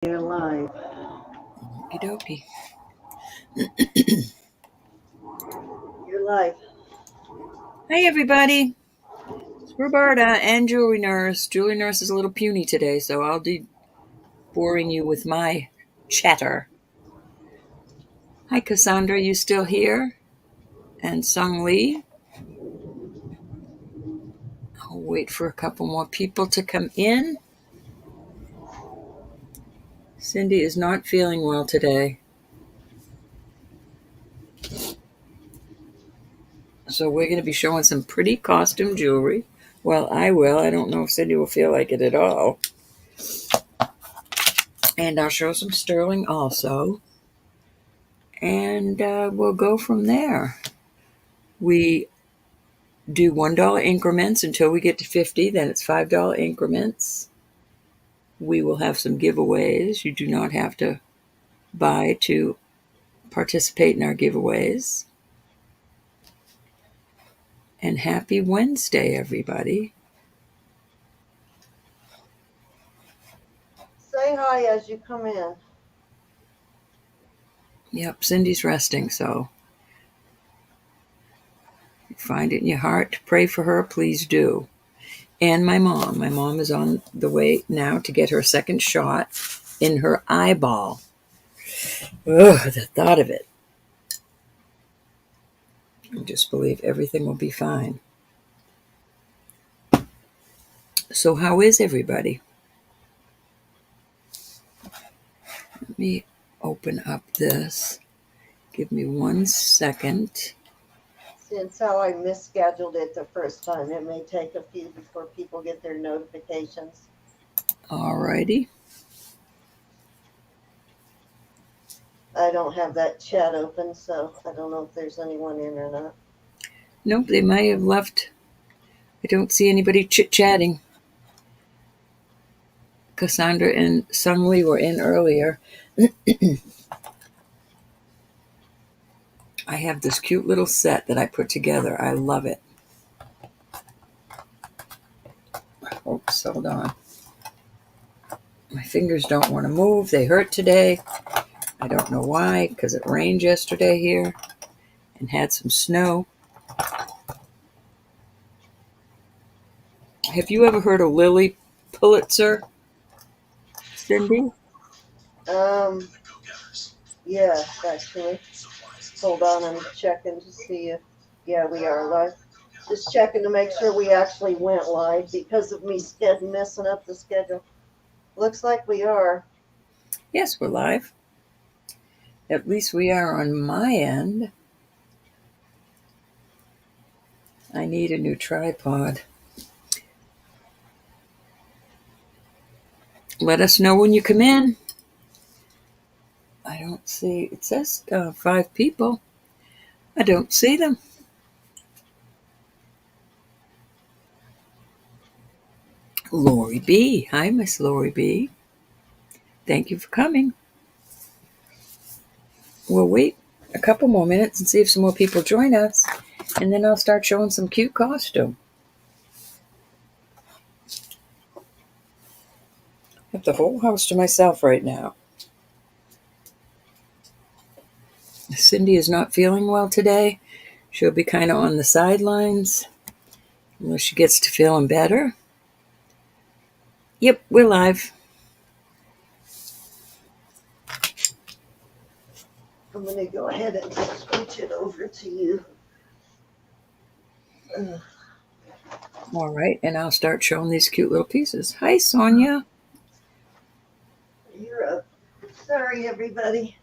You're live. Okie You're live. Hey everybody, it's Roberta and Jewelry Nurse. Jewelry Nurse is a little puny today, so I'll be boring you with my chatter. Hi Cassandra, you still here? And Sung Lee. I'll wait for a couple more people to come in. Cindy is not feeling well today. So we're going to be showing some pretty costume jewelry. Well, I will. I don't know if Cindy will feel like it at all. And I'll show some sterling also. And we'll go from there. We do $1 increments until we get to 50, then it's $5 increments. We will have some giveaways. You do not have to buy to participate in our giveaways. And happy Wednesday, everybody. Say hi as you come in. Yep, Cindy's resting, so if you find it in your heart to pray for her, please do. And my mom. My mom is on the way now to get her second shot in her eyeball. Ugh, the thought of it. I just believe everything will be fine. So how is everybody? Let me open up this. Give me 1 second. Since how I misscheduled it the first time, it may take a few before people get their notifications. Alrighty. I don't have that chat open, so I don't know if there's anyone in or not. Nope, they may have left. I don't see anybody chit-chatting. Cassandra and Sung Lee were in earlier. I have this cute little set that I put together. I love it. Oops, hold on. My fingers don't want to move. They hurt today. I don't know why, because it rained yesterday here and had some snow. Have you ever heard of Lily Pulitzer, Cindy? Yeah, actually. Hold on, I'm checking to see if, yeah, we are live. Just checking to make sure we actually went live because of me messing up the schedule. Looks like we are. Yes, we're live. At least we are on my end. I need a new tripod. Let us know when you come in. I don't see, it says 5 people. I don't see them. Lori B. Hi, Miss Lori B. Thank you for coming. We'll wait a couple more minutes and see if some more people join us, and then I'll start showing some cute costume. I have the whole house to myself right now. Cindy is not feeling well today. She'll be kind of on the sidelines unless she gets to feeling better. Yep, we're live. I'm going to go ahead and switch it over to you. All right, and I'll start showing these cute little pieces. Hi, Sonia. You're up. Sorry, everybody.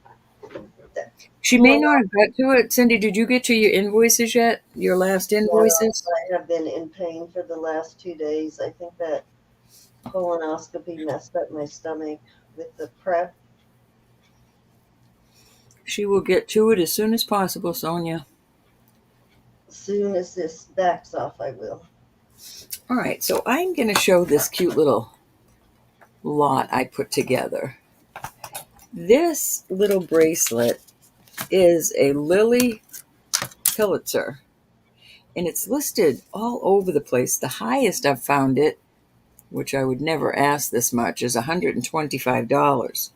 She may not have got to it. Cindy, did you get to your invoices yet? Your last invoices? I have been in pain for the last 2 days. I think that colonoscopy messed up my stomach with the prep. She will get to it as soon as possible, Sonia. As soon as this backs off, I will. All right, so I'm going to show this cute little lot I put together. This little bracelet is a Lily Pulitzer, and it's listed all over the place. The highest I've found it which I would never ask this much, is $125,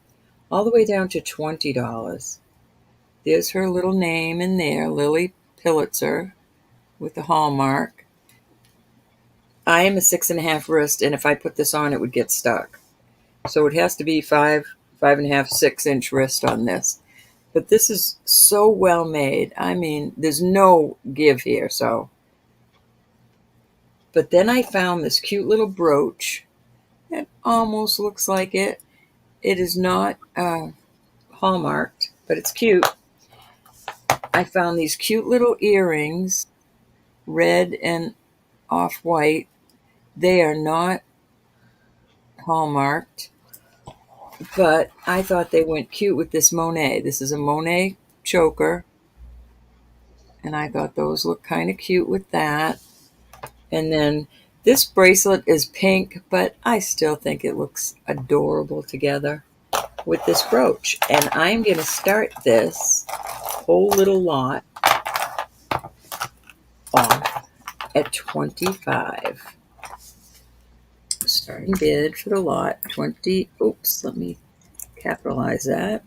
all the way down to $20. There's her little name in there, Lily Pulitzer, with the hallmark. I am a 6.5 wrist, and if I put this on, it would get stuck. So it has to be 5.5, 6-inch wrist on this. But this is so well made. I mean, there's no give here, so. But then I found this cute little brooch. It almost looks like it. It is not hallmarked, but it's cute. I found these cute little earrings, red and off-white. They are not hallmarked, but I thought they went cute with this Monet. This is a Monet choker, and I thought those look kind of cute with that. And then this bracelet is pink, but I still think it looks adorable together with this brooch. And I'm going to start this whole little lot off at $25. Starting bid for the lot, 20. Oops, let me capitalize that.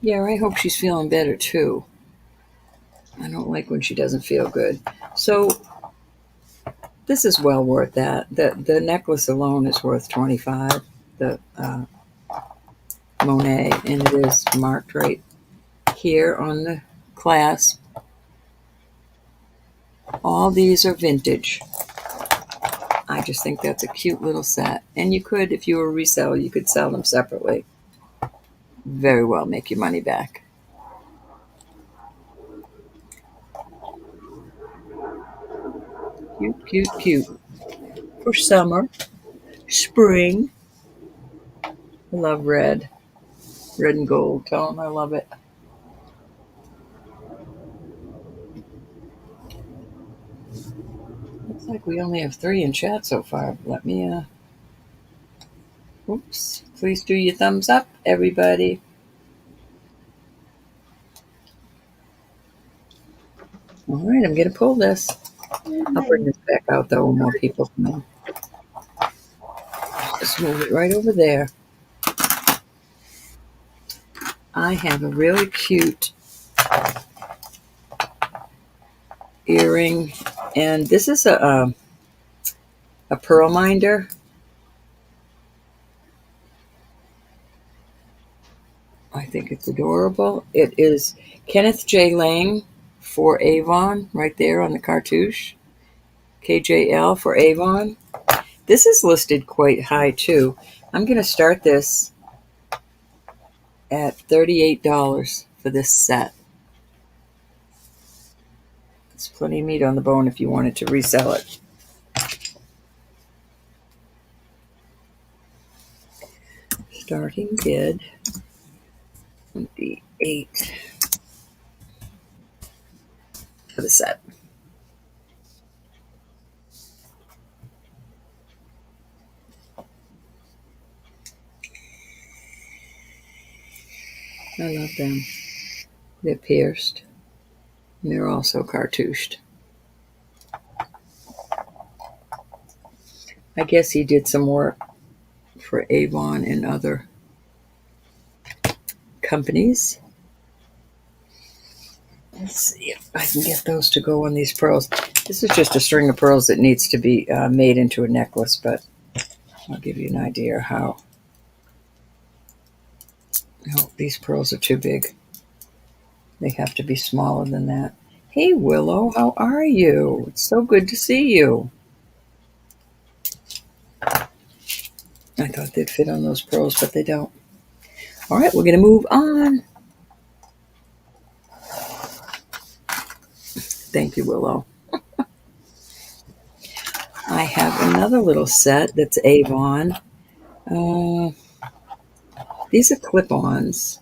Yeah, I hope she's feeling better too. I don't like when she doesn't feel good. So this is well worth that. The necklace alone is worth $25. The Monet, and it is marked right here on the clasp. All these are vintage. I just think that's a cute little set. And you could, if you were a reseller, you could sell them separately. Very well make your money back. Cute, cute, cute. For summer, spring. I love red. Red and gold tone. I love it. Looks like we only have 3 in chat so far. Let me, oops. Please do your thumbs up, everybody. All right, I'm going to pull this. I'll bring this back out, though, when more people come in. Just move it right over there. I have a really cute earring, and this is a pearl minder. I think it's adorable. It is Kenneth J for Avon, right there on the cartouche. KJL for Avon. This is listed quite high too. I'm going to start this at $38 for this set. There's plenty of meat on the bone if you wanted to resell it. Starting bid, 28 for the set. I love them. They're pierced. And they're also cartoushed. I guess he did some work for Avon and other companies. Let's see if I can get those to go on these pearls. This is just a string of pearls that needs to be made into a necklace, but I'll give you an idea how. Oh, these pearls are too big. They have to be smaller than that. Hey, Willow, how are you? It's so good to see you. I thought they'd fit on those pearls, but they don't. All right, we're going to move on. Thank you, Willow. I have another little set that's Avon. These are clip-ons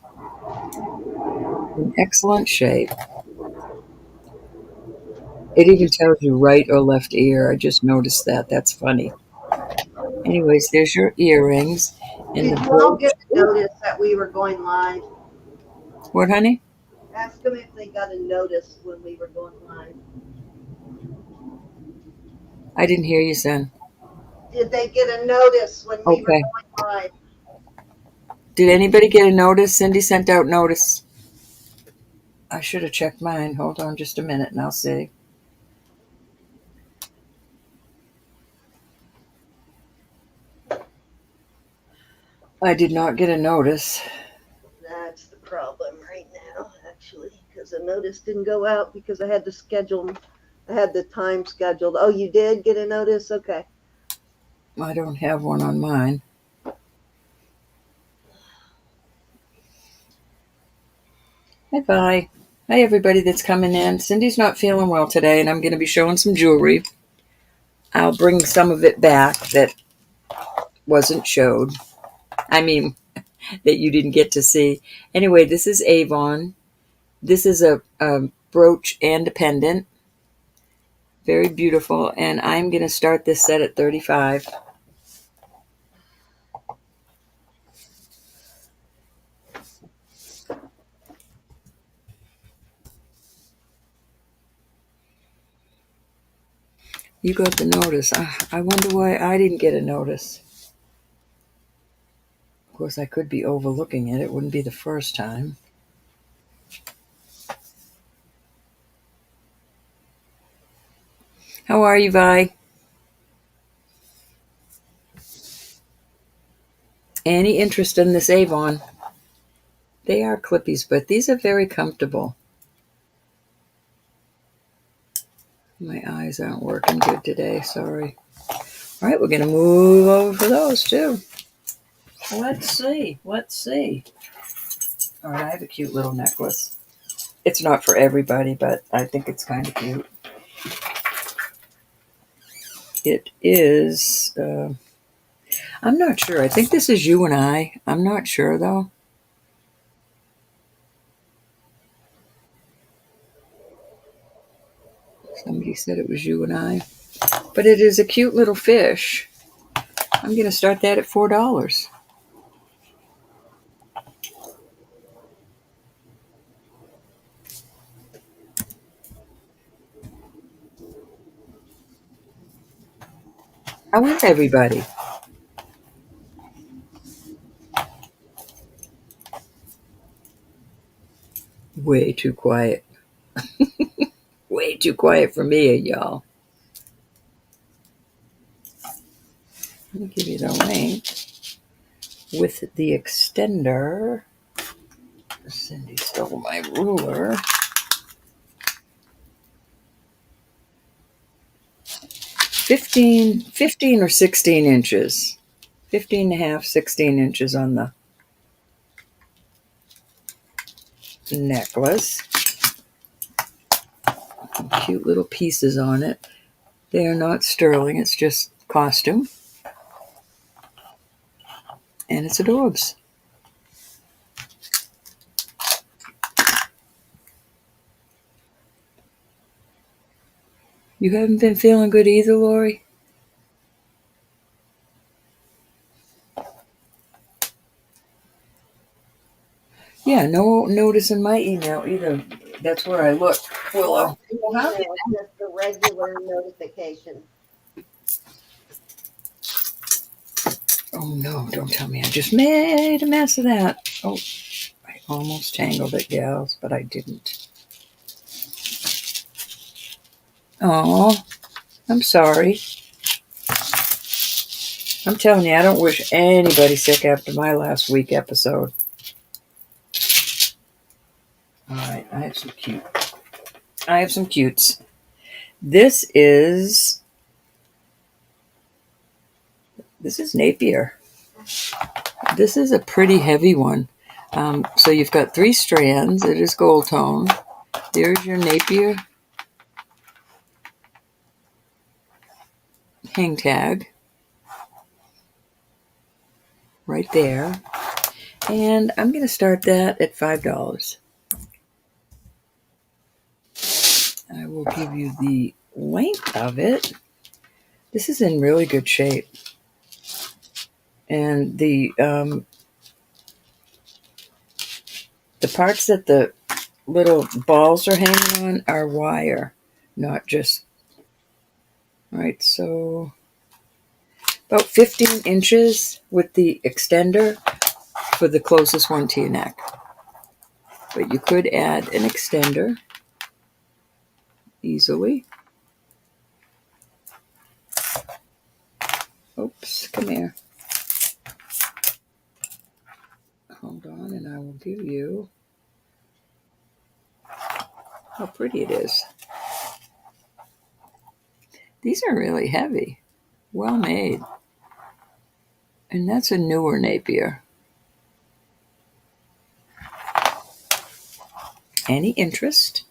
in excellent shape. It even tells you right or left ear. I just noticed that. That's funny. Anyways, there's your earrings and Did the you all brooch. get a notice that we were going live? What, honey? Ask them if they got a notice when we were going live. I didn't hear you, son. Did they get a notice when we were Okay. going live? Did anybody get a notice? Cindy sent out notice. I should have checked mine. Hold on just a minute and I'll see. I did not get a notice. That's the problem right now, actually, because the notice didn't go out because I had to schedule. I had the time scheduled. Oh, you did get a notice? Okay. I don't have one on mine. Hi, bye. Hi, everybody that's coming in. Cindy's not feeling well today, and I'm going to be showing some jewelry. I'll bring some of it back that wasn't showed. I mean, that you didn't get to see. Anyway, this is Avon. This is a brooch and a pendant. Very beautiful. And I'm going to start this set at $35. You got the notice. I wonder why I didn't get a notice. Of course, I could be overlooking it. It wouldn't be the first time. How are you, Vi? Any interest in this Avon? They are clippies, but these are very comfortable. My eyes aren't working good today. Sorry. All right, we're going to move over for those, too. Let's see. All right, I have a cute little necklace. It's not for everybody, but I think it's kind of cute. It is, I'm not sure. I think this is you and I. I'm not sure, though. Somebody said it was you and I. But it is a cute little fish. I'm going to start that at $4. How is everybody? Way too quiet. Way too quiet for me, y'all. Let me give you the link with the extender. Cindy stole my ruler. 15 or 16 inches. 15 and a half, 16 inches on the necklace. Cute little pieces on it. They are not sterling, it's just costume. And it's adorbs. You haven't been feeling good either, Lori? Yeah, no notice in my email either. That's where I look. Willow. Email is just the regular notification. Oh no, don't tell me I just made a mess of that. Oh, I almost tangled it, gals, but I didn't. Oh, I'm sorry. I'm telling you, I don't wish anybody sick after my last week episode. All right, I have some cutes. This is Napier. This is a pretty heavy one. So you've got 3 strands. It is gold tone. There's your Napier hang tag right there. And I'm going to start that at $5. I will give you the length of it. This is in really good shape. And the parts that the little balls are hanging on are wire, not just. All right, so about 15 inches with the extender for the closest one to your neck. But you could add an extender easily. Oops, come here. Hold on, and I will give you how pretty it is. These are really heavy. Well made. And that's a newer Napier. Any interest?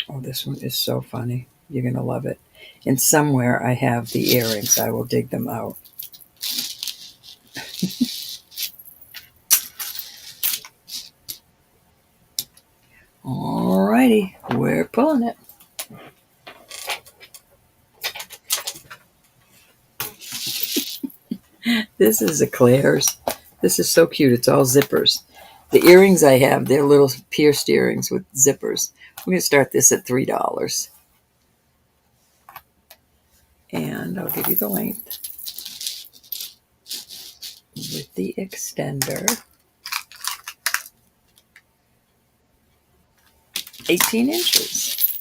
Oh, this one is so funny. You're going to love it. And somewhere I have the earrings. I will dig them out. Alrighty, we're pulling it. This is a Claire's. This is so cute. It's all zippers. The earrings I have, they're little pierced earrings with zippers. I'm going to start this at $3. And I'll give you the length with the extender. 18 inches.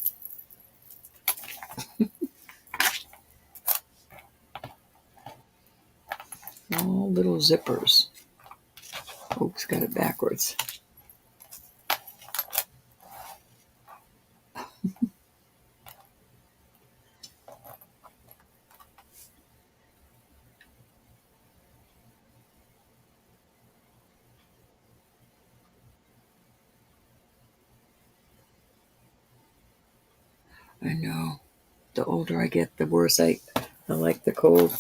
All little zippers. Oops, got it backwards. I know. The older I get, the worse I like the cold.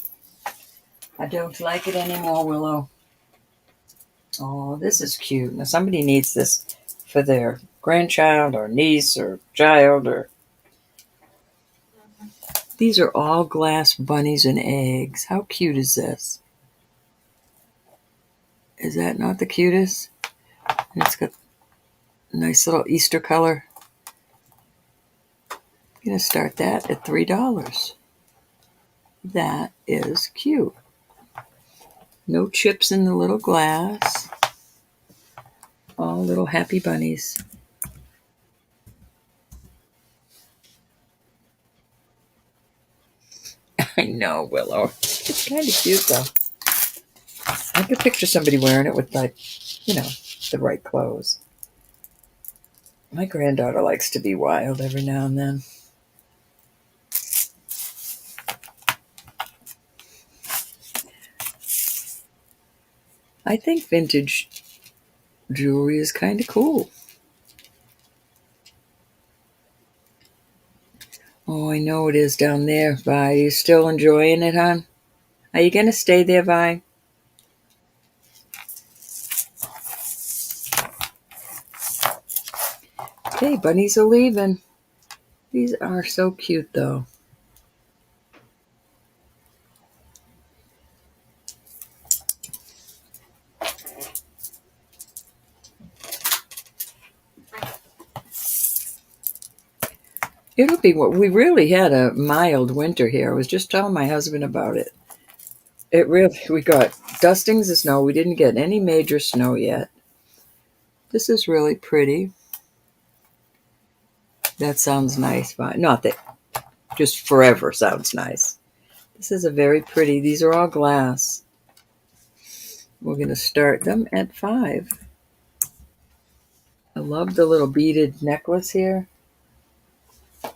I don't like it anymore, Willow. Oh, this is cute. Now somebody needs this for their grandchild or niece or child or... These are all glass bunnies and eggs. How cute is this? Is that not the cutest? And it's got a nice little Easter color. I'm going to start that at $3. That is cute. No chips in the little glass. All little happy bunnies. I know, Willow. It's kind of cute, though. I could picture somebody wearing it with, like, the right clothes. My granddaughter likes to be wild every now and then. I think vintage jewelry is kind of cool. Oh, I know it is down there, Vi. Are you still enjoying it, hon? Are you going to stay there, Vi? Okay, bunnies are leaving. These are so cute, though. It'll be what we really had a mild winter here. I was just telling my husband about it. We got dustings of snow. We didn't get any major snow yet. This is really pretty. That sounds nice. Not that, just forever sounds nice. This is a very pretty. These are all glass. We're going to start them at $5. I love the little beaded necklace here.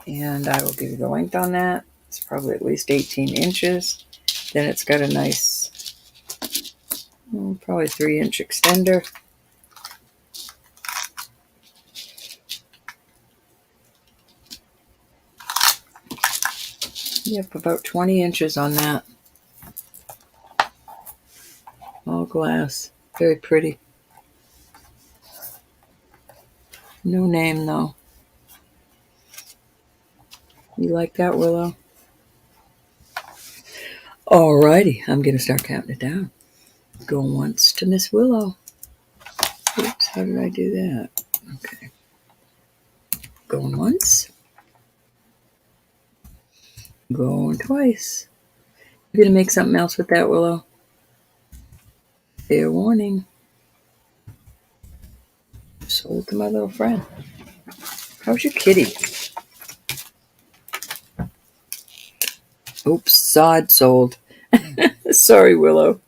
And I will give you the length on that. It's probably at least 18 inches. Then it's got a nice, probably 3-inch extender. Yep, about 20 inches on that. All glass. Very pretty. No name, though. You like that, Willow? Alrighty, I'm going to start counting it down. Going once to Miss Willow. Oops, how did I do that? Okay. Going once. Going twice. You going to make something else with that, Willow? Fair warning. Sold to my little friend. How's your kitty? Oops, sod sold. Sorry, Willow.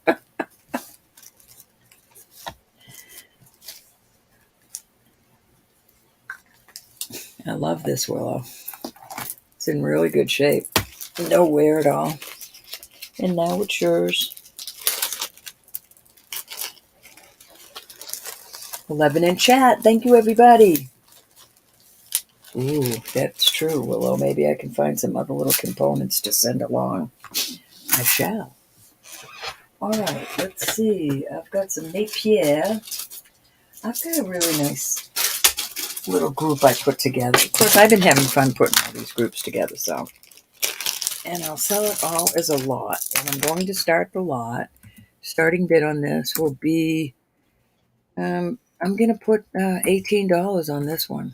I love this Willow. It's in really good shape. No wear at all. And now it's yours. 11 in chat. Thank you, everybody. Ooh, that's true, Willow. Maybe I can find some other little components to send along. I shall. All right, let's see. I've got some Napier. I've got a really nice little group I put together. Of course, I've been having fun putting all these groups together, so. And I'll sell it all as a lot. And I'm going to start the lot. Starting bid on this will be, I'm going to put $18 on this one.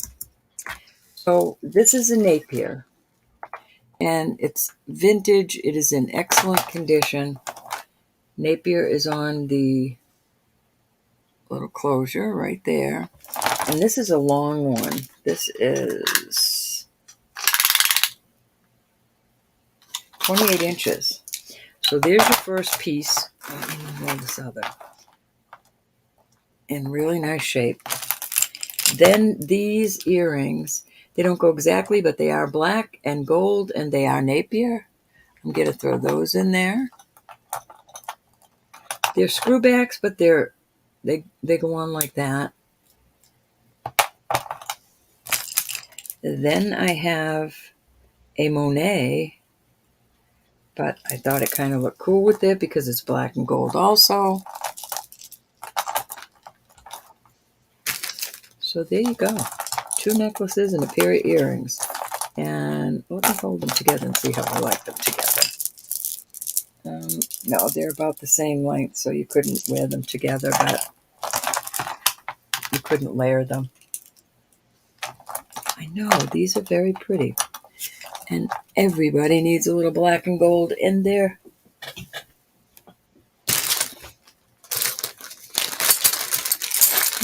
So this is a Napier. And it's vintage. It is in excellent condition. Napier is on the little closure right there. And this is a long one. This is 28 inches. So there's your first piece. Let me roll this other. In really nice shape. Then these earrings, they don't go exactly, but they are black and gold, and they are Napier. I'm going to throw those in there. They're screwbacks, but they go on like that. Then I have a Monet, but I thought it kind of looked cool with it because it's black and gold also. So there you go. 2 necklaces and a pair of earrings. And let me hold them together and see how I like them together. No, they're about the same length, so you couldn't wear them together, but you couldn't layer them. I know, these are very pretty. And everybody needs a little black and gold in their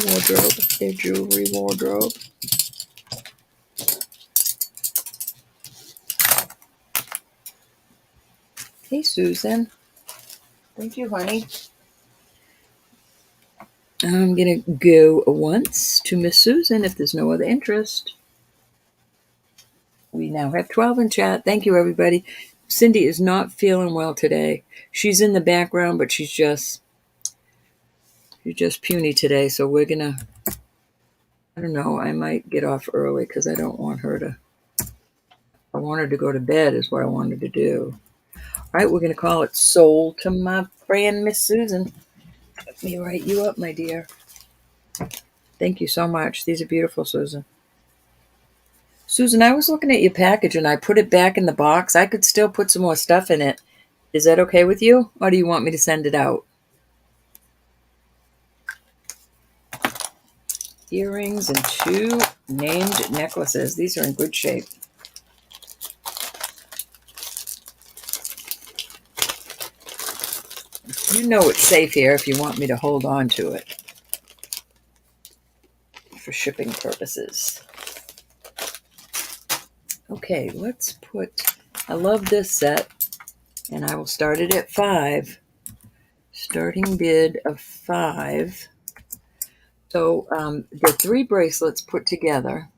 wardrobe, their jewelry wardrobe. Hey, Susan. Thank you, honey. I'm going to go once to Miss Susan if there's no other interest. We now have 12 in chat. Thank you, everybody. Cindy is not feeling well today. She's in the background, but she's just puny today. So we're going to, I don't know, I might get off early because I don't want her to, I want her to go to bed is what I wanted to do. All right, we're going to call it sold to my friend, Miss Susan. Let me write you up, my dear. Thank you so much. These are beautiful, Susan. Susan, I was looking at your package and I put it back in the box. I could still put some more stuff in it. Is that okay with you? Or do you want me to send it out? Earrings and 2 named necklaces. These are in good shape. You know it's safe here if you want me to hold on to it for shipping purposes. Okay, let's put, I love this set, and I will start it at 5. Starting bid of 5. So there are 3 bracelets put together,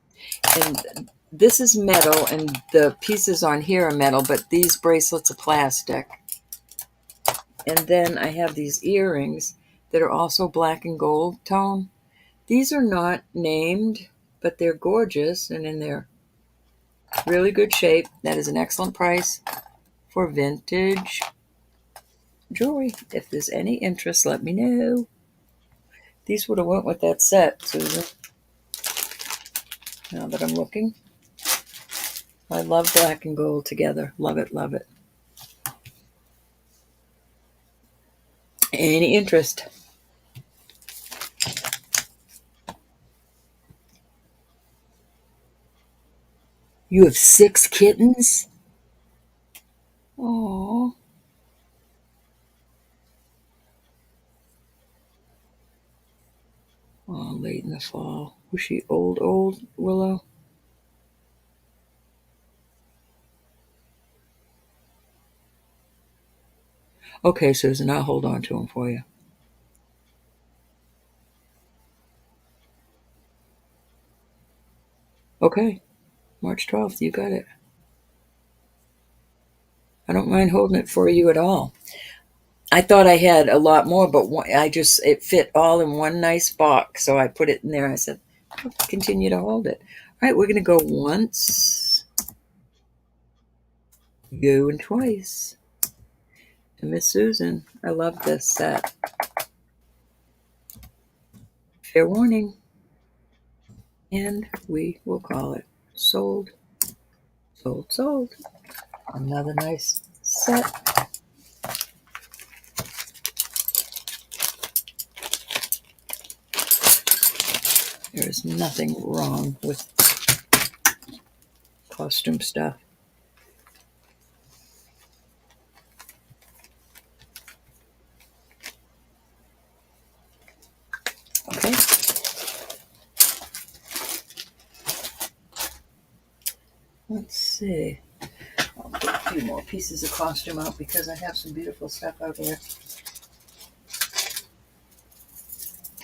and this is metal, and the pieces on here are metal, but these bracelets are plastic. And then I have these earrings that are also black and gold tone. These are not named, but they're gorgeous and in their really good shape. That is an excellent price for vintage jewelry. If there's any interest, let me know. These would have went with that set, Susan. Now that I'm looking. I love black and gold together. Love it, love it. Any interest? You have 6 kittens? Oh, late in the fall. Was she old, Willow? Okay, Susan, I'll hold on to them for you. Okay, March 12th, you got it. I don't mind holding it for you at all. I thought I had a lot more, but it fit all in one nice box, so I put it in there. I said, I'll continue to hold it. All right, we're going to go once, go and twice. And Miss Susan, I love this set. Fair warning. And we will call it sold, sold, sold. Another nice set. There is nothing wrong with costume stuff. Okay. Let's see. I'll get a few more pieces of costume out because I have some beautiful stuff out here.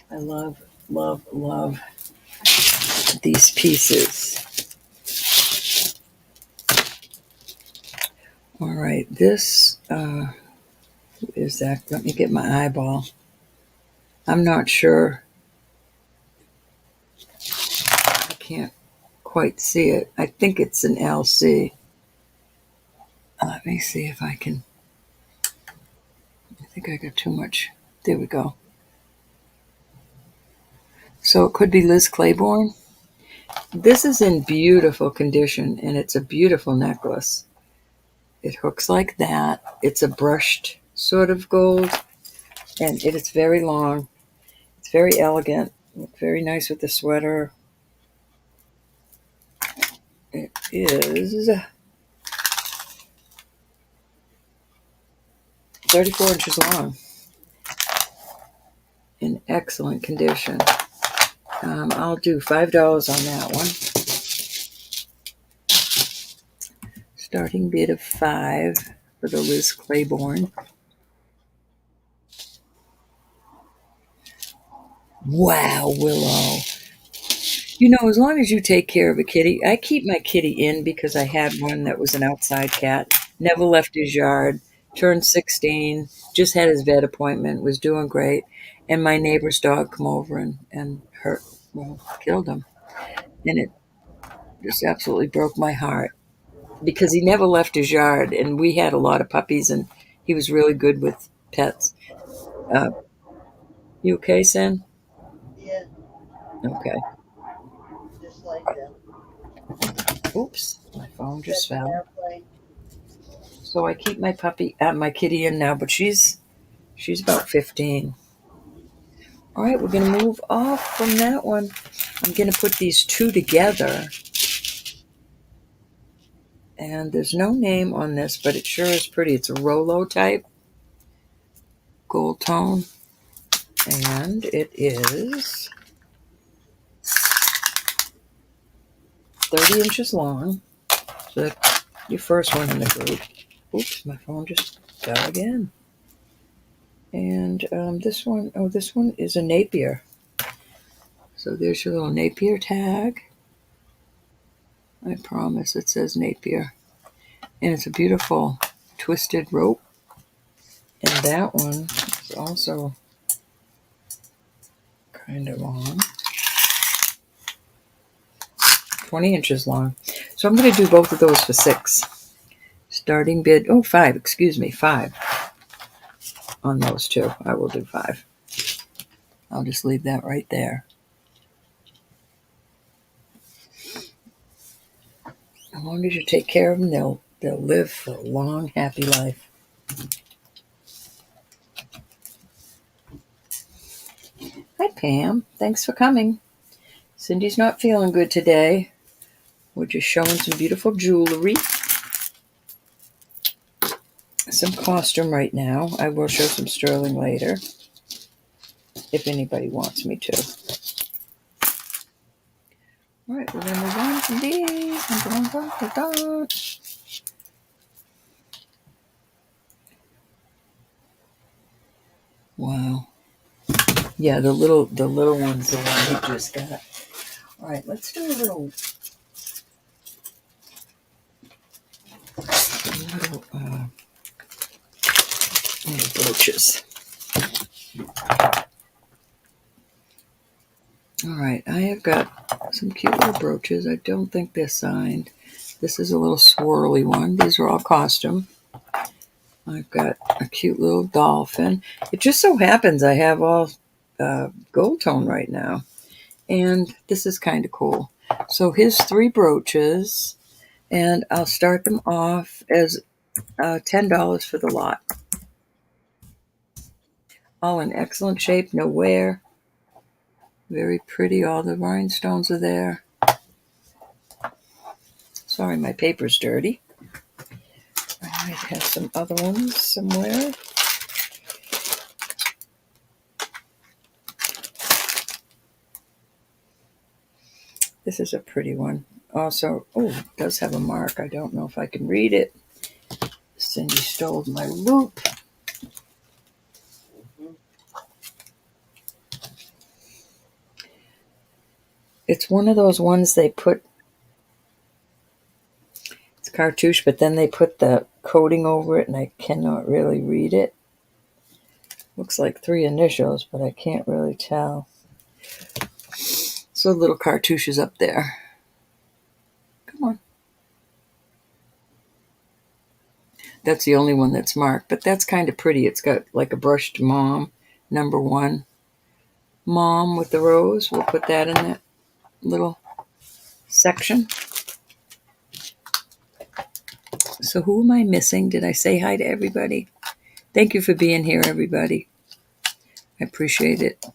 I love, love, love these pieces. All right, this is that. Let me get my eyeball. I'm not sure. I can't quite see it. I think it's an LC. Let me see if I can. I think I got too much. There we go. So it could be Liz Claiborne. This is in beautiful condition, and it's a beautiful necklace. It hooks like that. It's a brushed sort of gold, and it is very long. It's very elegant. Very nice with the sweater. It is 34 inches long. In excellent condition. I'll do $5 on that one. Starting bid of $5 for the Liz Claiborne. Wow, Willow. You know, as long as you take care of a kitty, I keep my kitty in because I had one that was an outside cat, never left his yard, turned 16, just had his vet appointment, was doing great, and my neighbor's dog come over and killed him. And it just absolutely broke my heart because he never left his yard, and we had a lot of puppies, and he was really good with pets. You okay, Sen? Yeah, Okay. just like that. Oops, my phone just Set the fell. airplane. So I keep my kitty in now, but she's about 15. All right, we're going to move off from that one. I'm going to put these two together. And there's no name on this, but it sure is pretty. It's a Rolo type gold tone. And it is 30 inches long. So that's your first one in the group. Oops, my phone just fell again. And this one is a Napier. So there's your little Napier tag. I promise it says Napier. And it's a beautiful twisted rope. And that one is also kind of long. 20 inches long. So I'm going to do both of those for $6. Starting bid, $5 on those two. I will do $5. I'll just leave that right there. long as you take care of them, they'll live for a long, happy life. Hi, Pam. Thanks for coming. Cindy's not feeling good today. We're just showing some beautiful jewelry. Some costume right now. I will show some sterling later, if anybody wants me to. All right, we're going to move on from these. Wow. Yeah, the little one's the one we just got. All right, let's do a little brooches. All right, I have got some cute little brooches. I don't think they're signed. This is a little swirly one. These are all costume. I've got a cute little dolphin. It just so happens I have all gold tone right now. And this is kind of cool. So here's 3 brooches. And I'll start them off as $10 for the lot. All in excellent shape, no wear. Very pretty. All the rhinestones are there. Sorry, my paper's dirty. I might have some other ones somewhere. This is a pretty one. Also, it does have a mark. I don't know if I can read it. Cindy stole my loop. It's one of those ones they put, it's cartouche, but then they put the coating over it and I cannot really read it. Looks like 3 initials, but I can't really tell. So little cartouche is up there. Come on. That's the only one that's marked, but that's kind of pretty. It's got like a brushed mom, number 1. Mom with the rose. We'll put that in that little section. So who am I missing? Did I say hi to everybody? Thank you for being here, everybody. I appreciate it.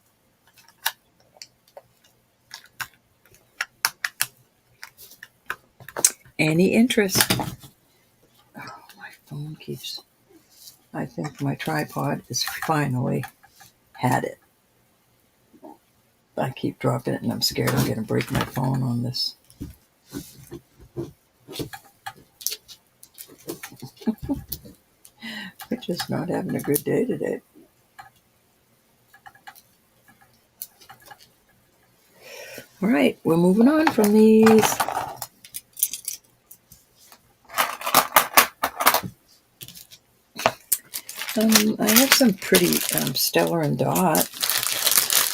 Any interest? Oh, my phone keeps... I think my tripod has finally had it. I keep dropping it and I'm scared I'm going to break my phone on this. We're just not having a good day today. All right, we're moving on from these. I have some pretty Stella and Dot.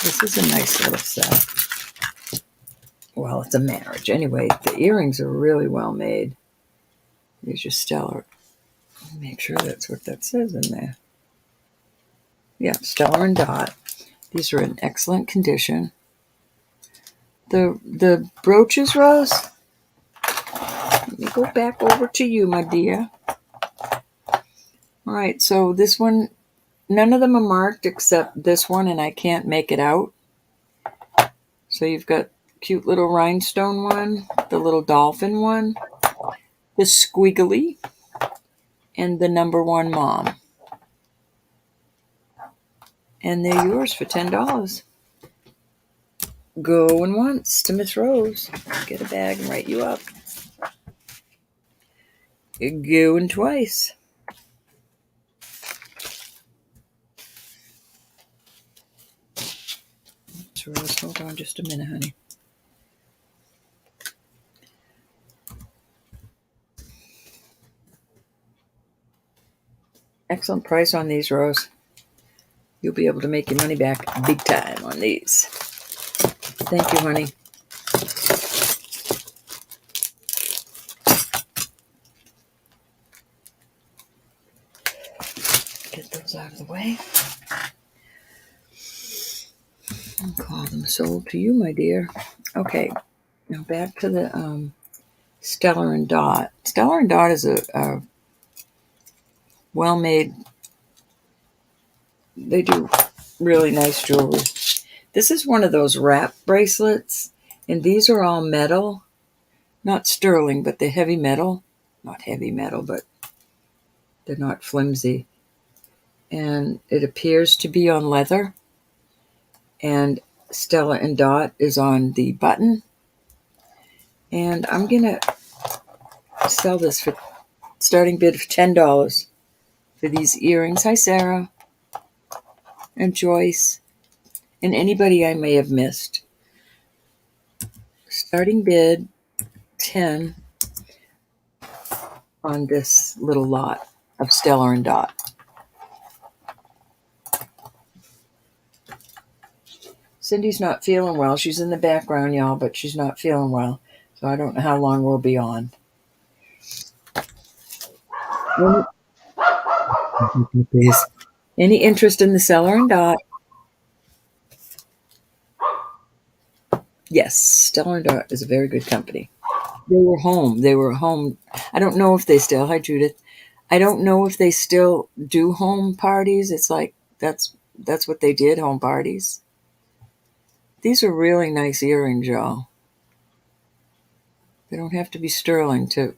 This is a nice little set. Well, it's a marriage. Anyway, the earrings are really well made. These are Stella. Make sure that's what that says in there. Yeah, Stella and Dot. These are in excellent condition. The brooches, Rose. Let me go back over to you, my dear. All right, so this one, none of them are marked except this one, and I can't make it out. So you've got cute little rhinestone one, the little dolphin one, the squiggly, and the number 1 mom. And they're yours for $10. Going once to Miss Rose. Get a bag and write you up. Going twice. Rose, hold on just a minute, honey. Excellent price on these, Rose. You'll be able to make your money back big time on these. Thank you, honey. Get those out of the way. I'll call them sold to you, my dear. Okay, now back to the Stella and Dot. Stella and Dot is a well-made, they do really nice jewelry. This is one of those wrap bracelets, and these are all metal, not sterling, but they're heavy metal. Not heavy metal, but they're not flimsy. And it appears to be on leather, and Stella and Dot is on the button. And I'm gonna sell this for starting bid of $10 for these earrings. Hi, Sarah and Joyce and anybody I may have missed. Starting bid 10 on this little lot of Stella and Dot. Cindy's not feeling well. She's in the background, y'all, but she's not feeling well. So I don't know how long we'll be on. Any interest in the Stella and Dot? Yes, Stella and Dot is a very good company. They were home. They were home. I don't know if they still, hi Judith. I don't know if they still do home parties. It's like, that's what they did, home parties. These are really nice earrings, y'all. They don't have to be sterling to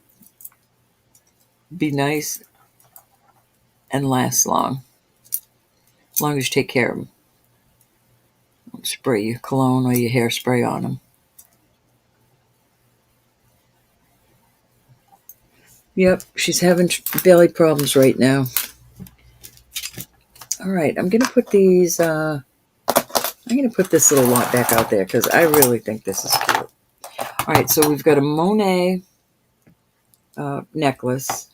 be nice and last long. As long as you take care of them. Don't spray your cologne or your hairspray on them. Yep, she's having belly problems right now. All right, I'm going to put these, I'm going to put this little lot back out there because I really think this is cute. All right, so we've got a Monet necklace.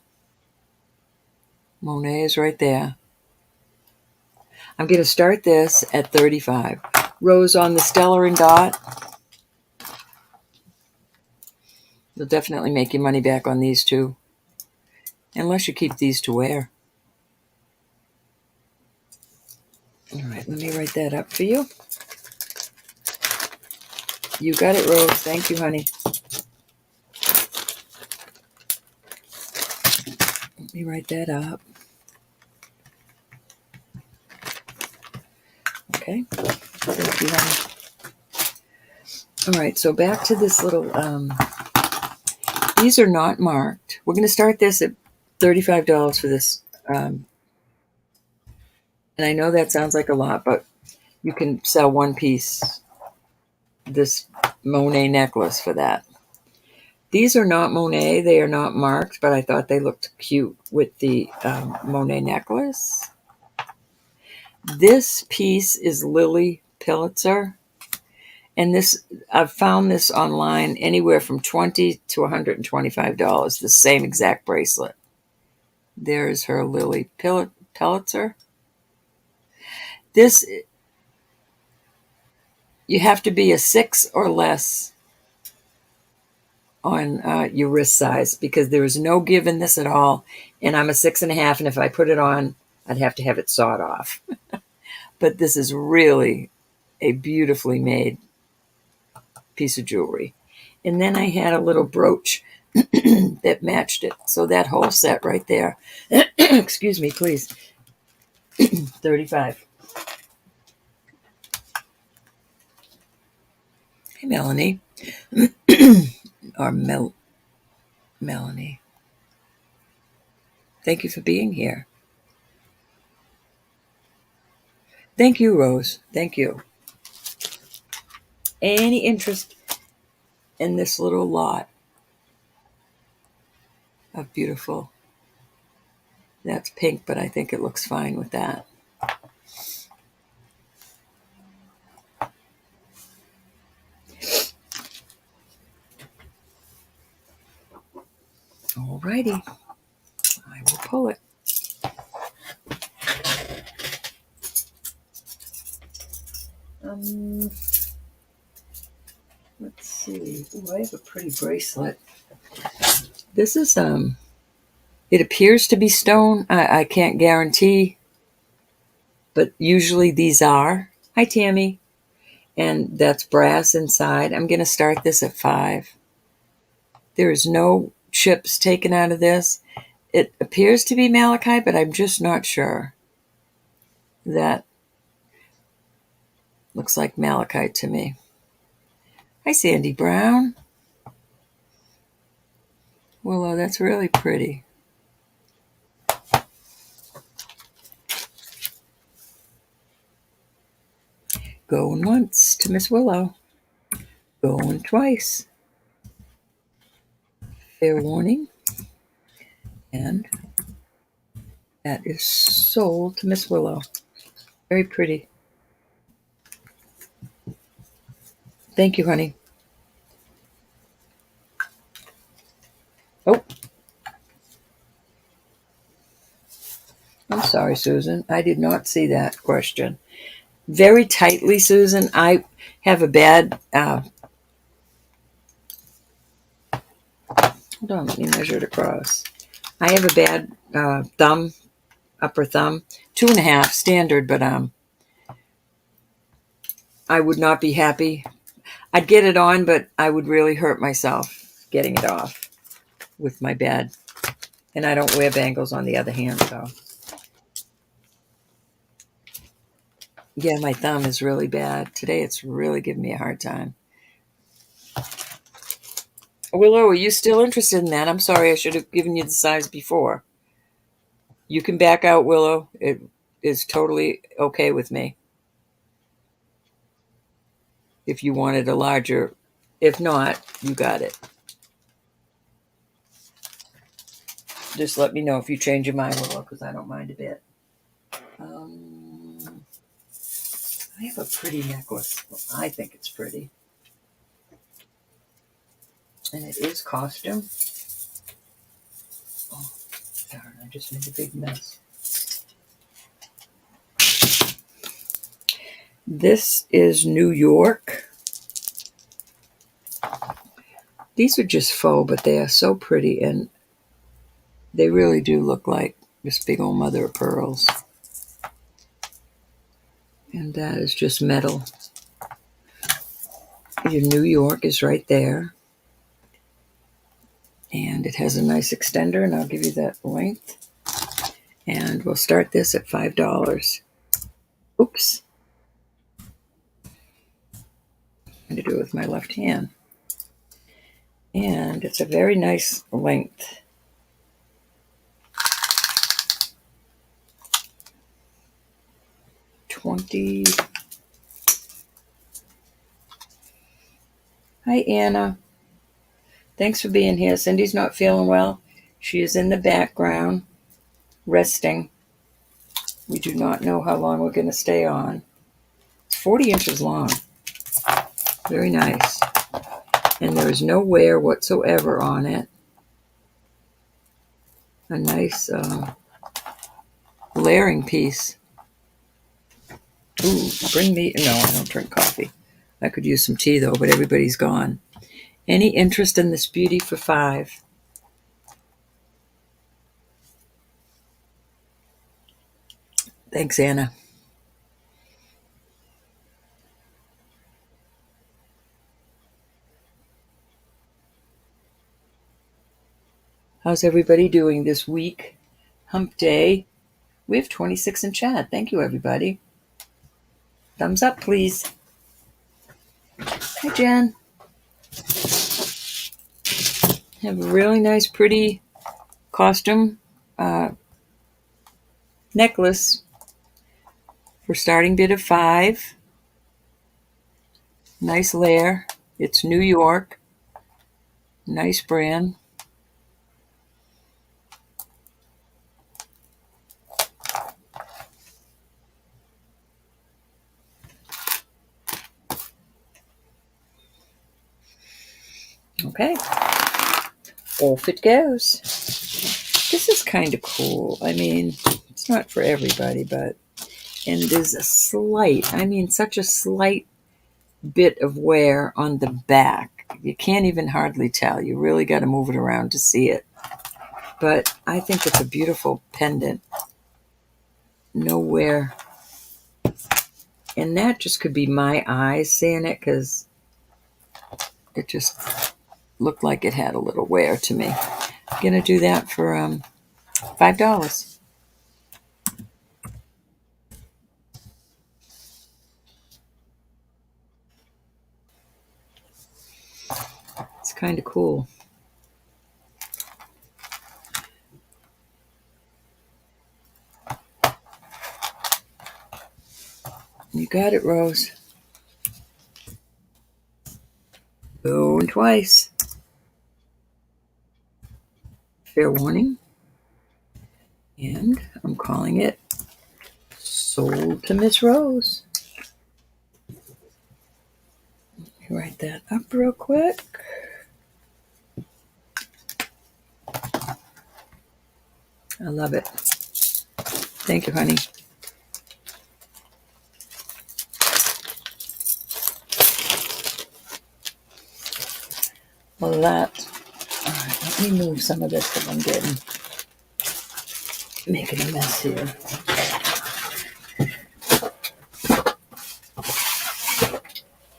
Monet is right there. I'm going to start this at $35. Rose on the Stella and Dot. You'll definitely make your money back on these two. Unless you keep these to wear. All right, let me write that up for you. You got it, Rose. Thank you, honey. Let me write that up. Okay. Thank you, honey. All right, so back to this little, these are not marked. We're going to start this at $35 for this. And I know that sounds like a lot, but you can sell one piece, this Monet necklace for that. These are not Monet. They are not marked, but I thought they looked cute with the Monet necklace. This piece is Lily Pulitzer. And this, I've found this online anywhere from $20 to $125, the same exact bracelet. There's her Lily Pulitzer. This, you have to be a 6 or less on your wrist size because there is no give in this at all. And I'm a 6.5, and if I put it on, I'd have to have it sawed off. But this is really a beautifully made piece of jewelry. And then I had a little brooch that matched it. So that whole set right there, excuse me, please, $35. Hey, Melanie. Or Melanie. Thank you for being here. Thank you, Rose. Thank you. Any interest in this little lot of beautiful? That's pink, but I think it looks fine with that. Alrighty. I will pull it. Let's see. Ooh, I have a pretty bracelet. This is it appears to be stone. I can't guarantee, but usually these are. Hi, Tammy. And that's brass inside. I'm going to start this at $5. There is no chips taken out of this. It appears to be malachite, but I'm just not sure. That looks like malachite to me. Hi, Sandy Brown. Willow, that's really pretty. Going once to Miss Willow. Going twice. Fair warning. And that is sold to Miss Willow. Very pretty. Thank you, honey. Oh. I'm sorry, Susan. I did not see that question. Very tightly, Susan. I have a bad... hold on, let me measure it across. I have a bad thumb, upper thumb. 2.5 standard, but I would not be happy. I'd get it on, but I would really hurt myself getting it off with my bad. And I don't wear bangles on the other hand, so. Yeah, my thumb is really bad. Today it's really giving me a hard time. Willow, are you still interested in that? I'm sorry, I should have given you the size before. You can back out, Willow. It is totally okay with me. If you wanted a larger, if not, you got it. Just let me know if you change your mind, Willow, because I don't mind a bit. I have a pretty necklace. Well, I think it's pretty. And it is costume. Oh, darn, I just made a big mess. This is New York. These are just faux, but they are so pretty, and they really do look like this big old mother of pearls. And that is just metal. Your New York is right there. And it has a nice extender, and I'll give you that length. And we'll start this at $5. Oops. I'm going to do it with my left hand. And it's a very nice length. $20. Hi, Anna. Thanks for being here. Cindy's not feeling well. She is in the background, resting. We do not know how long we're going to stay on. It's 40 inches long. Very nice. And there is no wear whatsoever on it. A nice layering piece. Ooh, bring me... No, I don't drink coffee. I could use some tea, though, but everybody's gone. Any interest in this beauty for $5? Thanks, Anna. How's everybody doing this week? Hump day. We have 26 in chat. Thank you, everybody. Thumbs up, please. Hi, Jen. Have a really nice, pretty costume necklace for starting bid of $5. Nice layer. It's New York. Nice brand. Okay. Off it goes. This is kind of cool. I mean, it's not for everybody, but... And there's a slight, I mean, such a slight bit of wear on the back. You can't even hardly tell. You really got to move it around to see it. But I think it's a beautiful pendant. No wear. And that just could be my eyes seeing it, because it just looked like it had a little wear to me. I'm going to do that for $5. It's kind of cool. You got it, Rose. Going twice. Fair warning. And I'm calling it sold to Miss Rose. Let me write that up real quick. I love it. Thank you, honey. Well, that. All right, let me move some of this because I'm making a mess here.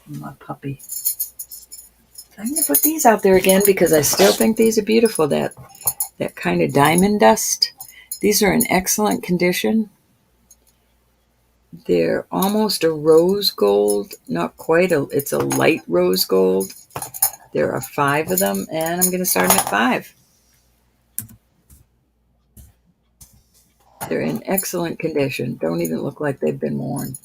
My puppy. I'm going to put these out there again because I still think these are beautiful. That kind of diamond dust. These are in excellent condition. They're almost a rose gold. Not quite. It's a light rose gold. There are 5 of them, and I'm going to start them at 5. They're in excellent condition. Don't even look like they've been worn.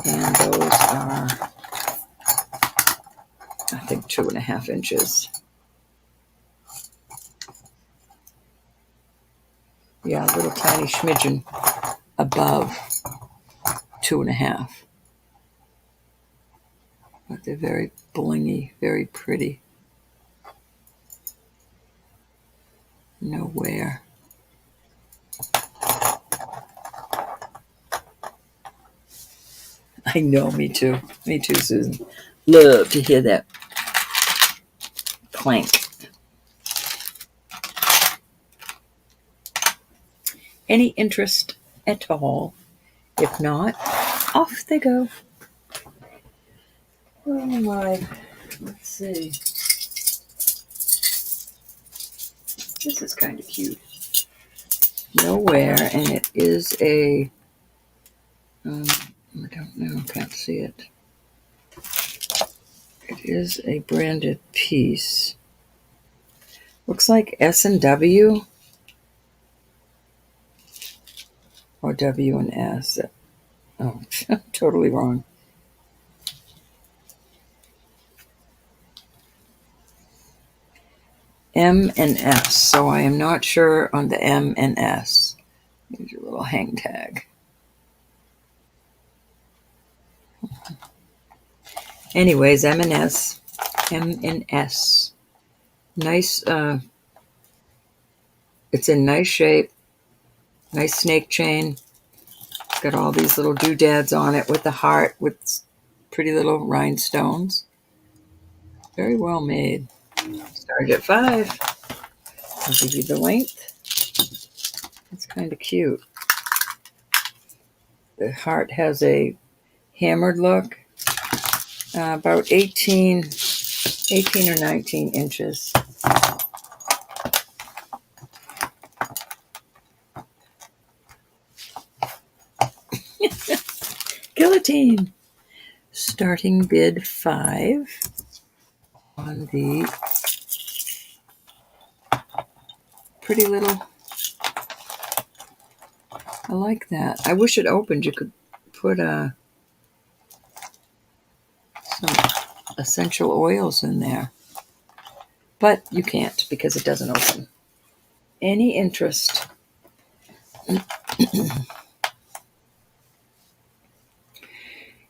And those are, I think, 2.5 inches. Yeah, a little tiny smidgen above 2.5. But they're very blingy, very pretty. No wear. I know, me too. Me too, Susan. Love to hear that clank. Any interest at all? If not, off they go. Oh my, let's see. This is kind of cute. No wear, and it is a, I don't know, can't see it. It is a branded piece. Looks like S&W or W&S. Oh, totally wrong. M and S, so I am not sure on the M and S. Here's your little hang tag. Anyways, M and S. Nice, it's in nice shape. Nice snake chain. Got all these little doodads on it with the heart with pretty little rhinestones. Very well made. Start at 5. I'll give you the length. It's kind of cute. The heart has a hammered look. About 18 or 19 inches. Guillotine. Starting bid 5 on the pretty little. I like that. I wish it opened. You could put some essential oils in there. But you can't because it doesn't open. Any interest?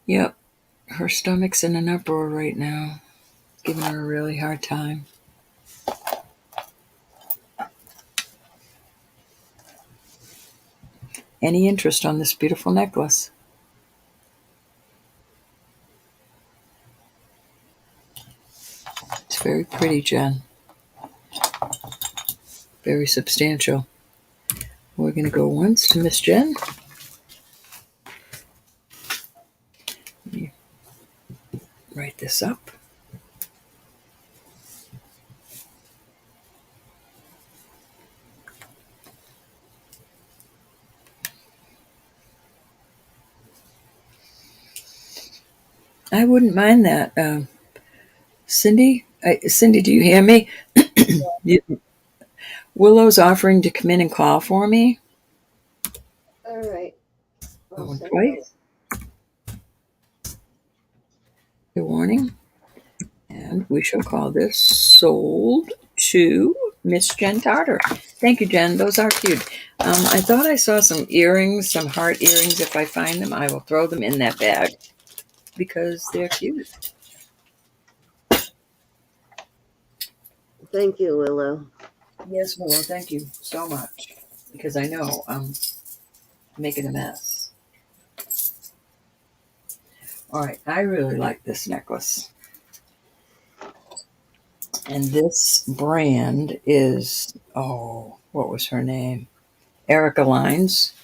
Yep. Her stomach's in an uproar right now. Giving her a really hard time. Any interest on this beautiful necklace? It's very pretty, Jen. Very substantial. We're going to go once to Miss Jen. write this up. I wouldn't mind that. Cindy, Cindy, do you hear me? Willow's offering to come in and call for me. All right. Going twice. Good morning. And we shall call this sold to Miss Jen Tartar. Thank you, Jen. Those are cute. I thought I saw some earrings, some heart earrings. If I find them, I will throw them in that bag because they're cute. Thank you, Willow. Yes, Willow, thank you so much because I know I'm making a mess. All right, I really like this necklace. And this brand is, what was her name? Erica Lyons.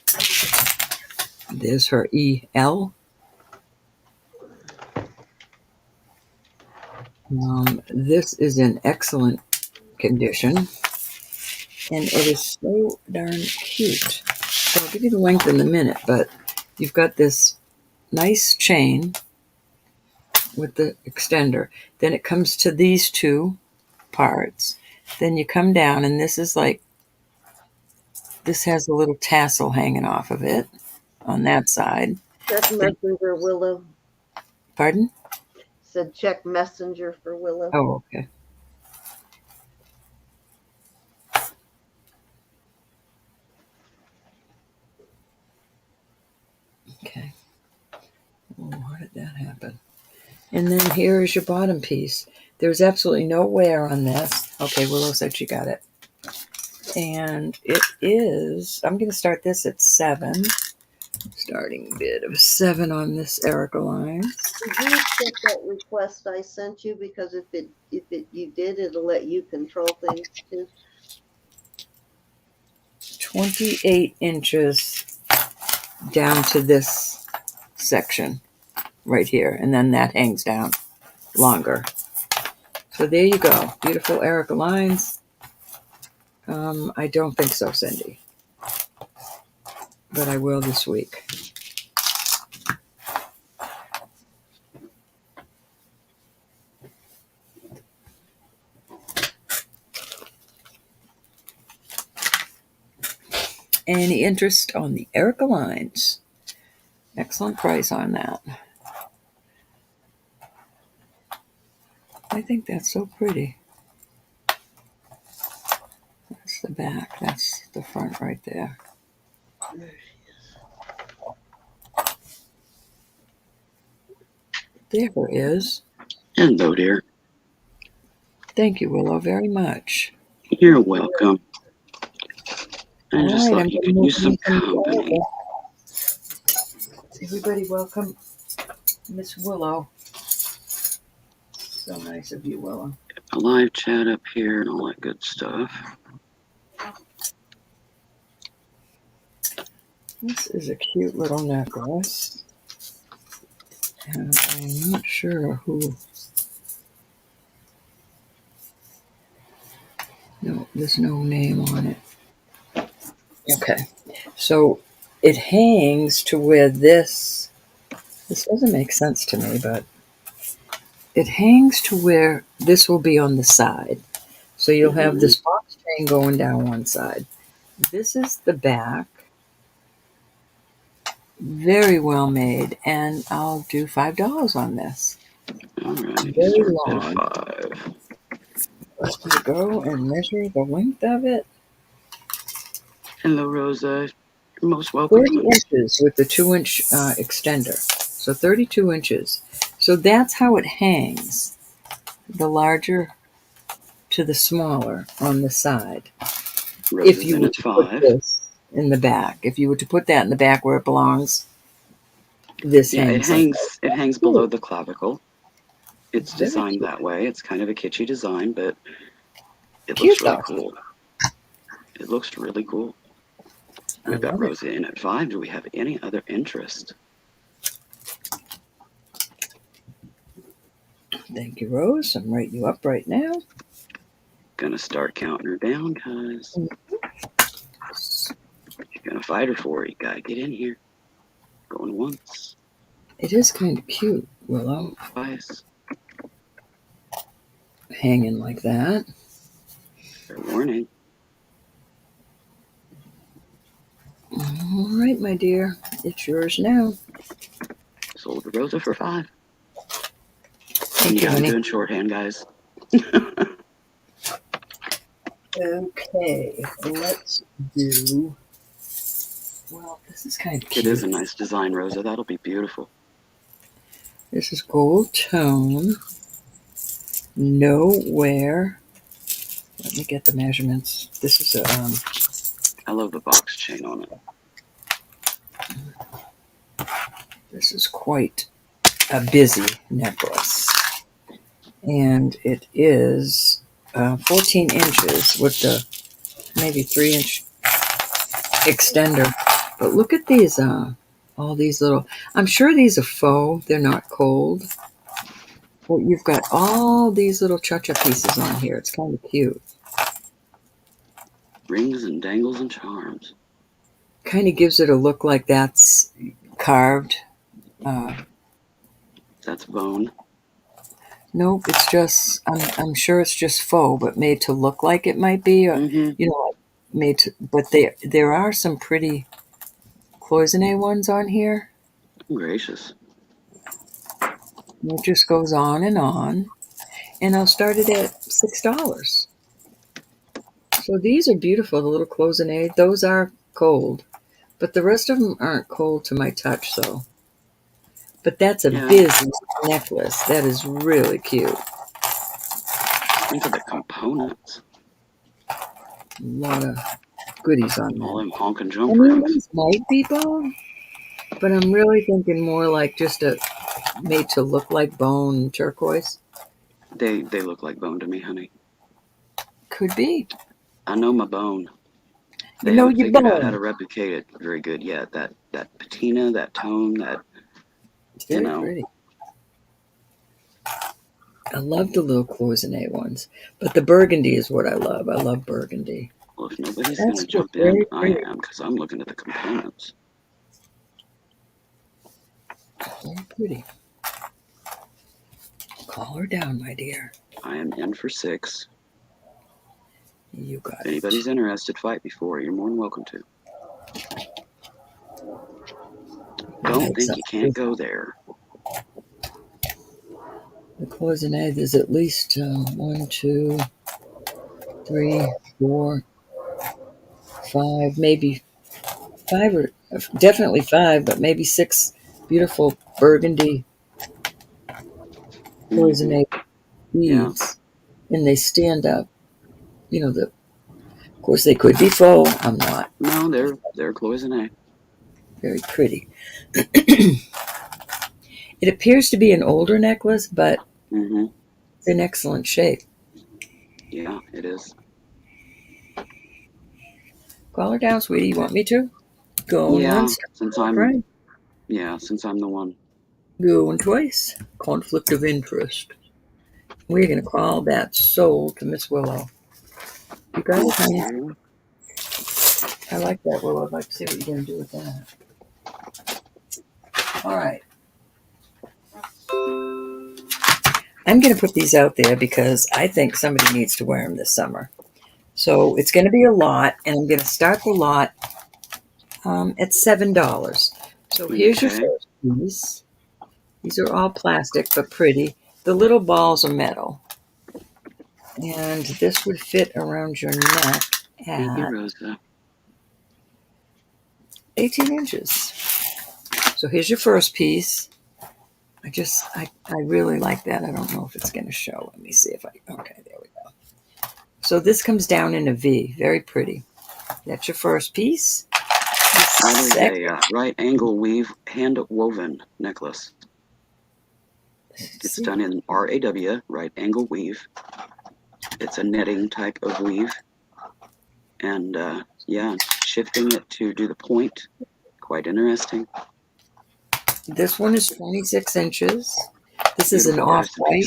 There's her EL. This is in excellent condition, and it is so darn cute. So I'll give you the length in a minute, but you've got this nice chain with the extender. Then it comes to these two parts. Then you come down, and this is like, this has a little tassel hanging off of it on that side. Check messenger, Willow. Pardon? Said check messenger for Willow. Oh, okay. Okay. Oh, why did that happen? And then here is your bottom piece. There's absolutely no wear on this. Okay, Willow said she got it. And it is, I'm going to start this at 7. Starting bid of 7 on this Erica line. Did you accept that request I sent you? Because if you did, it'll let you control things too. 28 inches down to this section right here, and then that hangs down longer. So there you go. Beautiful Erica lines. I don't think so, Cindy, but I will this week. Any interest on the Erica lines? Excellent price on that. I think that's so pretty. That's the back. That's the front right there. There it is. Hello, dear. Thank you, Willow, very much. You're welcome. I just All right, thought you could use some company. Everybody welcome Miss Willow. So nice of you, Willow. A live chat up here and all that good stuff. This is a cute little necklace. And I'm not sure who. No, there's no name on it. Okay. So it hangs to where this doesn't make sense to me, but it hangs to where this will be on the side. So you'll have this box chain going down one side. This is the back. Very well made, and I'll do $5 on this. All right. Very Starts long. at 5. Let's go and measure the length of it. Hello, Rosa. You're most welcome. 30 inches with the 2-inch extender. So 32 inches. So that's how it hangs. The larger to the smaller on the side. Rosa's If you in were at to put 5. this in the back, if you were to put that in the back where it belongs, this Yeah, hangs. it hangs below the clavicle. It's Very designed cute. that way. It's kind of a kitschy design, but it Cute looks really though. cool. It looks really cool. I We've got love it. Rosa in at 5. Do we have any other interest? Thank you, Rose. I'm writing you up right now. Gonna start counting her down, guys. You're gonna fight her for it. You gotta get in here. Going once. It is kind of cute, Willow. Twice. Hanging like that. Fair warning. All right, my dear. It's yours now. Sold the Rosa for 5. Thank you, I'm honey. doing shorthand, guys. Okay, let's do... Well, this is kind of cute. It is a nice design, Rosa. That'll be beautiful. This is gold tone. Nowhere. Let me get the measurements. This is a... I love the box chain on it. This is quite a busy necklace. And it is 14 inches with the maybe 3-inch extender. But look at these, all these little... I'm sure these are faux. They're not cold. But you've got all these little cha-cha pieces on here. It's kind of cute. Rings and dangles and charms. Kind of gives it a look like that's carved. That's bone. Nope, it's just, I'm sure it's just faux, but made to look like it might be, or, Mm-hmm. you know, made to, but there are some pretty cloisonne ones on here. Gracious. And it just goes on, and I'll start it at $6. So these are beautiful, the little cloisonne. Those are cold, but the rest of them aren't cold to my touch, so. But that's a busy necklace. That is really cute. Think of the components. A lot of goodies on All there. them honking I jump mean, rings. these might be bone, but I'm really thinking more like just a made to look like bone turquoise. They look like bone to me, honey. Could be. I know my bone. They You know haven't your figured out how bone. to replicate it very good yet. That patina, that tone, that It's very pretty. I love the little cloisonne ones, but the burgundy is what I love. I love burgundy. Well, if nobody's That's gonna jump very in, I pretty. am, because I'm looking at the components. Very pretty. Call her down, my dear. I am in for 6. You got If anybody's it. interested, fight before. You're more than welcome to. Don't think you can't go there. The cloisonne is at least 1, 2, 3, 4, 5, maybe 5, or definitely 5, but maybe 6 beautiful burgundy cloisonne beads, and they stand up. You know, of course they could be faux. I'm not. No, they're cloisonne. Very pretty. It appears to be an older necklace, but it's in excellent shape. Yeah, it is. Call her down, sweetie. You want me to? Going once. Since I'm the one. Going twice. Conflict of interest. We're going to call that sold to Miss Willow. You got it, honey? I like that, Willow. I'd like to see what you're going to do with that. All right. I'm going to put these out there because I think somebody needs to wear them this summer. So it's going to be a lot, and I'm going to start the lot at $7. So here's your first piece. These are all plastic, but pretty. The little balls are metal. And this would fit around your neck at 18 inches. So here's your first piece. I really like that. I don't know if it's going to show. Let me see if okay, there we go. So this comes down in a V. Very pretty. That's your first piece. That is a right angle weave hand woven necklace. It's done in RAW, right angle weave. It's a netting type of weave. And shifting it to do the point. Quite interesting. This one is 26 inches. This is an off-white.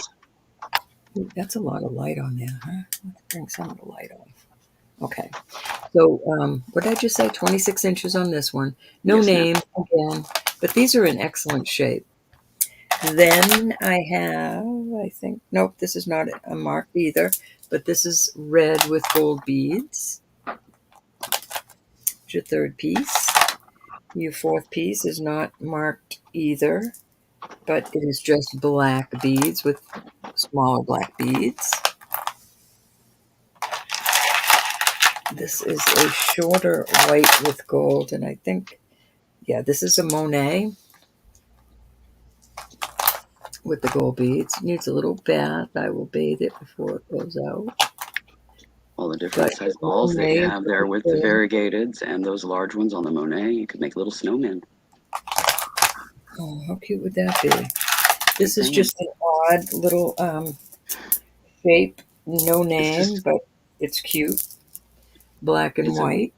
Ooh, that's a lot of light on there, huh? Let's bring some of the light off. Okay. So, what did I just say? 26 inches on this one. No Yes, ma'am. name again, but these are in excellent shape. Then I have, I think, nope, this is not a mark either, but this is red with gold beads. Your third piece. Your fourth piece is not marked either, but it is just black beads with smaller black beads. This is a shorter white with gold, and I think, yeah, this is a Monet with the gold beads. Needs a little bath. I will bathe it before it goes out. All the different But size balls that you Monet have there with the variegateds and those large ones on the Monet, you could make little snowmen. Oh, how cute would that be? This is Good just an odd little shape, no name, just but it's cute. Black and It's a white.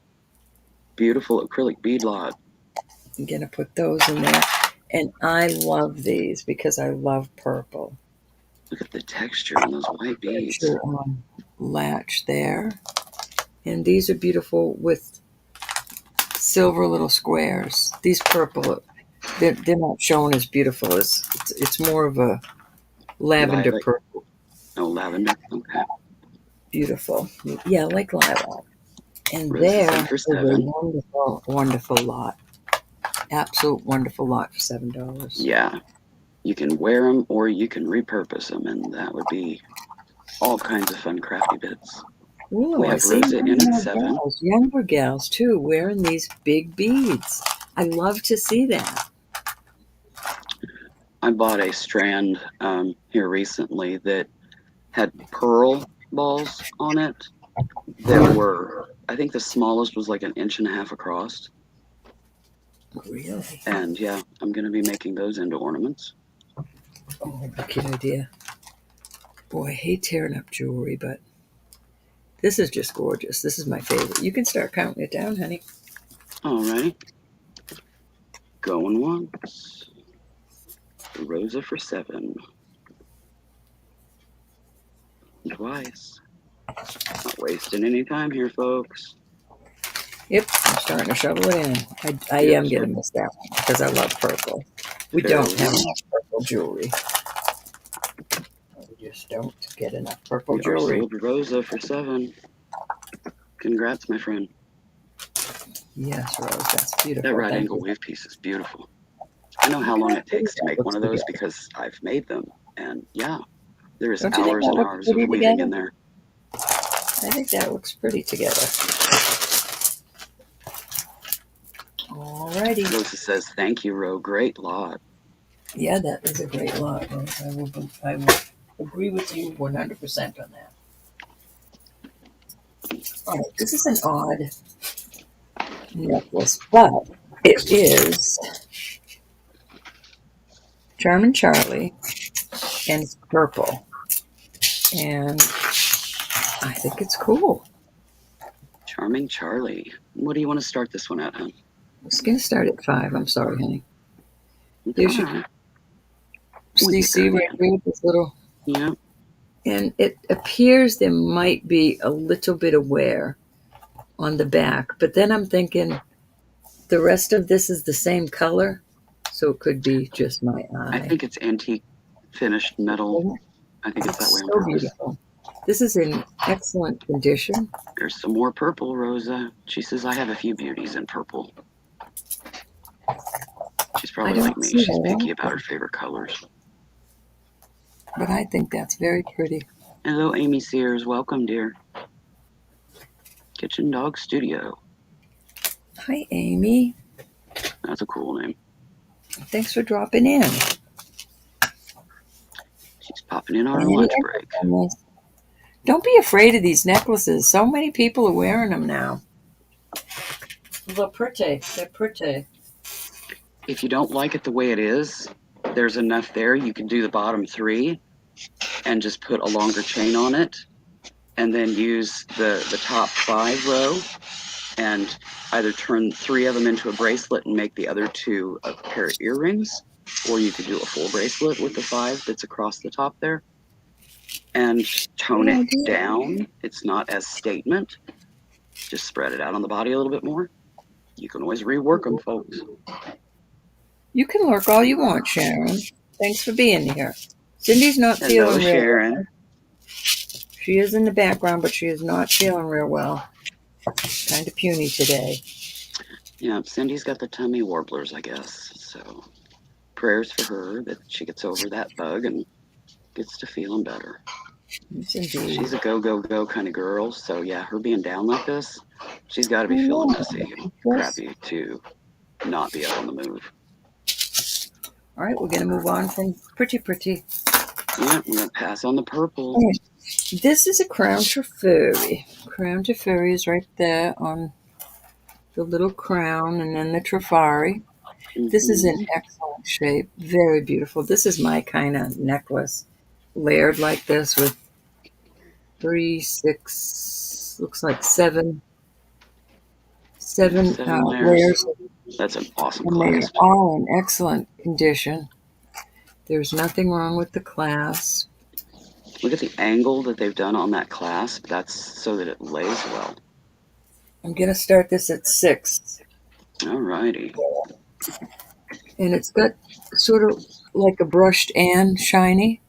beautiful acrylic bead lot. I'm going to put those in there. And I love these because I love purple. Look at the texture on those white beads. Your latch there. And these are beautiful with silver little squares. These purple, they're not shown as beautiful as it's more of a lavender Lilac. purple. Oh, lavender. Okay. Beautiful. Yeah, like lilac. And Roses there for is a $7. wonderful, wonderful lot. Absolute wonderful lot for $7. Yeah. You can wear them or you can repurpose them, and that would be all kinds of fun crafty bits. Ooh, We I have see Rosa in at 7. gals, younger gals too, wearing these big beads. I love to see that. I bought a strand here recently that had pearl balls on it that were, I think the smallest was like 1.5 inches across. Really? And yeah, I'm going to be making those into ornaments. Oh, good idea. Boy, I hate tearing up jewelry, but this is just gorgeous. This is my favorite. You can start counting it down, honey. Alrighty. Going once. Rosa for 7. Twice. Not wasting any time here, folks. Yep, I'm starting to shovel it in. I Yep, am going to miss that one because I love purple. We Fair don't have enough. enough purple jewelry. We just don't get enough purple We are jewelry. sold Rosa for 7. Congrats, my friend. Yes, Rose, that's beautiful. That right Thank angle you. weave piece is beautiful. I know how long it takes to That make looks one of those together. because I've made them. And yeah, there is Don't you think hours that and looks hours of pretty weaving together? in there. I think that looks pretty together. Alrighty. Rosa says, thank you, Ro. Great lot. Yeah, that is a great lot, Rose. I will agree with you 100% on that. All right, this is an odd necklace, but it is Charmin Charlie, and it's purple, and I think it's cool. Charming Charlie. What do you want to start this one at, hon? It's going to start at 5. I'm sorry, honey. It's There's your alright. We get CC that right in. here, this little, Yeah. and it appears there might be a little bit of wear on the back, but then I'm thinking the rest of this is the same color, so it could be just my I eye. think it's antique finished metal. I think it's that way on So purpose. beautiful. This is in excellent condition. There's some more purple, Rosa. She says, I have a few beauties in purple. She's probably like me. She's picky about her favorite colors. But I think that's very pretty. Hello, Amy Sears. Welcome, dear. Kitchen Dog Studio. Hi, Amy. That's a cool name. Thanks for dropping in. She's popping in on her lunch break. Don't be afraid of these necklaces. So many people are wearing them now. They're pretty. They're pretty. If you don't like it the way it is, there's enough there. You can do the bottom 3 and just put a longer chain on it, and then use the top 5 row and either turn 3 of them into a bracelet and make the other 2 a pair of earrings, or you could do a full bracelet with the 5 that's across the top there. and tone it down. It's not as statement. Just spread it out on the body a little bit more. You can always rework them, folks. You can work all you want, Sharon. Thanks for being here. Cindy's not Hello, feeling real Sharon. well. She is in the background, but she is not feeling real well. Kind of puny today. Yeah, Cindy's got the tummy warblers, I guess. So prayers for her that she gets over that bug and gets to feeling better. Yes, indeed. She's a go, go, go kind of girl. So yeah, her being down like this, she's got to be feeling messy and crappy to not be up on the move. All right, we're going to move on from pretty. Yeah, we're going to pass on the purple. Right. This is a crown Trifari. Crown Trifari is right there on the little crown, and then the Trifari. This is in excellent shape. Very beautiful. This is my kind of necklace. Layered like this with 3, 6, looks like seven layers. That's an awesome And they're clasp. all in excellent condition. There's nothing wrong with the clasp. Look at the angle that they've done on that clasp. That's so that it lays well. I'm going to start this at 6. All righty. And it's got sort of like a brushed and shiny.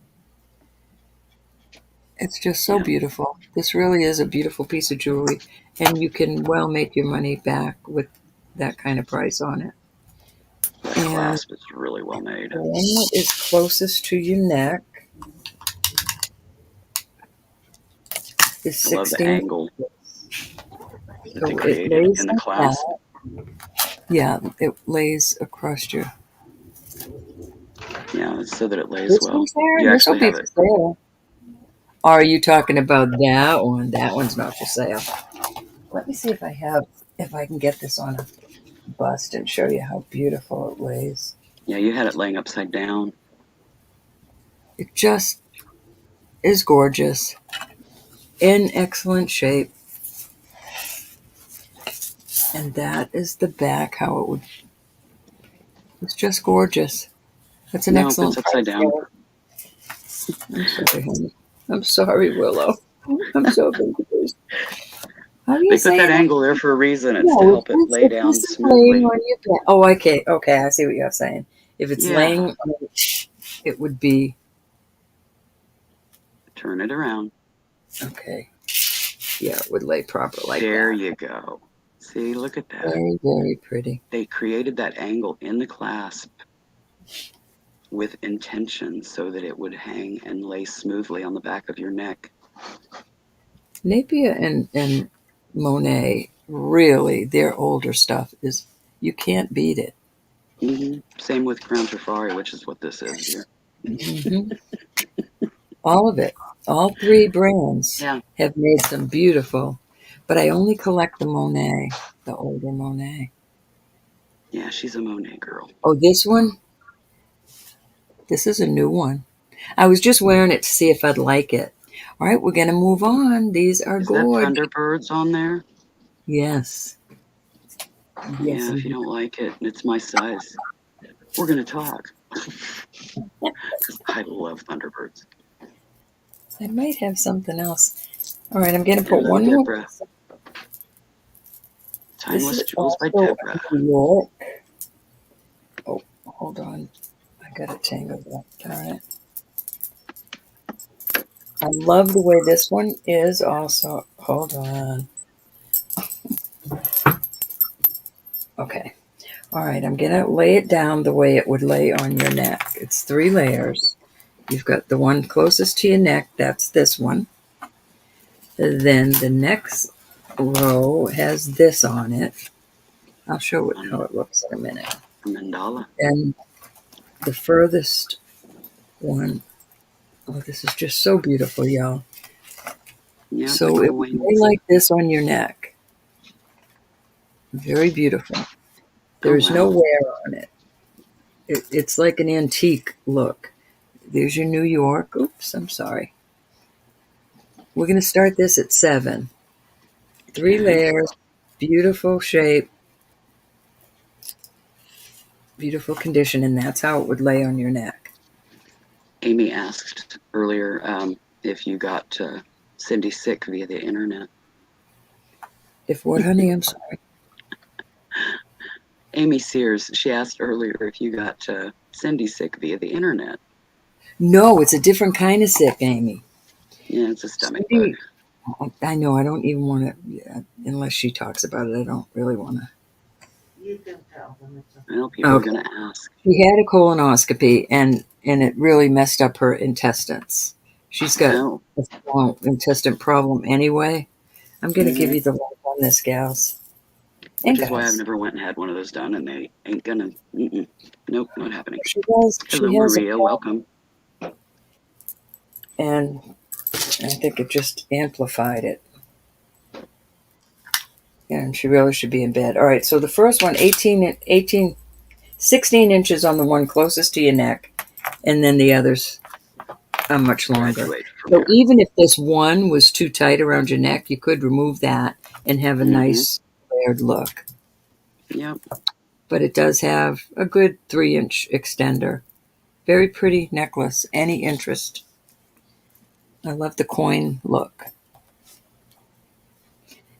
It's just so beautiful. This really is a beautiful piece of jewelry. And you can well make your money back with that kind of price on it. That clasp is really well made. The one that is closest to your neck is 16. I love the angle that they created in the clasp. Yeah, it lays across your. Yeah, it's so that it lays This well. one's there. You This will actually be have for it. sale. Are you talking about that one? That one's not for sale. Let me see if I can get this on a bust and show you how beautiful it lays. Yeah, you had it laying upside down. It just is gorgeous. In excellent shape. And that is the back, how it would. It's just gorgeous. That's an excellent. It's upside down. I'm sorry, honey. I'm sorry, Willow. I'm so confused. How do you They say put that it? angle there for a reason. It's to help it lay down smoothly. On your back. Oh, okay. I see what you're saying. If it's laying on it would be. Turn it around. Okay. Yeah, it would lay proper like there that. You go. See, look at that. Very, very pretty. They created that angle in the clasp with intention so that it would hang and lay smoothly on the back of your neck. Napier and Monet, really, their older stuff is, you can't beat it. Same with Crown Trifari, which is what this is here. All of it. All 3 brands have made some beautiful, but I only collect the Monet, the older Monet. Yeah, she's a Monet girl. Oh, this one? This is a new one. I was just wearing it to see if I'd like it. All right, we're going to move on. These are gorgeous. Is that Thunderbirds on there? Yes. Yeah, if you don't like it, and it's my size, we're going to talk. I love Thunderbirds. I might have something else. All right, I'm going to put one more. Timeless Jewels by Deborah. New York. Oh, hold on. I got it tangled up. Darn it. I love the way this one is also. Hold on. Okay. All right, I'm going to lay it down the way it would lay on your neck. It's 3 layers. You've got the one closest to your neck. That's this one. Then the next row has this on it. I'll show it how it looks in a minute. Mandala. And the furthest one, oh, this is just so beautiful, y'all. Yeah, so it would lay like this on your neck. Very beautiful. There's no wear on it. It's like an antique look. There's your New York. Oops, I'm sorry. We're going to start this at 7. 3 layers, beautiful shape, beautiful condition, and that's how it would lay on your neck. Amy asked earlier, if you got Cindy sick via the internet. If what, honey? I'm sorry. Amy Sears, she asked earlier if you got Cindy sick via the internet. No, it's a different kind of sick, Amy. Yeah, it's a stomach Cindy, bug. I know. I don't even want to, unless she talks about it, I don't really want to. You can tell them it's a. Well, people are going to ask. She had a colonoscopy, and it really messed up her intestines. She's got a small intestine problem anyway. I'm going to give you the link on this, gals. Which is why I've never went and had one of those done, and they ain't gonna. Nope, not happening. Hello, Maria. Welcome. And I think it just amplified it. And she really should be in bed. All right, so the first one, 16 inches on the one closest to your neck, and then the others are much longer. So even if this one was too tight around your neck, you could remove that and have a nice layered look. Yep. But it does have a good 3-inch extender. Very pretty necklace. Any interest? I love the coin look.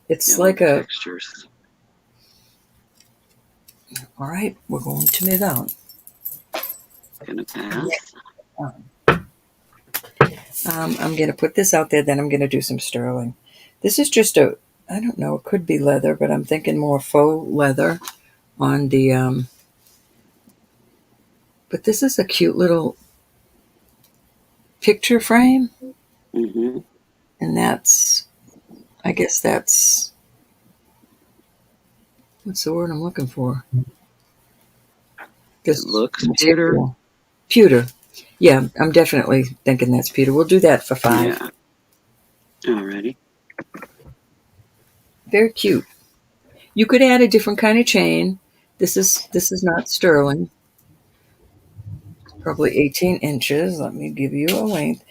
It's like a textures. All right, we're going to move on. Gonna pass. I'm going to put this out there, then I'm going to do some sterling. This is just I don't know, it could be leather, but I'm thinking more faux leather on the, but this is a cute little picture frame. Mm-hmm. And I guess that's, what's the word I'm looking for? It looks pewter. Pewter. Yeah, I'm definitely thinking that's pewter. We'll do that for $5. Yeah. Alrighty. Very cute. You could add a different kind of chain. This is not sterling. It's probably 18 inches. Let me give you a length.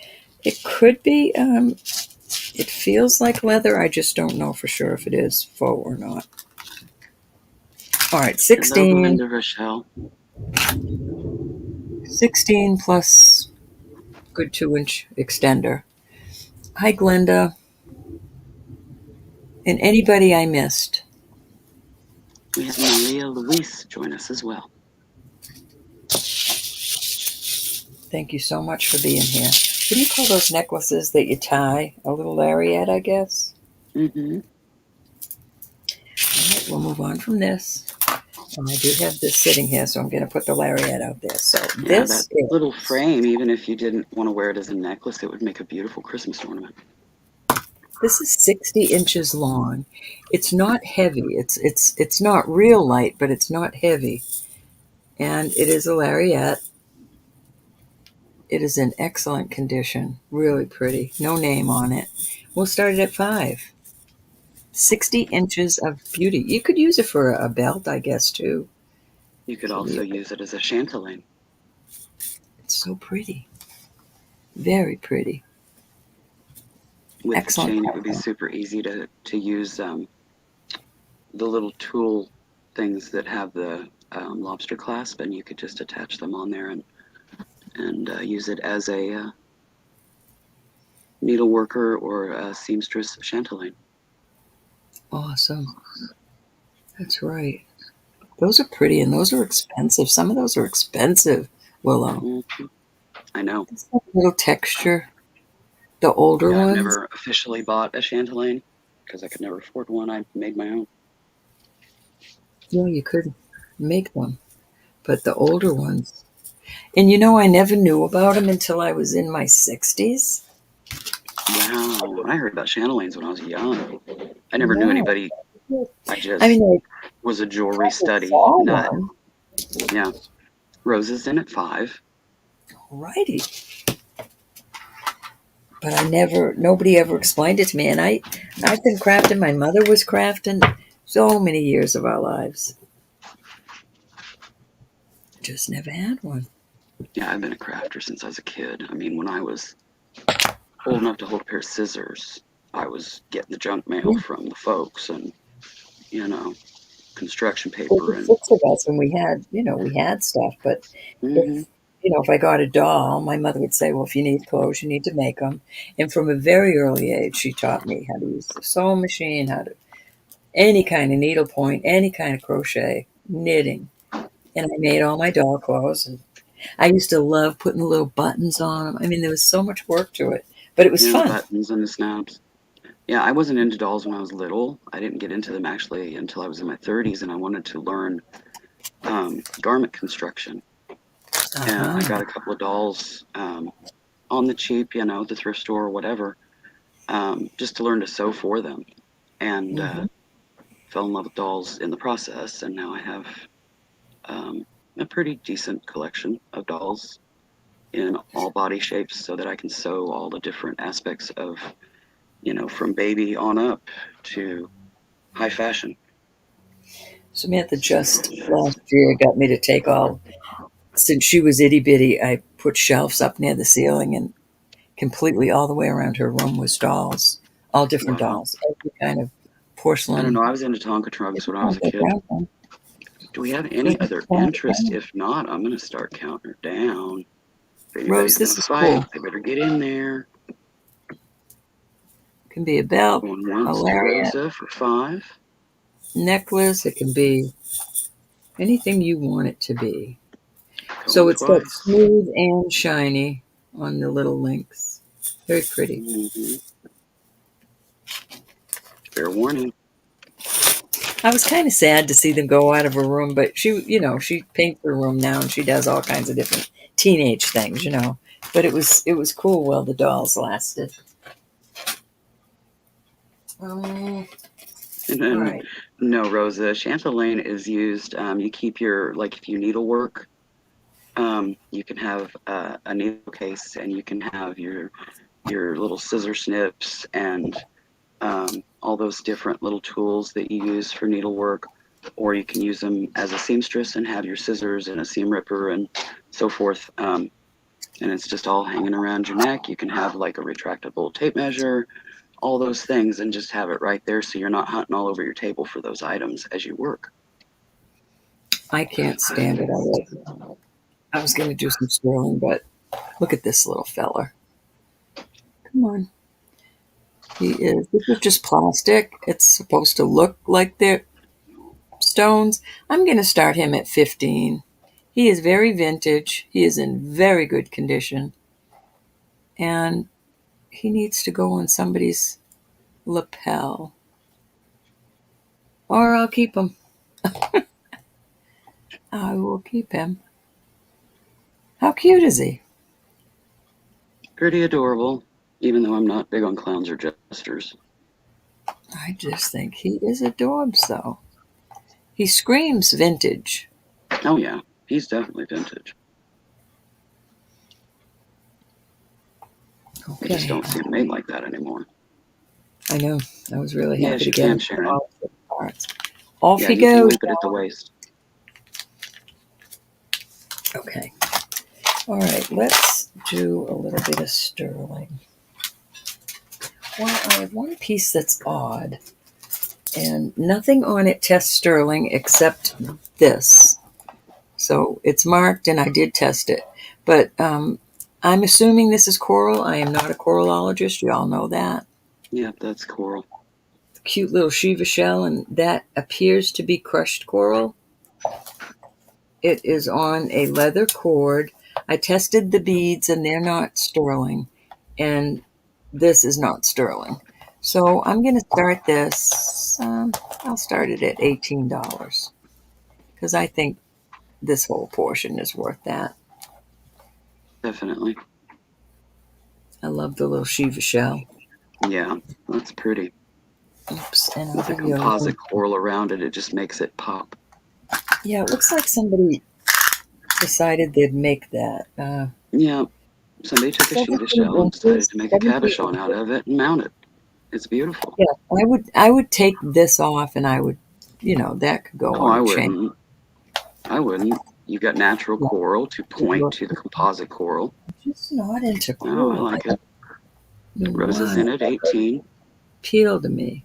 It could be, it feels like leather. I just don't know for sure if it is faux or not. All right, 16. 16 plus good 2-inch extender. Hi, Glenda. And anybody I missed. We have Maria Luis join us as well. Thank you so much for being here. What do you call those necklaces that you tie? A little lariat, I guess? Mm-hmm. All right, we'll move on from this. And I do have this sitting here, so I'm going to put the lariat out there. So this little frame, even if you didn't want to wear it as a necklace, it would make a beautiful Christmas ornament. This is 60 inches long. It's not heavy. It's not real light, but it's not heavy. And it is a lariat. It is in excellent condition. Really pretty. No name on it. We'll start it at $5. 60 inches of beauty. You could use it for a belt, I guess, too. You could also use it as a chatelaine. It's so pretty. Very pretty. With excellent the chain, it would be super easy to use the little tool things that have the lobster clasp, and you could just attach them on there and use it as a needleworker or a seamstress chatelaine. Awesome. That's right. Those are pretty, and those are expensive. Some of those are expensive, Willow. Mm-hmm. I know. It's a little texture. The older ones. I've never officially bought a chatelaine because I could never afford one. I made my own. Yeah, you could make them. But the older ones. And I never knew about them until I was in my 60s. Wow. I heard about chatelaines when I was young. I never knew anybody. I just was a jewelry study nut. Yeah. Roses in at $5. Righty. But nobody ever explained it to me. And I've been crafting. My mother was crafting so many years of our lives. Just never had one. Yeah, I've been a crafter since I was a kid. I mean, when I was old enough to hold a pair of scissors, I was getting the junk mail from the folks and, construction paper. Well, the 6 of us, and we had stuff. But if if I got a doll, my mother would say, well, if you need clothes, you need to make them. And from a very early age, she taught me how to use the sewing machine, how to any kind of needlepoint, any kind of crochet, knitting. And I made all my doll clothes. And I used to love putting the little buttons on them. I mean, there was so much work to it, but it was Yeah, the fun. buttons and the snaps. Yeah, I wasn't into dolls when I was little. I didn't get into them actually until I was in my 30s, and I wanted to learn garment construction. And I got a couple of dolls on the cheap, the thrift store or whatever, just to learn to sew for them. And fell in love with dolls in the process, and now I have a pretty decent collection of dolls in all body shapes so that I can sew all the different aspects of, from baby on up to high fashion. Samantha just last year got me to take since she was itty bitty, I put shelves up near the ceiling, and completely all the way around her room was dolls, all different dolls, every kind of porcelain. I don't know. I was into Tonka trucks when I was a kid. Do we have any other interest? If not, I'm going to start counting her down. If anybody's going to fight, they better get in there. It can be a belt, Going a once to Lariat, Rosa for 5. necklace. It can be anything you want it to be. Going So it's got twice. smooth and shiny on the little links. Very pretty. Fair warning. I was kind of sad to see them go out of her room, but she paints her room now, and she does all kinds of different teenage things, But it was cool while the dolls lasted. And then, right. No, Rosa, chatelaine is used. You keep if you needlework, you can have a needle case, and you can have your little scissor snips and all those different little tools that you use for needlework, or you can use them as a seamstress and have your scissors and a seam ripper and so forth. And it's just all hanging around your neck. You can have like a retractable tape measure, all those things, and just have it right there so you're not hunting all over your table for those items as you work. I can't stand it. I was going to do some sterling, but look at this little fella. Come on. This is just plastic. It's supposed to look like they're stones. I'm going to start him at 15. He is very vintage. He is in very good condition. And he needs to go on somebody's lapel. Or I'll keep him. I will keep him. How cute is he? Pretty adorable, even though I'm not big on clowns or jesters. I just think he is adorbs, though. He screams vintage. Oh, yeah. He's definitely vintage. Okay. I just don't see him made like that anymore. I know. I was really happy to get him. Sharon. Off he you goes. can loop it at the waist. Okay. All right. Let's do a little bit of sterling. Well, I have one piece that's odd, and nothing on it tests sterling except this. So it's marked, and I did test it. But I'm assuming this is coral. I am not a coralologist. You all know that. Yeah, that's coral. Cute little Shiva shell, and that appears to be crushed coral. It is on a leather cord. I tested the beads, and they're not sterling, and this is not sterling. So I'm going to start this. I'll start it at $18 because I think this whole portion is worth that. Definitely. I love the little Shiva shell. Yeah, that's pretty. Oops, and with the composite coral around it, it just makes it pop. Yeah, it looks like somebody decided they'd make that. Yeah, somebody took a Shiva shell and decided to make a cabochon out of it and mount it. It's beautiful. Yeah, I would take this off, and I would, that could go on a chain. I wouldn't. You got natural coral to point to the composite coral. I'm just not into coral. Oh, I like it. Rosa's in at 18. Appeal to me.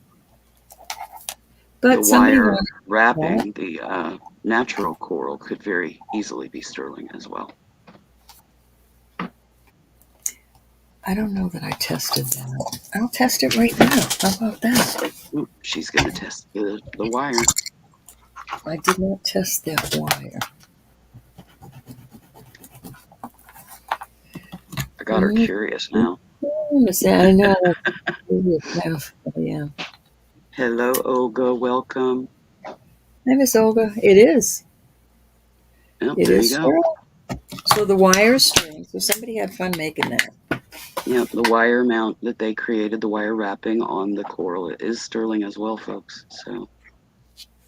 But the wire wrapping the natural coral could very easily be sterling as well. I don't know that I tested that. I'll test it right now. How about that? Ooh, she's going to test the wire. I did not test that wire. I got her curious now. I know. Yeah. Hello, Olga. Welcome. Hi, Miss Olga. It is. Oh, It there is you go. So the wire string. So somebody had fun making that. Yeah, the wire mount that they created, the wire wrapping on the coral, it is sterling as well, folks. So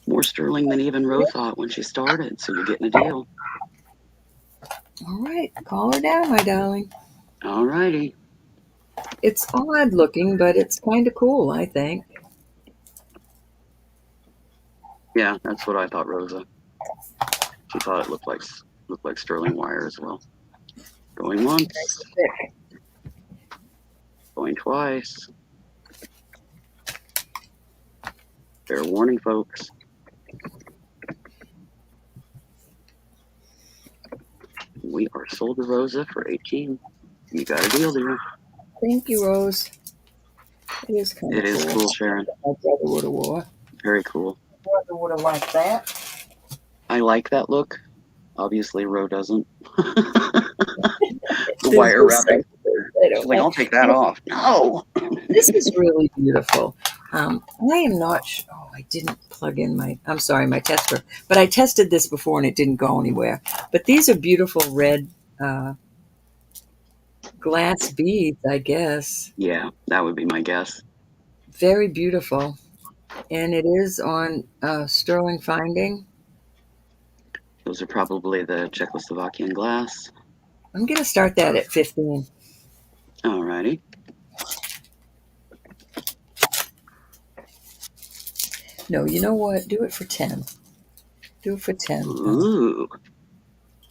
more sterling than even Ro thought when she started. So you're getting a deal. All right. Call her down, my darling. All righty. It's odd looking, but it's kind of cool, I think. Yeah, that's what I thought, Rosa. She thought it looked like sterling wire as well. Going once. Nice and thick. Going twice. Fair warning, folks. We are sold to Rosa for 18. You got a deal there. Thank you, Rose. It is kind of cool. It is cool, Sharon. My brother would have wore. Very cool. My brother would have liked that. I like that look. Obviously, Ro doesn't. The wire wrapping. She's like, I'll take that off. No. This is really beautiful. I am not sure. Oh, I didn't plug in my tester. But I tested this before and it didn't go anywhere. But these are beautiful red glass beads, I guess. Yeah, that would be my guess. Very beautiful. And it is on sterling finding. Those are probably the Czechoslovakian glass. I'm going to start that at 15. Alrighty. No, you know what? Do it for 10. Do it for 10. Ooh.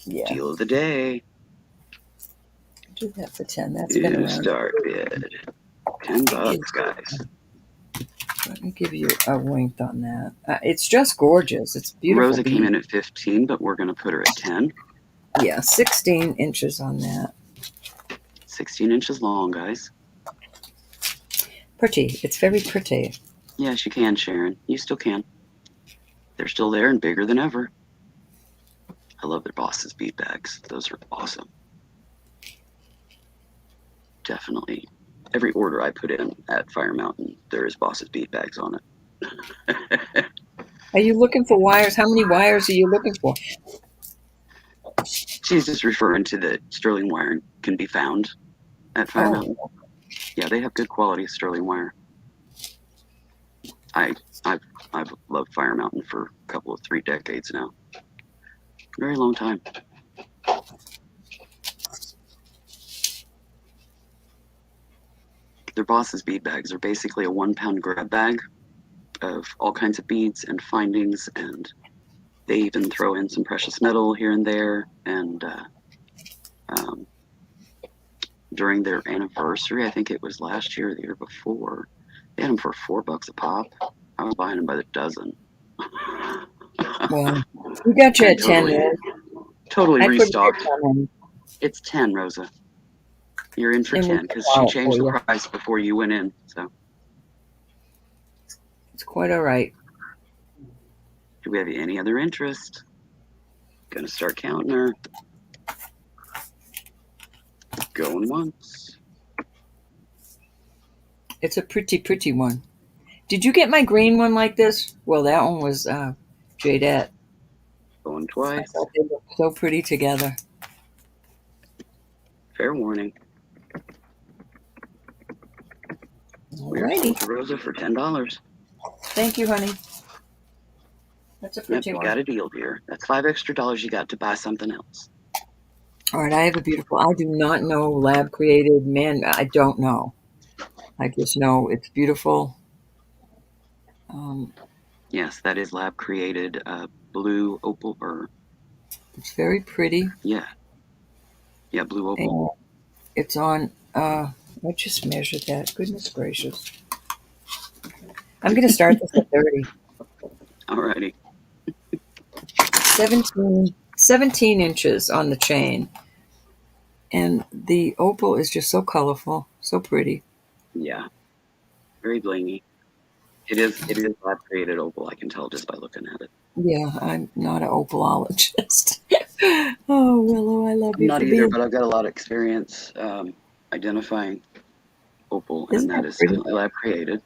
Yeah. Deal of the day. Do that for 10. That's been New around. start bid. $10, guys. Let me give you a length on that. It's just gorgeous. It's beautiful. Rosa came in at 15, but we're going to put her at 10. Yeah, 16 inches on that. 16 inches long, guys. Pretty. It's very pretty. Yes, you can, Sharon. You still can. They're still there and bigger than ever. I love their Boss's bead bags. Those are awesome. Definitely. Every order I put in at Fire Mountain, there is Boss's bead bags on it. Are you looking for wires? How many wires are you looking for? She's just referring to the sterling wire can be found at Fire Mountain. Yeah, they have good quality sterling wire. I've loved Fire Mountain for a couple of 3 decades now. Very long time. Their Boss's bead bags are basically a 1-pound grab bag of all kinds of beads and findings, and they even throw in some precious metal here and there. And during their anniversary, I think it was last year or the year before, they had them for $4 a pop. I was buying them by the dozen. Well, we got you at 10. Totally restocked. It's 10, Rosa. You're in for 10 because she changed the price before you went in. So it's quite all right. Do we have any other interest? Gonna start counting her. Going once. It's a pretty, pretty one. Did you get my green one like this? Well, that one was Jadette. Going twice. I thought they looked so pretty together. Fair warning. We're sold to Rosa for $10. Thank you, honey. That's a pretty one. You got a deal, dear. That's $5 extra you got to buy something else. All right, I have a beautiful. I do not know lab created man. I don't know. I just know it's beautiful. Yes, that is lab created blue opal burr. It's very pretty. Yeah. Yeah, blue opal. And it's on. I just measured that. Goodness gracious. I'm going to start this at 30. Alrighty. 17 inches on the chain. And the opal is just so colorful, so pretty. Yeah, very blingy. It is lab created opal. I can tell just by looking at it. Yeah, I'm not an opalologist. Oh, Willow, I love I'm you not for either, being. but I've got a lot of experience identifying opal, Isn't and that that is pretty? definitely lab created.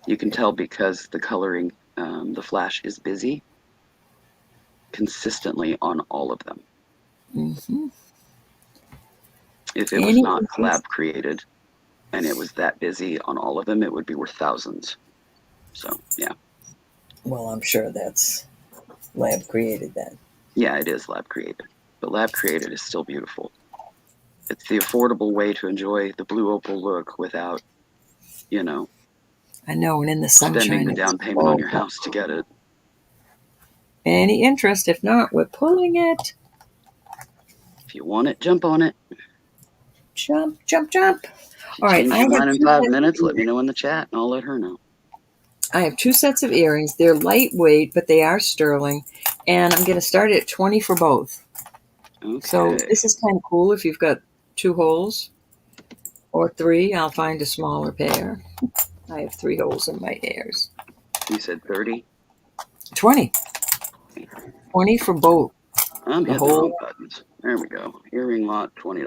You can tell because the coloring, the flash is busy consistently on all of them. Mm-hmm. If it was Any not interest? lab created and it was that busy on all of them, it would be worth thousands. So yeah, Well, I'm sure that's lab created then. yeah, it is lab created, but lab created is still beautiful. It's the affordable way to enjoy the blue opal look without, you know, I know, and in the spending sunshine, the it's down payment on so your house to get it. any interest? If not, we're pulling it. If you want it, jump on it. Jump, jump, jump. If you All right, change I your have mind in two 5 minutes, let me know in the chat and I'll let her know. I have two sets of earrings. They're lightweight, but they are sterling, and I'm going to start at 20 for both. So Okay. this is kind of cool if you've got 2 holes or 3. I'll find a smaller pair. I have 3 holes in my ears. You said 30? 20. 20 for both. I'm The hitting the wrong whole. buttons. There we go. Earring lot, $20.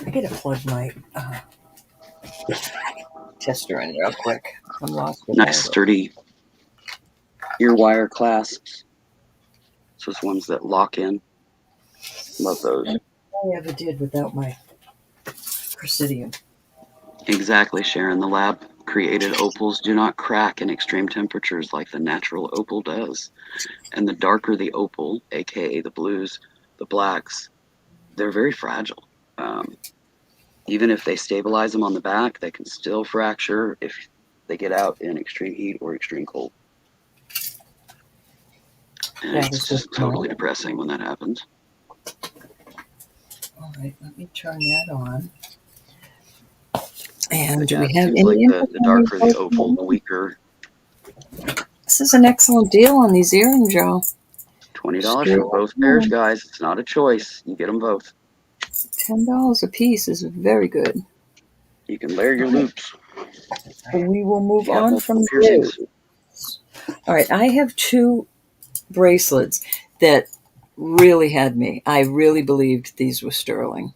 I got to plug my tester in real quick. I'm lost without Nice it. sturdy ear wire clasps. Those ones that lock in. Love those. I ever did without my Presidium. Exactly, Sharon. The lab created opals do not crack in extreme temperatures like the natural opal does. And the darker the opal, aka the blues, the blacks, they're very fragile. Even if they stabilize them on the back, they can still fracture if they get out in extreme heat or extreme cold. And That it's is good just to know. totally depressing when that happens. All right, let me turn that on. And But do yeah, we it have seems any like info the on these darker the opal, the both? weaker. This is an excellent deal on these earrings, Joe. $20 Straight for up, both pairs, guys. It's not a choice. You get them both. $10 a piece is very good. You can layer your loops We will if move you have on multiple from piercings. those. All right, I have 2 bracelets that really had me. I really believed these were sterling.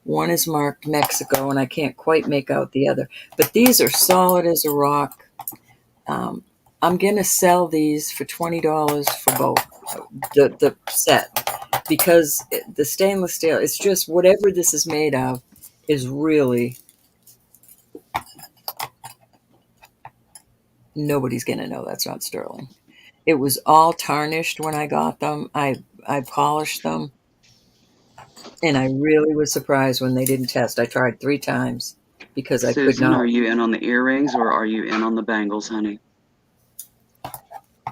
One is marked Mexico, and I can't quite make out the other. But these are solid as a rock. I'm going to sell these for $20 for both, the set, because the stainless steel, it's just whatever this is made of is really, nobody's going to know that's not sterling. It was all tarnished when I got them. I polished them, and I really was surprised when they didn't test. I tried 3 times because I could Susan, not. are you in on the earrings or are you in on the bangles, honey?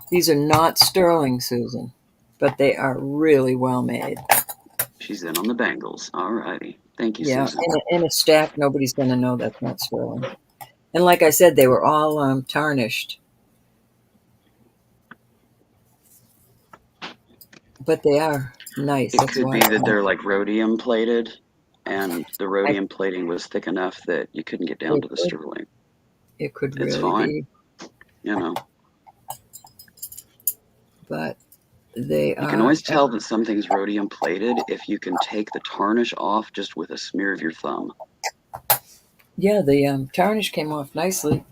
These are not sterling, Susan, but they are really well made. She's in on the bangles. All righty. Thank you, Yeah, Susan. in a stack, nobody's going to know that's not sterling. And like I said, they were all tarnished, but they are nice. It That's could why be that they're like rhodium plated, and the I, rhodium plating was thick enough that you couldn't get down it, to the could, sterling. it could It's really fine, be, you know. but they You can are. always tell that something's rhodium plated if you can take the tarnish off just with a smear of your thumb. Yeah, the tarnish came off nicely.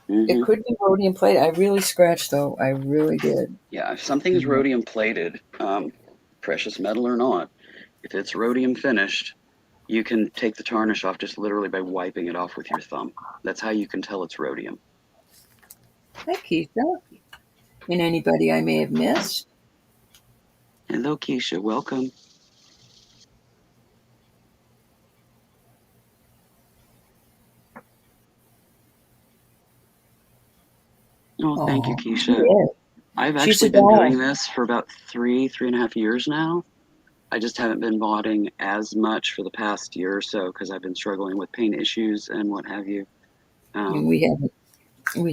It Hmm. could be rhodium plated. I really scratched, though. I really did. Yeah, if something is Yeah. rhodium plated, precious metal or not, if it's rhodium finished, you can take the tarnish off just literally by wiping it off with your thumb. That's how you can tell it's rhodium. Hi, Keisha. And anybody I may have missed. Hello, Keisha. Welcome. Oh, thank you, Oh, Keisha. yeah. I've She's actually a been doll. doing this for about 3.5 years now. I just haven't been modding as much for the past year or so because I've been struggling with pain issues and what have you. And Um, we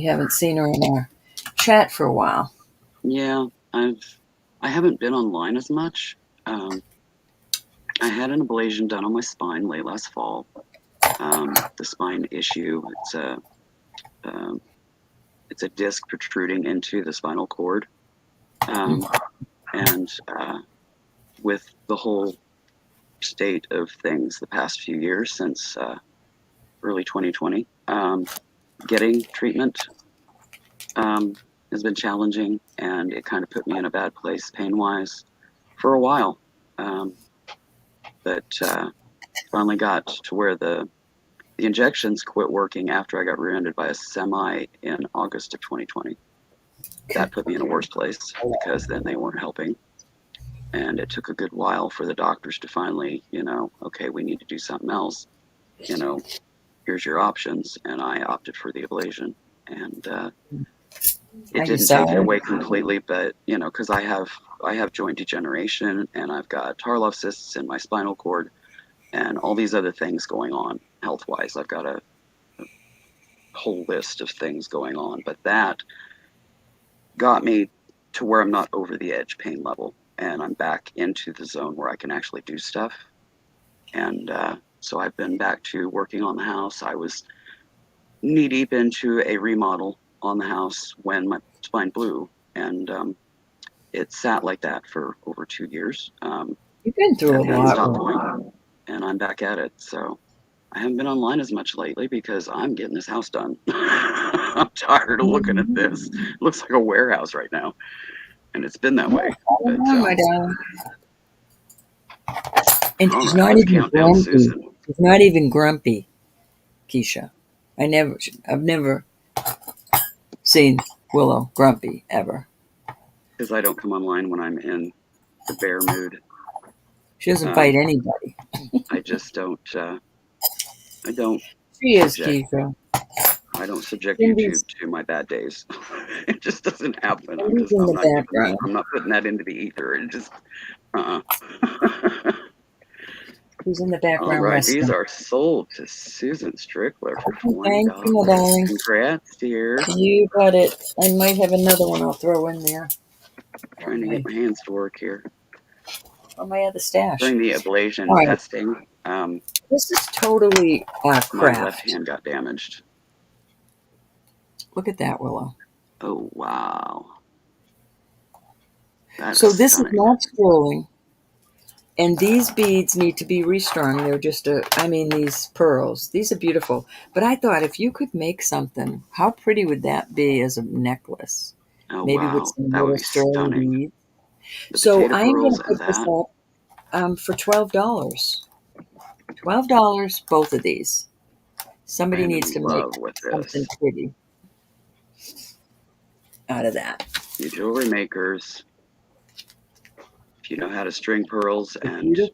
haven't seen her in our chat for a while. yeah, I haven't been online as much. I had an ablation done on my spine late last fall. The spine issue, it's a disc protruding into the spinal cord. And with the whole state of things the past few years since early 2020, getting treatment has been challenging, and it kind of put me in a bad place pain-wise for a while. But finally got to where the injections quit working after I got rear-ended by a semi in August of 2020. That put me in a worse place because then they weren't helping. And it took a good while for the doctors to finally, okay, we need to do something else. Here's your options. And I opted for the ablation. And it didn't take it away completely, but, because I have joint degeneration, and I've got Tarlov cysts in my spinal cord and all these other things going on health-wise. I've got a whole list of things going on, but that got me to where I'm not over the edge pain level, and I'm back into the zone where I can actually do stuff. And so I've been back to working on the house. I was knee-deep into a remodel on the house when my spine blew, and it sat like that for over 2 years. You've been through a lot. And I'm back at it. So I haven't been online as much lately because I'm getting this house done. I'm tired of looking at this. It looks like a warehouse right now. And it's been that way. But, my darling. And she's not even grumpy. She's not even grumpy, Keisha. I've never seen Willow grumpy ever. Because I don't come online when I'm in the bear mood. She doesn't fight anybody. I just don't. I don't. She is, Keisha. I don't subject YouTube to my bad days. It just doesn't happen. I'm not putting that into the ether. It just. Who's in the background? All right, these are sold to Susan Strickler for $20. Thank you, my darling. Congrats, dear. You got it. I might have another one I'll throw in there. Trying to get my hands to work here. On my other stash. During the ablation testing, this is totally craft. My left hand got damaged. Look at that, Willow. Oh, wow. So this is not sterling. And these beads need to be restrung. They're just these pearls. These are beautiful. But I thought if you could make something, how pretty would that be as a necklace? Oh, maybe wow. with some That would be stunning. beads. So I'm going to put this up for $12. $12, both of these. Somebody needs to make something pretty out of that. You jewelry makers, if you know how to string pearls and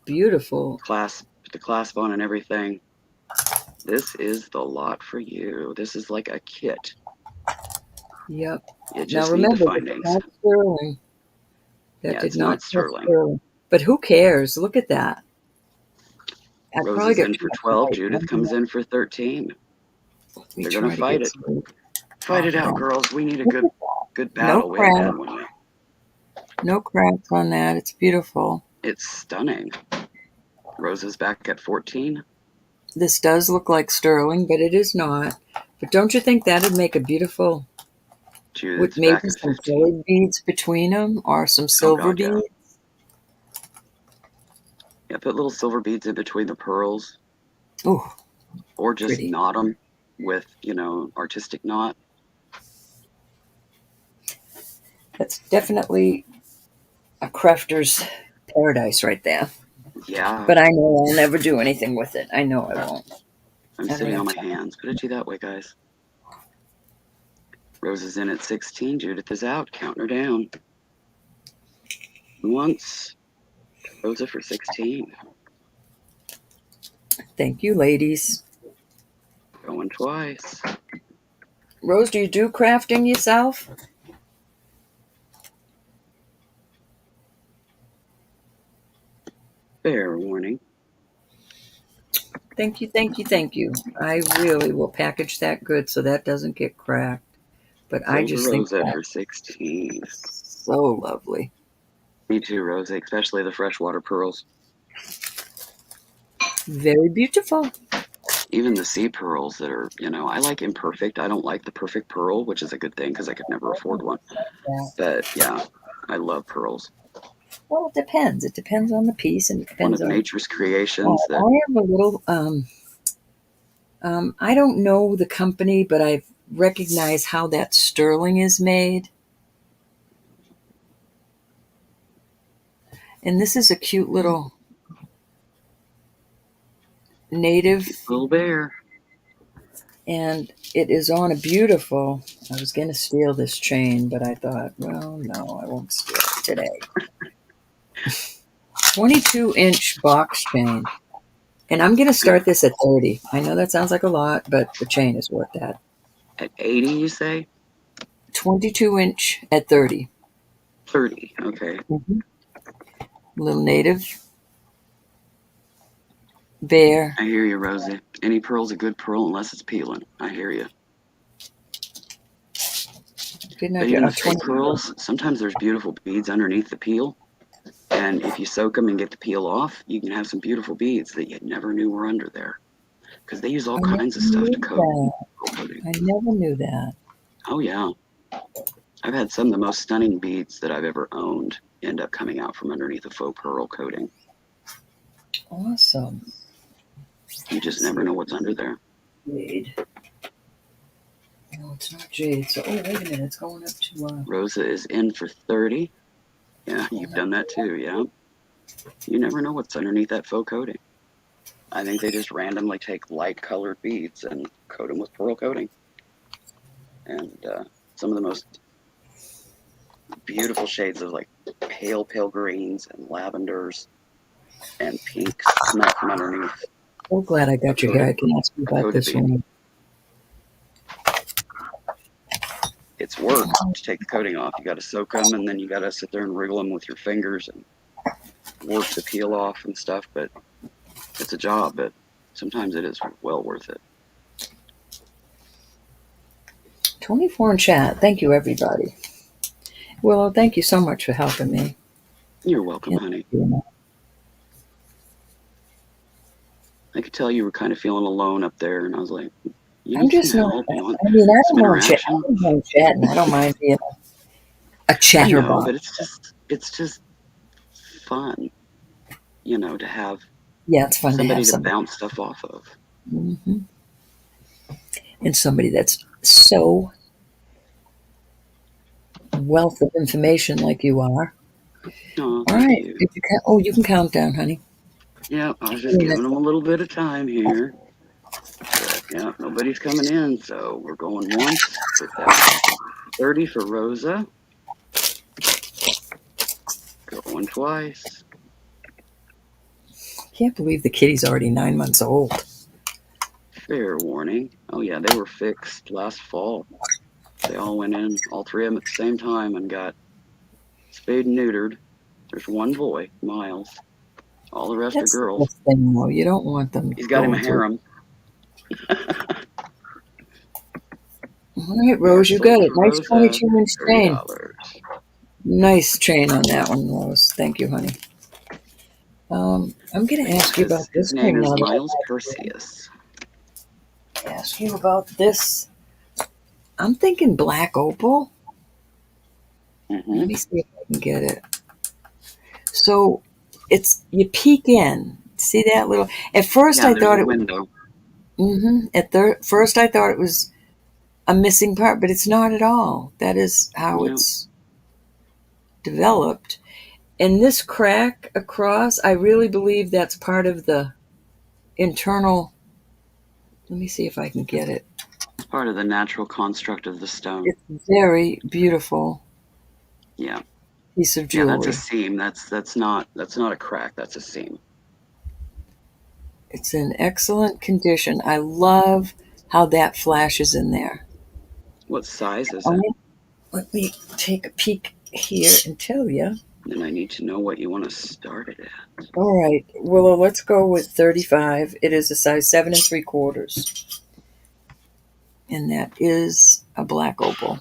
beautiful the clasp on and everything, this is the lot for you. This is like a kit. Yep. You just now remember, need the findings. Not sterling. That did not sterling. But who cares? Look at that. Rose is in for 12. Judith comes in for 13. They're going to fight it. Fight it out, girls. We need a good battle. No cracks on that. It's beautiful. It's stunning. Rose is back at 14. This does look like sterling, but it is not. But don't you think that would make a beautiful... with maybe some colored beads between them or some silver beads? Yeah, put little silver beads in between the pearls. Oh, or just knot them with, artistic knot. That's definitely a crafter's paradise right there. Yeah. But I know I'll never do anything with it. I know I won't. I'm sitting on my hands. Put it to you that way, guys. Rose is in at 16. Judith is out. Counting her down. Once. Rosa for 16. Thank you, ladies. Going twice. Rose, do you do crafting yourself? Fair warning. Thank you, thank you, thank you. I really will package that good so that doesn't get cracked. But I just think Rosa for 16. So lovely. Me too, Rosie, especially the freshwater pearls. Very beautiful. Even the sea pearls that are, I like imperfect. I don't like the perfect pearl, which is a good thing because I could never afford one. Yeah. But yeah, I love pearls. Well, it depends. It depends on the piece, and it One depends of on. nature's creations that I have a little. I don't know the company, but I recognize how that sterling is made. And this is a cute little native, little bear. and it is on a beautiful. I was going to steal this chain, but I thought, well, no, I won't steal it today. 22-inch box chain. And I'm going to start this at 30. I know that sounds like a lot, but the chain is worth that. At 80, you say? 22-inch at 30. 30, okay. Mm-hmm. Little native bear. I hear you, Rosie. Any pearl's a good pearl unless it's peeling. I hear you. Good But night. even the fake pearls, sometimes there's beautiful beads underneath the peel. And if you soak them and get the peel off, you can have some beautiful beads that you never knew were under there. Because they use all kinds of stuff to coat. I never knew that. Oh, yeah. I've had some of the most stunning beads that I've ever owned end up coming out from underneath a faux pearl coating. Awesome. You just never know what's under there. Jade. No, it's not jade. So, wait a minute. It's going up to... Rosa is in for 30. Yeah, you've done that too, yeah. You never know what's underneath that faux coating. I think they just randomly take light-colored beads and coat them with pearl coating. And some of the most beautiful shades of like pale greens and lavenders and pinks come out from underneath. So glad I got you here. I can ask you about this one. It's work to take the coating off. You got to soak them, and then you got to sit there and wriggle them with your fingers and work the peel off and stuff. But it's a job, but sometimes it is well worth it. 24 in chat. Thank you, everybody. Willow, thank you so much for helping me. You're welcome, honey. I could tell you were kind of feeling alone up there, and I was like, I'm just not. I mean, I don't mind chatting. I don't mind being a chatterbox. But it's just fun, to have it's fun somebody to have bounce stuff off of. Mm-hmm. And somebody that's so wealth of information like you are. Oh, all right. you. You can count down, honey. Yeah, I was just giving them a little bit of time here. But, yeah, nobody's coming in, so we're going once with that 30 for Rosa. Going twice. Can't believe the kitty's already 9 months old. Fair warning. Oh, yeah, they were fixed last fall. They all went in, all three of them at the same time, and got spayed and neutered. There's one boy, Miles. All the rest are girls. That's the thing, though. You don't want them. He's got him a harem. All right, Rose, you got it. Nice 22-inch chain. Nice chain on that one, Rose. Thank you, honey. I'm going to ask you about this. His name is Miles Perseus. Ask you about this. I'm thinking black opal. Let me see if I can get it. So you peek in. See that little? At first, I thought it window. First, I thought it was a missing part, but it's not at all. That is how it's developed. And this crack across, I really believe that's part of the internal. Let me see if I can get it. It's part of the natural construct of the stone. It's very beautiful. Yeah. Piece of jewelry. Yeah, that's a seam. That's not a crack. That's a seam. It's in excellent condition. I love how that flashes in there. What size is it? Let me take a peek here and tell you. Then I need to know what you want to start it at. All right. Willow, let's go with 35. It is a size 7 3/4. And that is a black opal.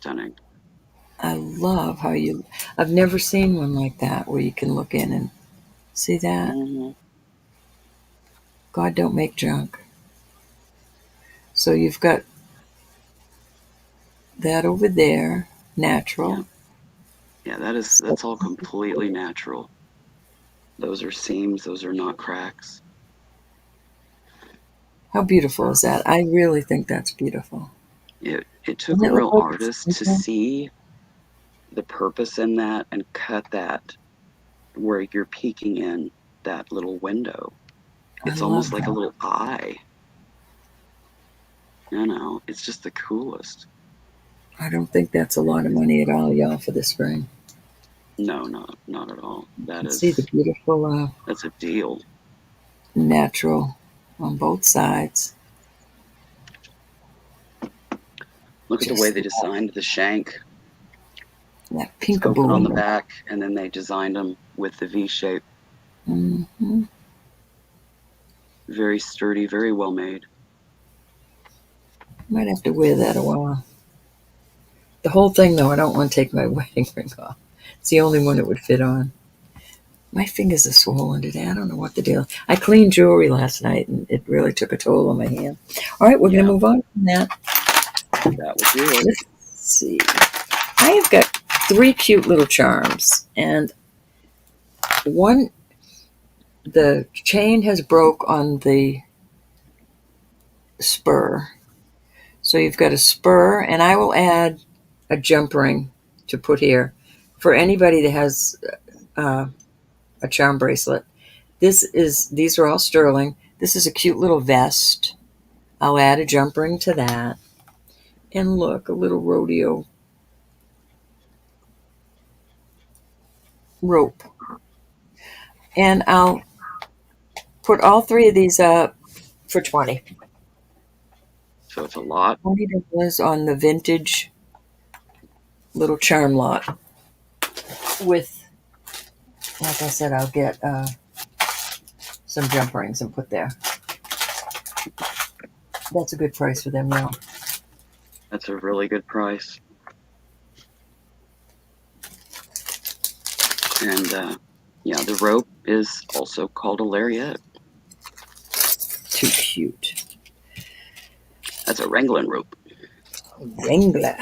stunning. I love how I've never seen one like that where you can look in and see that. Mm-hmm. God don't make junk. So you've got that over there, natural. Yeah, that's all completely natural. Those are seams, those are not cracks. How beautiful is that? I really think that's beautiful. It took a real artist to see the purpose in that and cut that where you're peeking in that little window. It's almost like a little eye. It's just the coolest. I don't think that's a lot of money at all, y'all, for the spring. No, not at all. See the beautiful that's a deal. Natural on both sides. Look at the way they designed the shank. That pink open on the back, and then they designed them with the V shape. Mm-hmm. Very sturdy, very well made. Might have to wear that a while. The whole thing, though, I don't want to take my wedding ring off. It's the only one it would fit on. My fingers are swollen today. I don't know what the deal. I cleaned jewelry last night, and it really took a toll on my hand. All right, we're going to move on from that. That was it. Let's see. I have got 3 cute little charms, and one, the chain has broke on the spur. So you've got a spur, and I will add a jump ring to put here for anybody that has a charm bracelet. These are all sterling. This is a cute little vest. I'll add a jump ring to that. And look, a little rodeo rope. And I'll put all 3 of these up for $20. So it's a lot. $20 on the vintage little charm lot. With, like I said, I'll get some jump rings and put there. That's a good price for them now. That's a really good price. And the rope is also called a lariat. Too cute. That's a Wrangling rope. Wrangler.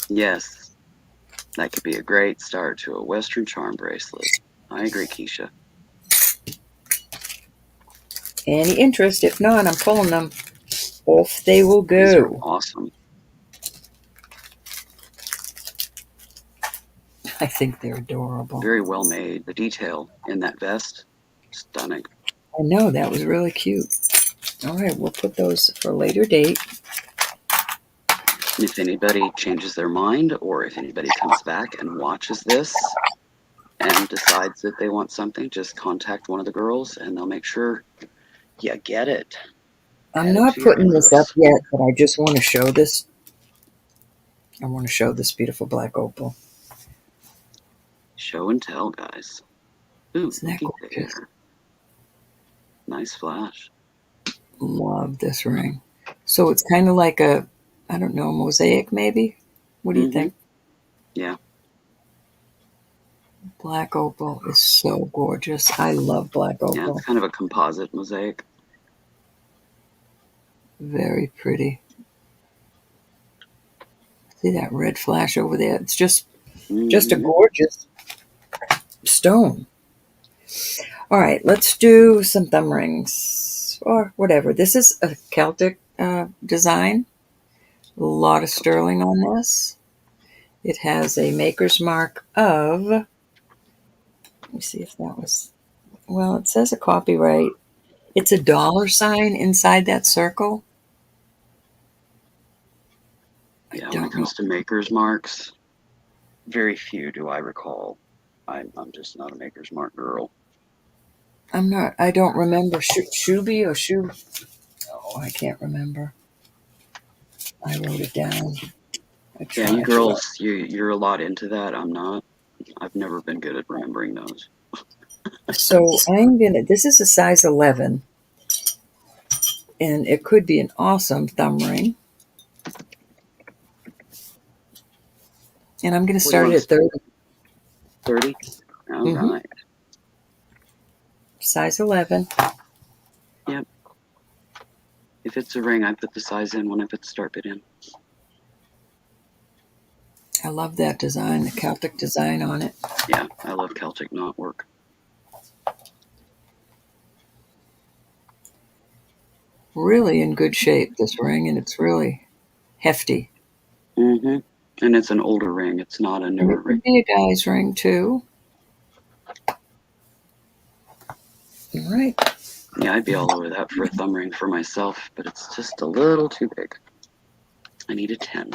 Yes, that could be a great start to a Western charm bracelet. I agree, Keisha. Any interest? If not, I'm pulling them. Off they will go. These are awesome. I think they're adorable. Very well made. The detail in that vest, stunning. I know, that was really cute. All right, we'll put those for a later date. If anybody changes their mind, or if anybody comes back and watches this and decides that they want something, just contact one of the girls and they'll make sure you get it. I'm not putting this up yet, but I just want to show this. I want to show this beautiful black opal. Show and tell, guys. Ooh, Isn't that gorgeous? there. Nice flash. Love this ring. So it's kind of like a, I don't know, mosaic maybe? What do you think? Yeah. Black opal is so gorgeous. I love black opal. Yeah, it's kind of a composite mosaic. Very pretty. See that red flash over there? It's just a gorgeous stone. All right, let's do some thumb rings or whatever. This is a Celtic design. A lot of sterling on this. It has a maker's mark of, let me see if that was, well, it says a copyright. It's a $sign inside that circle. Yeah, when it comes to maker's marks, very few do I recall. I'm just not a maker's mark girl. I don't remember. Shubi or Shu? Oh, I can't remember. I wrote it down. Yeah, you girls, you're a lot into that. I'm not. I've never been good at remembering those. So this is a size 11. And it could be an awesome thumb ring. And I'm going to start it at 30. 30? All right. Size 11. Yep. If it's a ring, I put the size in when I put the start bit in. I love that design, the Celtic design on it. Yeah, I love Celtic knot work. Really in good shape, this ring, and it's really hefty. And it's an older ring. It's not a And newer it ring. could be a guy's ring, too. All right. Yeah, I'd be all over that for a thumb ring for myself, but it's just a little too big. I need a 10.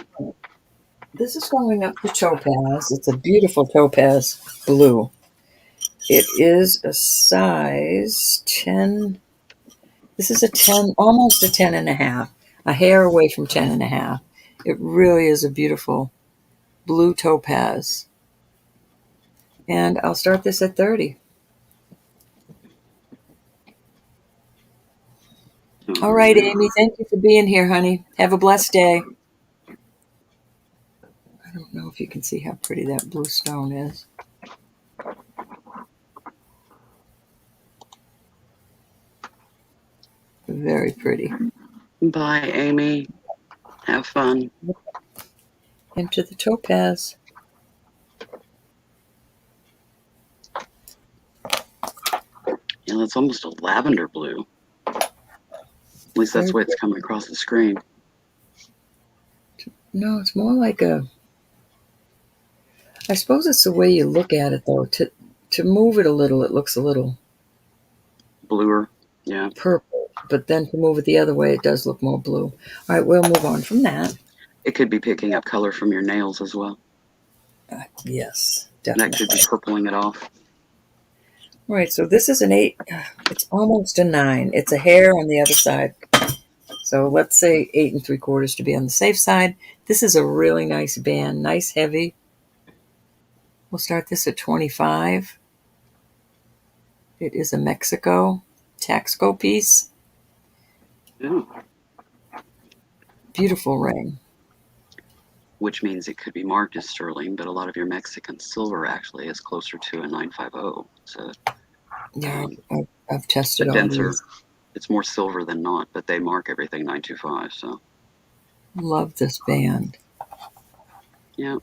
This is going up the topaz. It's a beautiful topaz blue. It is a size 10. This is a 10, almost a 10 and a half. A hair away from 10 and a half. It really is a beautiful blue topaz. And I'll start this at 30. All right, Amy, thank you for being here, honey. Have a blessed day. I don't know if you can see how pretty that blue stone is. Very pretty. Bye, Amy. Have fun. Into the topaz. Yeah, it's almost a lavender blue. At least that's the way it's coming across the screen. No, it's more like a... I suppose it's the way you look at it, though. To move it a little, it looks a little... Bluer, yeah. Purple. But then to move it the other way, it does look more blue. All right, we'll move on from that. It could be picking up color from your nails as well. Yes, definitely. That could be purpling it off. All right, so this is an 8. It's almost a 9. It's a hair on the other side. So let's say 8 3/4 to be on the safe side. This is a really nice band, nice heavy. We'll start this at 25. It is a Mexico Taxco piece. Ooh. Beautiful ring. Which means it could be marked as sterling, but a lot of your Mexican silver actually is closer to a 950. So Yeah, I've tested all denser. these. It's more silver than not, but they mark everything 925. So love this band. Yeah,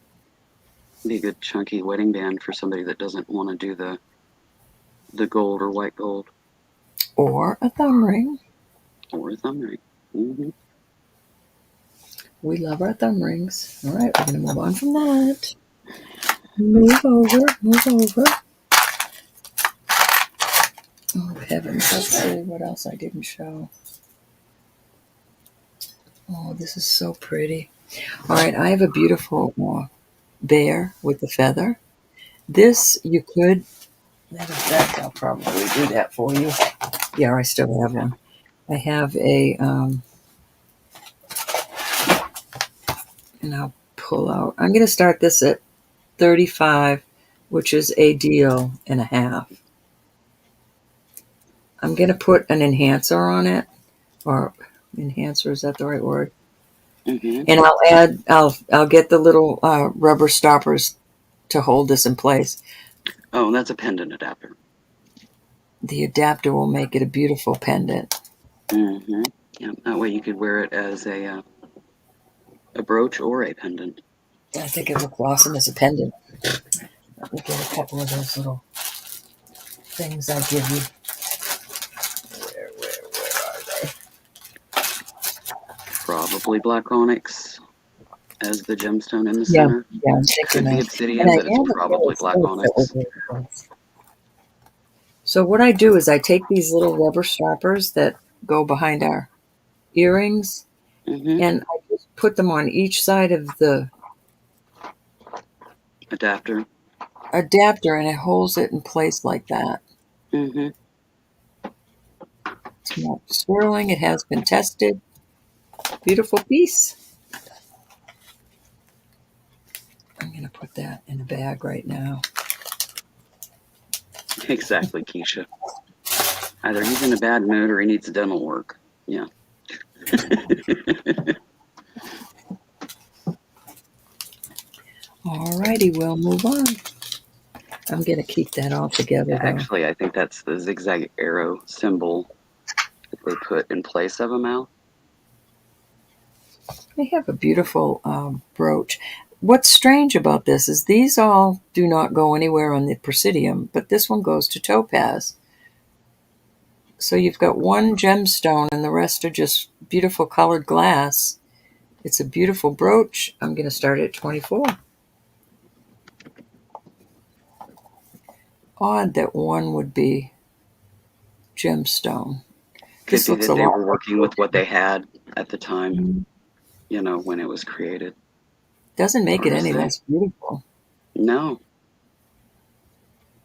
be a good chunky wedding band for somebody that doesn't want to do the gold or white gold. Or a thumb ring. Or a thumb ring. We love our thumb rings. All right, we're going to move on from that. Move over. Oh, heavens. Let's see what else I didn't show. Oh, this is so pretty. All right, I have a beautiful bear with the feather. This you could... Matter of fact, I'll probably do that for you. Yeah, I still have one. I have a... and I'll pull out. I'm going to start this at 35, which is a deal and a half. I'm going to put an enhancer on it, or enhancer, is that the right word? And I'll get the little rubber stoppers to hold this in place. Oh, that's a pendant adapter. The adapter will make it a beautiful pendant. Yeah, that way you could wear it as a brooch or a pendant. I think it would blossom as a pendant. Let me get a couple of those little things I give you. Where are they? Probably black onyx as the gemstone in the center. Yeah, I'm thinking could be that. obsidian, but it's probably black onyx. So what I do is I take these little rubber stoppers that go behind our earrings, and I just put them on each side of the adapter, and it holds it in place like that. It's not swirling. It has been tested. Beautiful piece. I'm going to put that in a bag right now. Exactly, Keisha. Either he's in a bad mood or he needs dental work. Yeah. Alrighty, we'll move on. I'm going to keep that all together, though. Actually, I think that's the zigzag arrow symbol that they put in place of a mouth. They have a beautiful brooch. What's strange about this is these all do not go anywhere on the Presidium, but this one goes to topaz. So you've got one gemstone and the rest are just beautiful colored glass. It's a beautiful brooch. I'm going to start at 24. Odd that one would be gemstone. Could be that they were working with what they had at the time, you know, when it was created. Doesn't make it any less beautiful. No.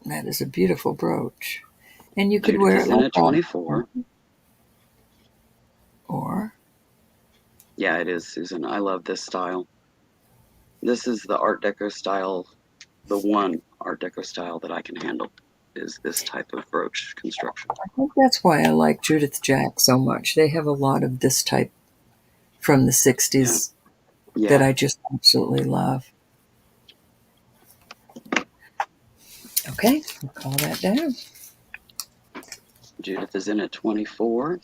That is a beautiful brooch. And you could wear it like 24. Or? Yeah, it is, Susan. I love this style. This is the Art Deco style. The one Art Deco style that I can handle is this type of brooch construction. I think that's why I like Judith Jack so much. They have a lot of this type from the 60s that I just absolutely love. Okay, we'll call that down. Judith is in at 24.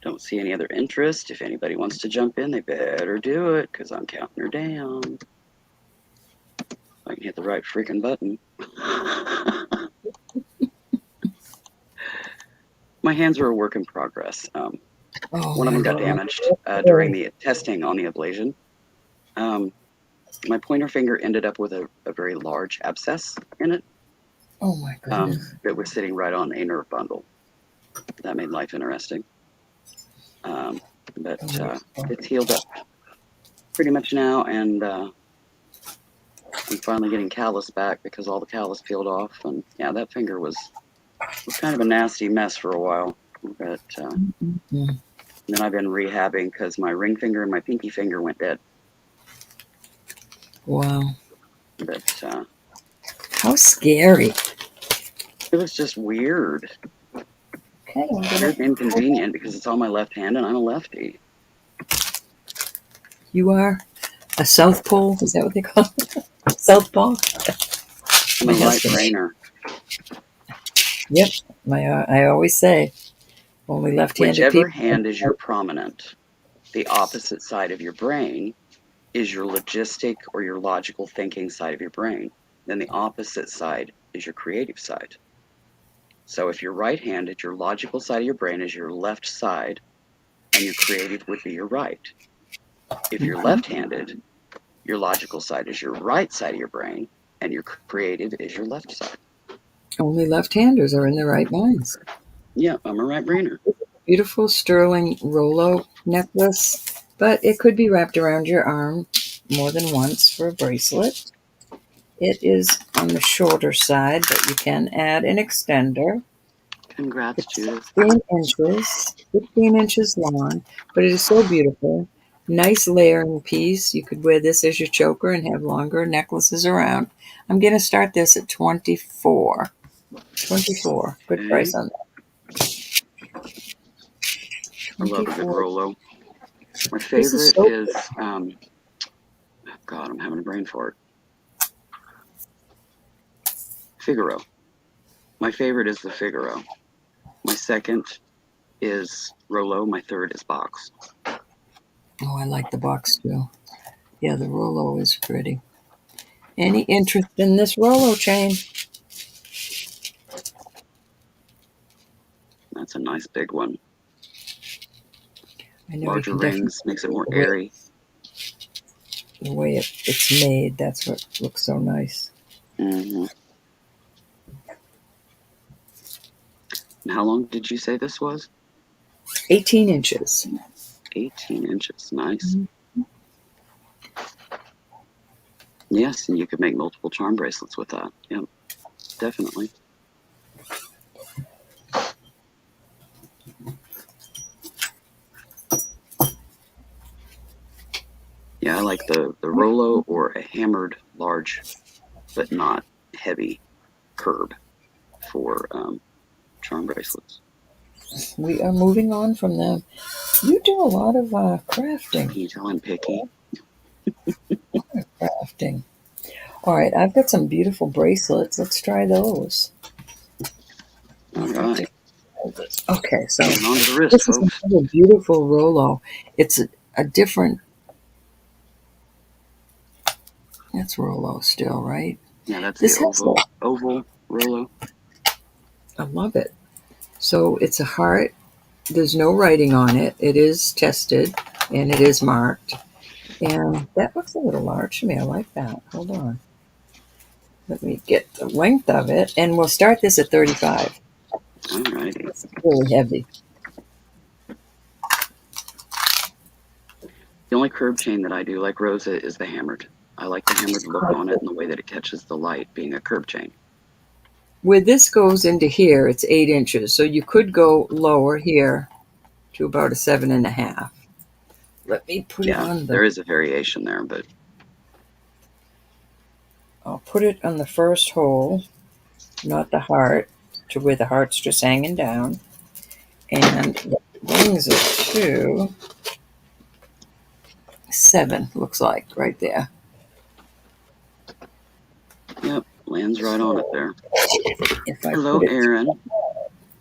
Don't see any other interest. If anybody wants to jump in, they better do it because I'm counting her down. I can hit the right freaking button. My hands are a work in progress. One of them got damaged during the testing on the ablation. My pointer finger ended up with a very large abscess in it. Oh my goodness. That was sitting right on a nerve bundle. That made life interesting. But it's healed up pretty much now, and I'm finally getting callus back because all the callus peeled off. And yeah, that finger was kind of a nasty mess for a while. But then I've been rehabbing because my ring finger and my pinky finger went dead. Wow. But how scary. It was just weird. Okay, weird and inconvenient because it's on my left hand and I'm a lefty. You are a southpaw? Is that what they call it? Southpaw? I'm a right-brainer. Yep. I always say only left-handed Whichever people. hand is your prominent, the opposite side of your brain is your logistic or your logical thinking side of your brain. Then the opposite side is your creative side. So if you're right-handed, your logical side of your brain is your left side, and your creative would be your right. If you're left-handed, your logical side is your right side of your brain, and your creative is your left side. Only left-handers are in their right minds. Yeah, I'm a right-brainer. Beautiful sterling Rolo necklace, but it could be wrapped around your arm more than once for a bracelet. It is on the shorter side, but you can add an extender. Congrats, Judith. 15 inches long, but it is so beautiful. Nice layering piece. You could wear this as your choker and have longer necklaces around. I'm going to start this at 24. 24. Good price on that. I love a good Rolo. My favorite is God, I'm having a brain fart. Figaro. My favorite is the Figaro. My second is Rolo. My third is box. Oh, I like the box too. Yeah, the Rolo is pretty. Any interest in this Rolo chain? That's a nice big one. I know larger rings makes it more airy. The way it's made, that's what looks so nice. Mm-hmm. And how long did you say this was? 18 inches. 18 inches. Nice. Mm-hmm. Yes, and you could make multiple charm bracelets with that. Yep, definitely. Yeah, I like the Rolo or a hammered large, but not heavy curb for charm bracelets. We are moving on from them. You do a lot of crafting. Can you tell I'm picky? Craft. interesting. All right, I've got some beautiful bracelets. Let's try those. All right. Okay, so Getting onto the wrist, this is folks. another beautiful Rolo. It's a different. That's Rolo still, right? Yeah, that's This the has oval Rolo. I love it. So it's a heart. There's no writing on it. It is tested and it is marked. And that looks a little large to me. I like that. Hold on. Let me get the length of it. And we'll start this at 35. All righty. It's really heavy. The only curb chain that I do, like Rosa, is the hammered. I like the hammered look on it and the way that it catches the light, being a curb chain. Where this goes into here, it's 8 inches. So you could go lower here to about a 7.5. Let me put it on there is a variation there, but I'll put it on the first hole, not the heart, to where the heart's just hanging down. And that brings it to 7, looks like, right there. yep, lands right on it there. If I Hello, put it, Aaron.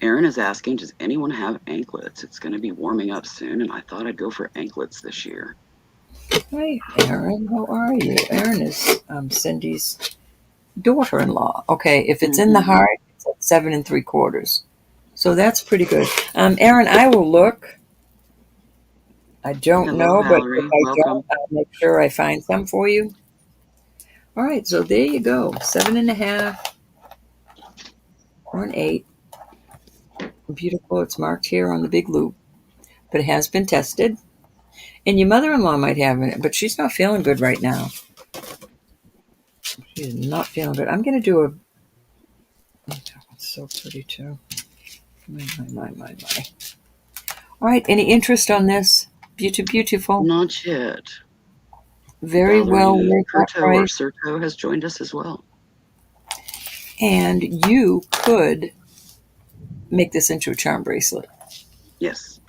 Aaron is asking, does anyone have anklets? It's going to be warming up soon, and I thought I'd go for anklets this year. Hi, Aaron. How are you? Aaron is Cindy's daughter-in-law. Okay, if it's in the heart, it's at 7 3/4. So that's pretty good. Aaron, I will look. I don't Hello, know, Valerie. but if I Welcome. don't, I'll make sure I find some for you. All right, so there you go. 7.5 or an 8. Beautiful. It's marked here on the big loop, but it has been tested. And your mother-in-law might have it, but she's not feeling good right now. She's not feeling good. I'm going to do a... Oh, it's so pretty, too. My. All right, any interest on this? Beautiful. Not yet. Very well Valerie worth that Curto or price. Certo has joined us as well. And you could make this into a charm bracelet Yes,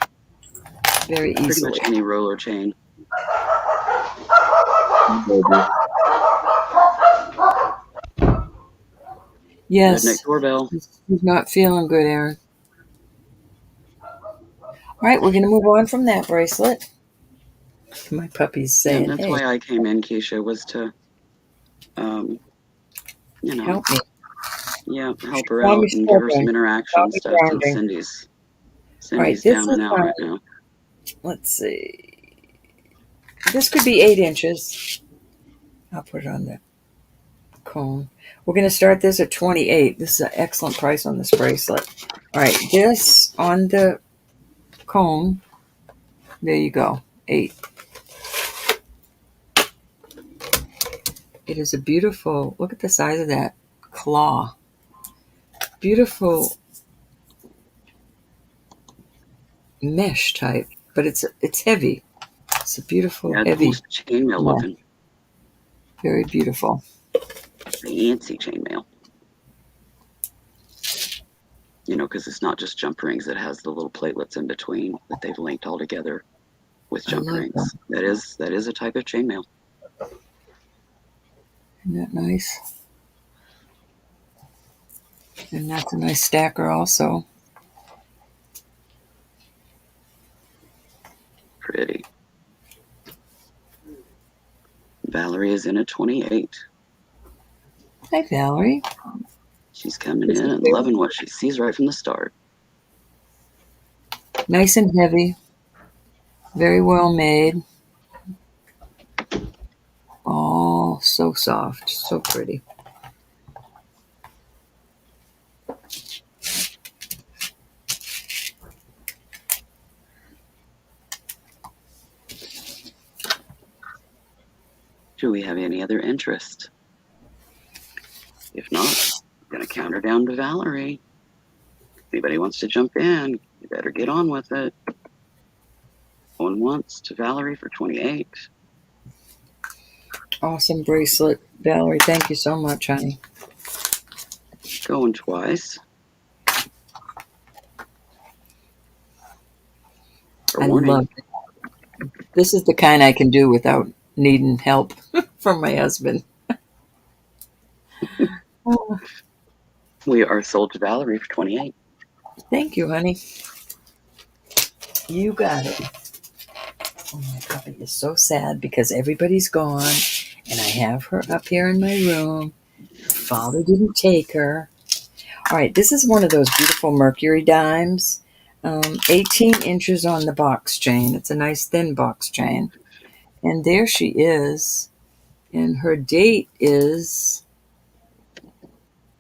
very pretty easily. much any roller chain. Yes. Redneck doorbell. He's not feeling good, Aaron. All right, we're going to move on from that bracelet. My puppy's saying, Yeah, that's hey, why I came in, Keisha, was to, you know, help me. yeah, help her Call out me and give her some struggling. interaction Call me stuff since grounding. Cindy's All right, this down is and out right now. Let's see. This could be 8 inches. I'll put it on the cone. We're going to start this at 28. This is an excellent price on this bracelet. All right, this on the cone. There you go. 8. It is a beautiful, look at the size of that claw. Beautiful mesh type, but it's heavy. It's a beautiful, Yeah, it's heavy, almost chainmail looking. very beautiful. Fancy chainmail. You know, because it's not just jump rings. It has the little platelets in between that they've linked all together with jump rings. That is a type of chainmail. Isn't that nice? And that's a nice stacker also. Pretty. Valerie is in at 28. Hi, Valerie. She's coming in and loving what she sees right from the start. Nice and heavy. Very well made. Oh, so soft. So pretty. Do we have any other interest? If not, I'm going to count her down to Valerie. If anybody wants to jump in, you better get on with it. Going once to Valerie for 28. Awesome bracelet. Valerie, thank you so much, honey. Going twice. I love it. This is the kind I can do without needing help from my husband. Oh, We are sold to Valerie for 28. thank you, honey. You got it. Oh my God, it's so sad because everybody's gone and I have her up here in my room. Father didn't take her. All right, this is one of those beautiful Mercury dimes. 18 inches on the box chain. It's a nice thin box chain. And there she is. And her date is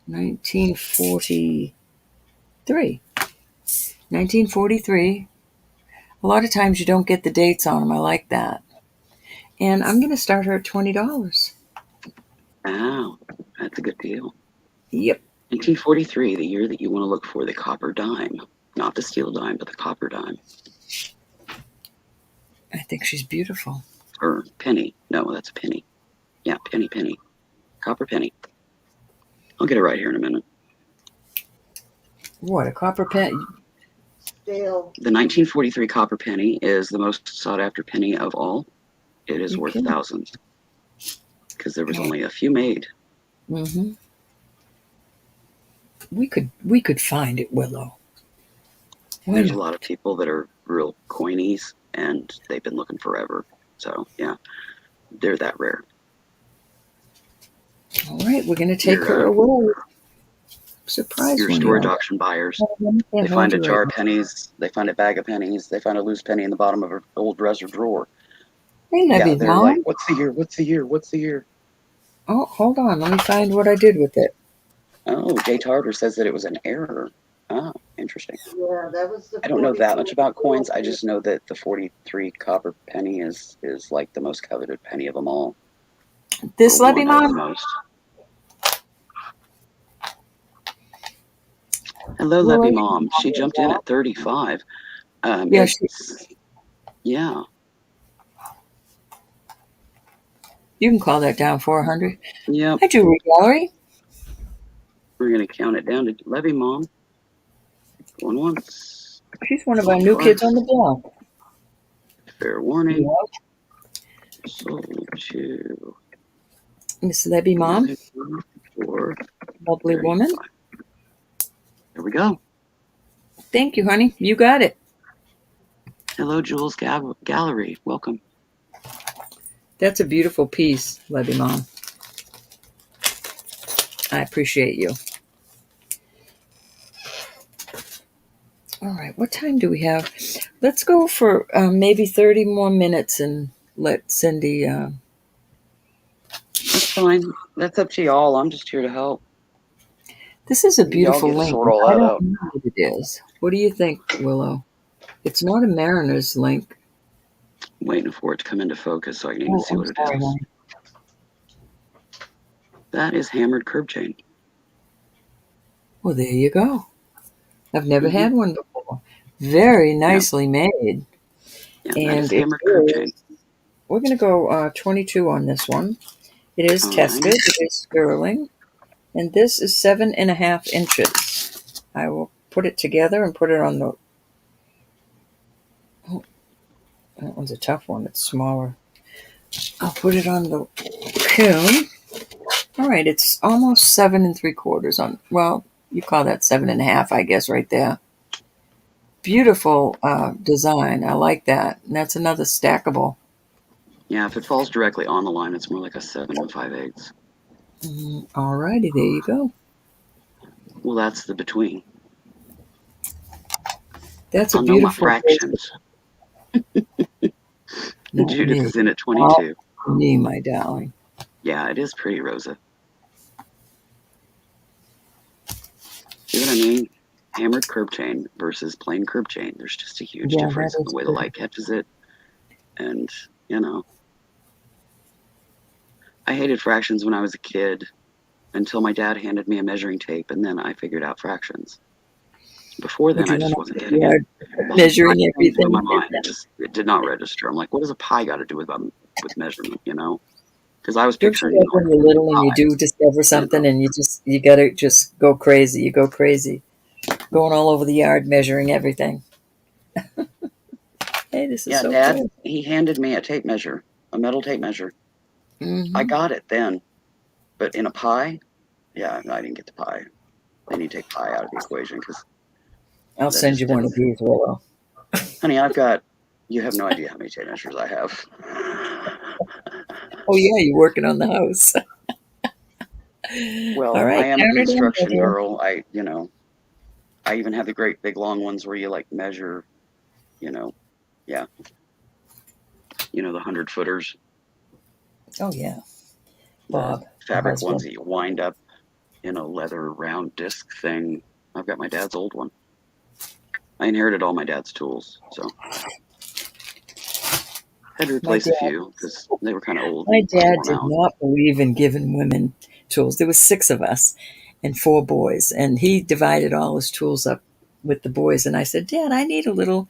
1943. 1943. A lot of times you don't get the dates on them. I like that. And I'm going to start her at $20. Wow, that's a good deal. Yep. 1943, the year that you want to look for, the copper dime. Not the steel dime, but the copper dime. I think she's beautiful. Or penny. No, that's a penny. Yeah, penny. Copper penny. I'll get it right here in a minute. What, a copper pen? Still. The 1943 copper penny is the most sought after penny of all. It is worth thousands. Because there was only a few made. Mm-hmm. We could find it, Willow. There's a lot of people that are real coinies, and they've been looking forever. So, yeah, they're that rare. All right, we're going to take her away. Surprise Your one, storage y'all. auction buyers. Can't They find a hold you jar right of pennies. They find a bag of pennies. They find a loose penny in the bottom of an old dresser drawer. now. Hey, Nebby, They're Mom. like, what's the year? What's the year? What's the year? Oh, hold on. Let me find what I did with it. Oh, Jay Tarver says that it was an error. Oh, interesting. Yeah, that was the. I don't know that 43. much about coins. I just know that the 43 copper penny is like the most coveted penny of them all. This Or Lebby, one of the Mom? most. Hello, Well, Lebby Mom. She jumped in at 35. Yeah, yeah. you can call that down 400. Yep. Hi, Jewelry Gallery. We're going to count it down to Lebby Mom. Going once. She's one of our new kids on the block. Fair warning. Yeah. Sold to Miss Lebby Mom. For Lovely woman. There we go. Thank you, honey. You got it. Hello, Jules Gallery. Welcome. That's a beautiful piece, Lebby Mom. I appreciate you. All right, what time do we have? Let's go for maybe 30 more minutes and let Cindy... That's fine. That's up to y'all. I'm just here to help. This is a beautiful Y'all get to link. sort all I that don't out. know what it is. What do you think, Willow? It's not a Mariner's link. Waiting for it to come into focus so I can even see what it is. Honey. That is hammered curb chain. Well, there you go. I've never had one before. Very nicely made. Yeah, that And is hammered curb chain. we're going to go 22 on this one. It is tested. It is sterling. And this is 7.5 inches. I will put it together and put it on the... Oh, that one's a tough one. It's smaller. I'll put it on the coon. All right, it's almost 7 3/4 on... Well, you call that 7.5, I guess, right there. Beautiful design. I like that. And that's another stackable. Yeah, if it falls directly on the line, it's more like a 7 5/8. All righty, there you go. Well, that's the between. That's a I'll know my beautiful fractions. Judith is in at 22. Me, my darling. Yeah, it is pretty, Rosa. See what I mean? Hammered curb chain versus plain curb chain. There's just a huge difference in the way the light catches it. And, you know, I hated fractions when I was a kid until my dad handed me a measuring tape, and then I figured out fractions. Before then, I just wasn't getting it. Measuring everything. My mind, it did not register. I'm like, what does a pi got to do with measurement, you know? Because I was picturing, when you're little and you do discover something and you gotta just go crazy. You go crazy. Going all over the yard measuring everything. Hey, this is so Dad, cool. he handed me a tape measure, a metal tape measure. I got it then, but in a pie, yeah, I didn't get the pie. They need to take pie out of the equation because I'll that send just you one didn't. of these, Willow. Honey, you have no idea how many tape measures I have. Oh yeah, you're working on the house. All Well, I right, am a count it in, my construction dear. girl. I even have the great big long ones where you like measure, yeah, the 100-footers, Oh yeah, the Bob, my fabric ones husband. that you wind up in a leather round disc thing. I've got my dad's old one. I inherited all my dad's tools, so had to My replace a dad. few because they were kind of old My and dad worn did out. not believe in giving women tools. There was 6 of us and 4 boys, and he divided all his tools up with the boys. And I said, Dad, I need a little,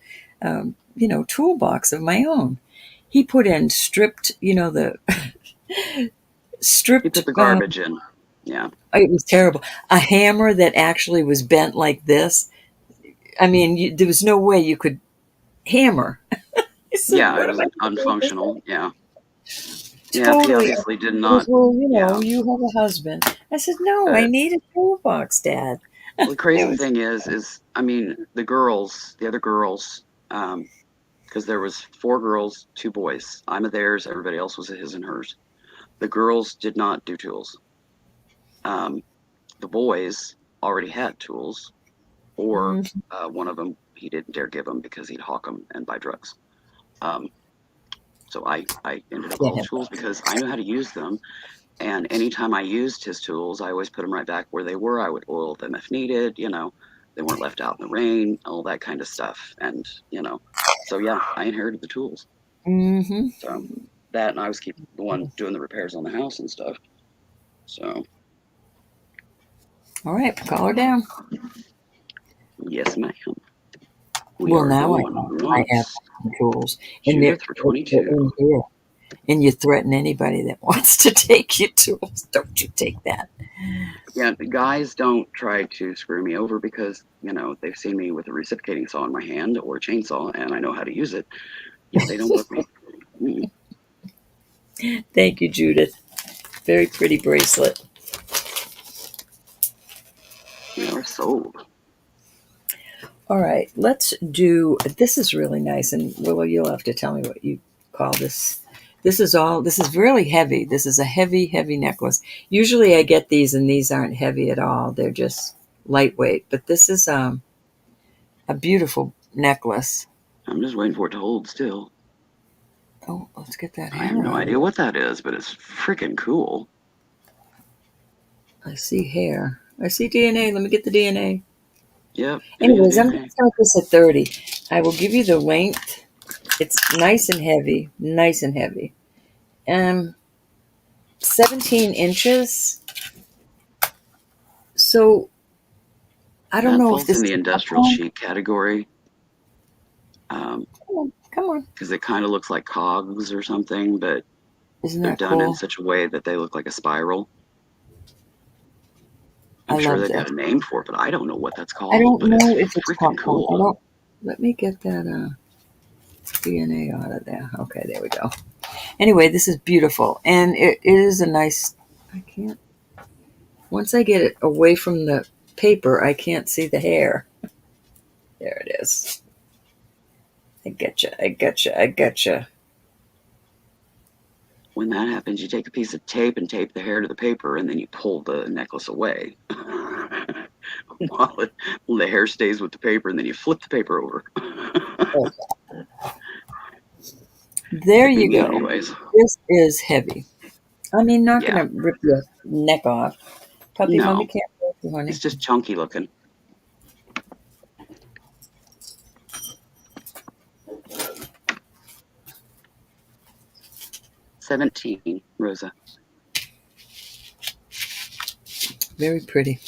toolbox of my own. He put in stripped, the You stripped. put the garbage in, yeah. It was terrible. A hammer that actually was bent like this. I mean, there was no way you could hammer. I said, Yeah, it "What am was I going to do with this unfunctional, thing?" yeah. Yeah, he Totally. obviously did He goes, not, well, yeah. you have a husband. I said, no, I But need a toolbox, Dad. well, the It crazy was, thing is, I mean, the other girls, because there was 4 girls, 2 boys. I'm a theirs, everybody else was a his and hers. The girls did not do tools. Um, the boys already had tools, or mm, one of them he didn't dare give them because he'd hawk them and buy drugs. Um, so I ended up with all the yeah. tools because I knew how to use them. And anytime I used his tools, I always put them right back where they were. I would oil them if needed, they weren't left out in the rain, all that kind of stuff. And, so yeah, I inherited the tools. Mm-hmm. So that, and I was keep the one doing the repairs on the house and stuff. So All right, call her down. yes, ma'am. We Well, are now going I have once. tools, and Judith for they're 22. in here. And you threaten anybody that wants to take your tools. Don't you take that. Yeah, the guys don't try to screw me over because, they've seen me with a reciprocating saw in my hand or a chainsaw and I know how to use it. Yeah, they don't book me. Mm, Thank you, Judith. Very pretty bracelet. we are sold. All right, let's do. This is really nice, and Willow, you'll have to tell me what you call this. This is really heavy. This is a heavy, heavy necklace. Usually I get these, and these aren't heavy at all. They're just lightweight. But this is a beautiful necklace. I'm just waiting for it to hold still. Oh, let's get that I have hair no out of idea it. what that is, but it's freaking cool. I see hair. I see DNA. Let me get the DNA. Yep, it is Anyways, I'm going DNA. to start this at 30. I will give you the length. It's nice and heavy. Nice and heavy. 17 inches. So I don't That know if falls this in is the a industrial popcorn. chic category Come on. because it kind of looks like cogs or something, but Isn't they're that done in cool? such a way that they look like a spiral. I I'm sure love they've got this. a name for it, but I don't know what that's I called, don't but it's know if it's freaking popcorn. I cool. don't. Let me get that DNA out of there. Okay, there we go. Anyway, this is beautiful. And it is a nice. I can't. Once I get it away from the paper, I can't see the hair. There it is. I getcha. I getcha. I getcha. When that happens, you take a piece of tape and tape the hair to the paper, and then you pull the necklace away. while, while the hair stays with the paper, and then you flip the paper over. There Could be you me, go. anyways. This is heavy. I mean, not Yeah, gonna rip your neck off. Puppy, mommy no, can't hurt you, honey. it's just chunky looking. 17, Rosa. Very pretty.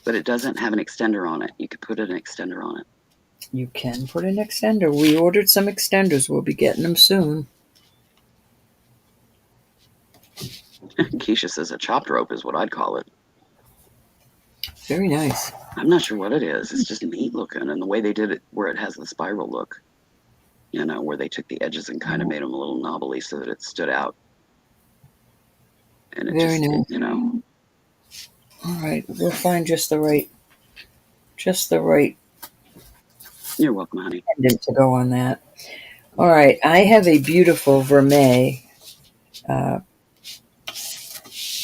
But it doesn't have an extender on it. You could put an extender on it. You can put an extender. We ordered some extenders. We'll be getting them soon. Keisha says a chopped rope is what I'd call it. Very nice. I'm not sure what it is. It's just neat looking, and the way they did it, where it has the spiral look, where they took the edges and kind of made them a little knobbly so that it stood out. And it Very just, nice. you know. All right, we'll find just the right You're welcome, honey. pendant to go on that. All right, I have a beautiful vermeil.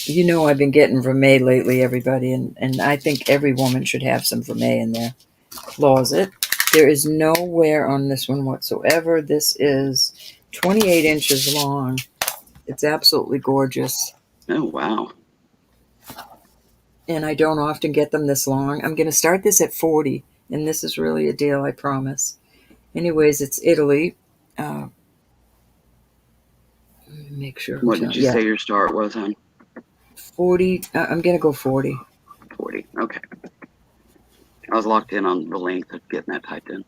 You know I've been getting vermeil lately, everybody, and I think every woman should have some vermeil in their closet. There is no wear on this one whatsoever. This is 28 inches long. It's absolutely gorgeous. Oh, wow. And I don't often get them this long. I'm going to start this at 40, and this is really a deal, I promise. Anyways, it's Italy. Let me make sure. What did you say your start was, hon? 40. I'm going to go 40. 40. Okay. I was locked in on the length of getting that typed in.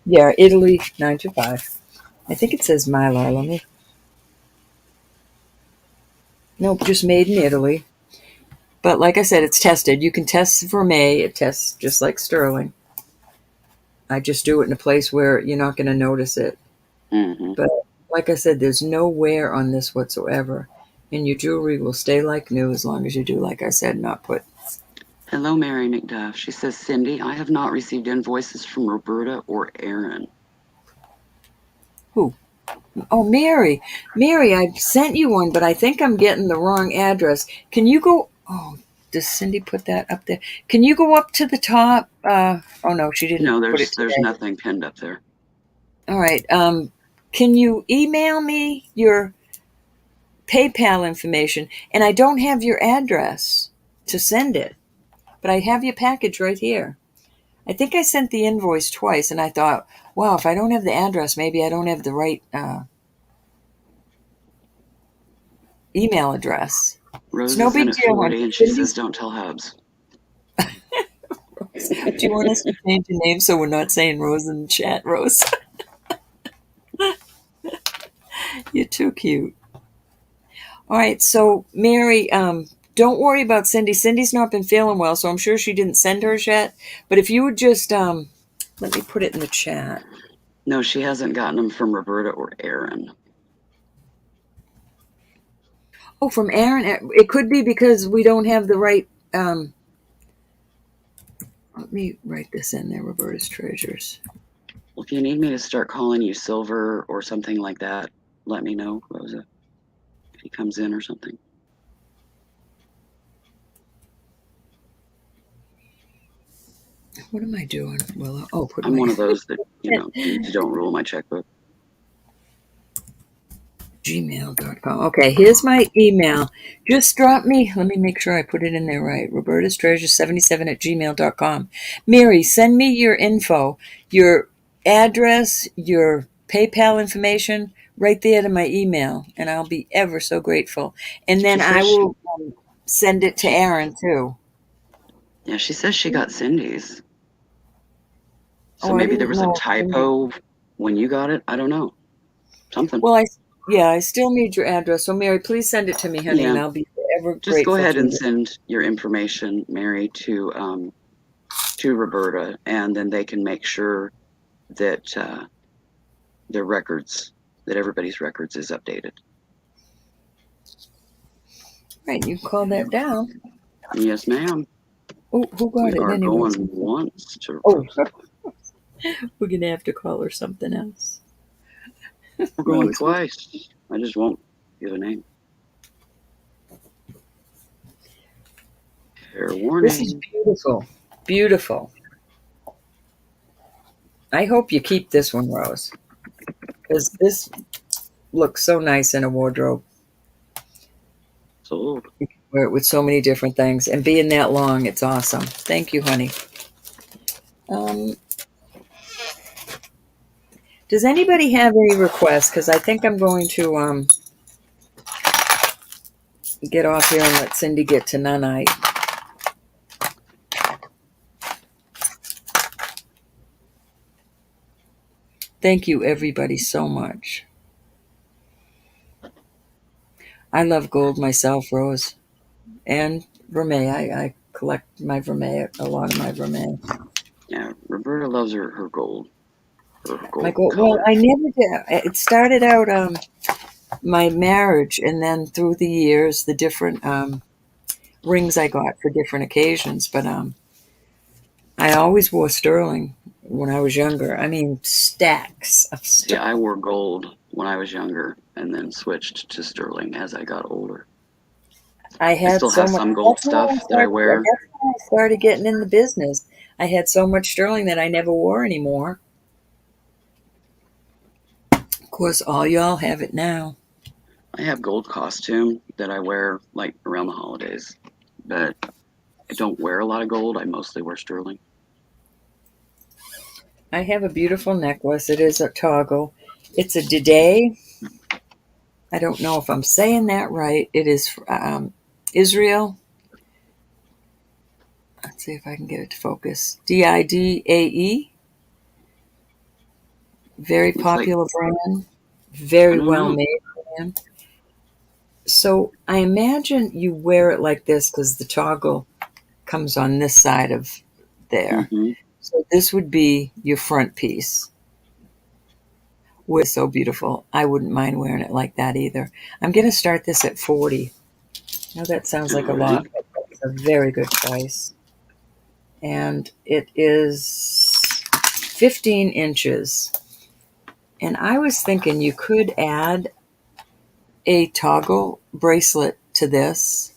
Yeah, Italy 925. I think it says Mylar. Let me. Nope, just made in Italy. But like I said, it's tested. You can test vermeil. It tests just like sterling. I just do it in a place where you're not going to notice it. Mm-hmm. But like I said, there's no wear on this whatsoever. And your jewelry will stay like new as long as you do, like I said, not put. Hello, Mary McDuff. She says, Cindy, I have not received invoices from Roberta or Aaron. Who? Oh, Mary. Mary, I sent you one, but I think I'm getting the wrong address. Can you go? Oh, does Cindy put that up there? Can you go up to the top? Oh, no, she didn't put it today. There's nothing pinned up there. All right. Can you email me your PayPal information? And I don't have your address to send it, but I have your package right here. I think I sent the invoice twice, and I thought, wow, if I don't have the address, maybe I don't have the right email address. Rose It's no big deal. and she says, don't tell Hubs. Do you want us to change the name so we're not saying Rose in the chat, Rose? You're too cute. All right, so Mary, don't worry about Cindy. Cindy's not been feeling well, so I'm sure she didn't send hers yet. But if you would just, let me put it in the chat. No, she hasn't gotten them from Roberta or Aaron. Oh, from Aaron. It could be because we don't have the right. Let me write this in there. Roberta's Treasures. Well, if you need me to start calling you Silver or something like that, let me know, Rosa. If he comes in or something. What am I doing? Well, I'm one of those that, you don't rule my checkbook. gmail.com. Okay, here's my email. Just drop me, let me make sure I put it in there right. Roberta's Treasure 77 at gmail.com. Mary, send me your info, your address, your PayPal information right there to my email, and I'll be ever so grateful. And then I will send it to Aaron too. Yeah, she says she got Cindy's. So Oh, maybe there was a typo when you got it. I don't know. Something. Well, I still need your address. So, Mary, please send it to me, honey, and I'll be forever grateful. Just go ahead and send your information, Mary, to Roberta, and then they can make sure that their records, that everybody's records is updated. Right, you call that down. Yes, ma'am. Oh, who got it? We are Anyways. going once to. Oh, we're gonna have to call her something else. We're going twice. I just won't give a name. Fair warning. This is beautiful. Beautiful. I hope you keep this one, Rose, because this looks so nice in a wardrobe. Sold. You can wear it with so many different things, and being that long, it's awesome. Thank you, honey. Does anybody have any requests? Because I think I'm going to get off here and let Cindy get to Nunite. Thank you, everybody, so much. I love gold myself, Rose, and vermeil. I collect my vermeil, a lot of my vermeil. Yeah, Roberta loves her gold. My gold. Well, I never did. It started out my marriage, and then through the years, the different rings I got for different occasions. But I always wore sterling when I was younger. I mean, stacks of Yeah, I wore gold when I was younger, and then switched to sterling as I got older. I had still so have much some gold stuff that I wear. That's when I started getting in the business. I had so much sterling that I never wore anymore. Of course, all y'all have it now. I have gold costume that I wear like around the holidays, but I don't wear a lot of gold. I mostly wear sterling. I have a beautiful necklace. It is a toggle. It's a Dede. I don't know if I'm saying that right. It is Israel. Let's see if I can get it to focus. Didae. Very popular brand. Very well made brand. So I imagine you wear it like this because the toggle comes on this side of there. Mm-hmm. So this would be your front piece. It's so beautiful. I wouldn't mind wearing it like that either. I'm going to start this at 40. Now that sounds like a lot, but it's a very good price. And it is 15 inches. And I was thinking you could add a toggle bracelet to this.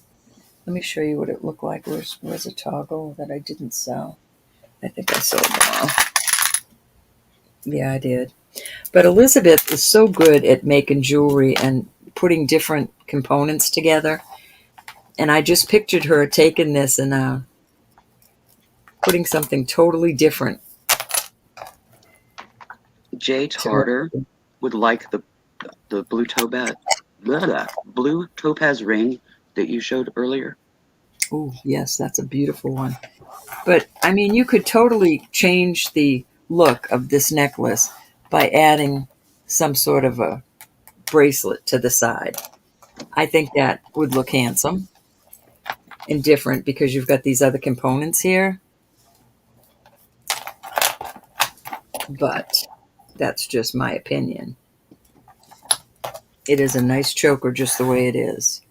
Let me show you what it looked like. Where's a toggle that I didn't sell? I think I sold them all. Yeah, I did. But Elizabeth is so good at making jewelry and putting different components together. And I just pictured her taking this and putting something totally different. Jay Tarter would like the blue topaz ring that you showed earlier. Oh, yes, that's a beautiful one. But, I mean, you could totally change the look of this necklace by adding some sort of a bracelet to the side. I think that would look handsome and different because you've got these other components here. But that's just my opinion. It is a nice choker just the way it is.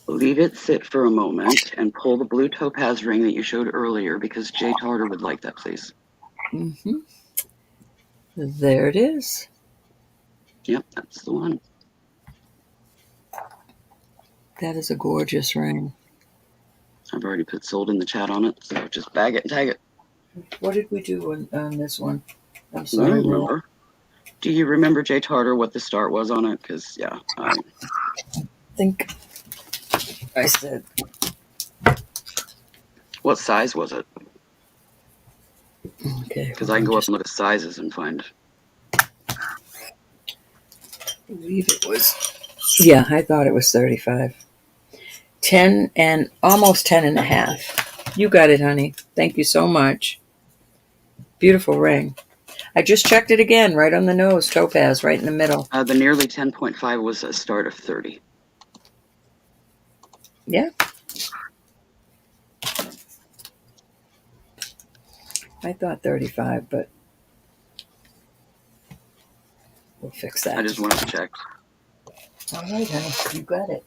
Leave it sit for a moment and pull the blue topaz ring that you showed earlier because Jay Tarter would like that, please. Mm-hmm. There it is. Yep, that's the one. That is a gorgeous ring. I've already put sold in the chat on it, so just bag it and tag it. What did we do on this one? I'm sorry. I don't remember. Do you remember, Jay Tarter, what the start was on it? Because, yeah, I think I said. What size was it? Okay. Because I can go up and look at sizes and find. I believe it was. Yeah, I thought it was 35. 10 and almost 10 and a half. You got it, honey. Thank you so much. Beautiful ring. I just checked it again, right on the nose, topaz, right in the middle. The nearly 10.5 was a start of 30. Yeah. I thought 35, but we'll fix that. I just wanted to check. All right, honey. You got it.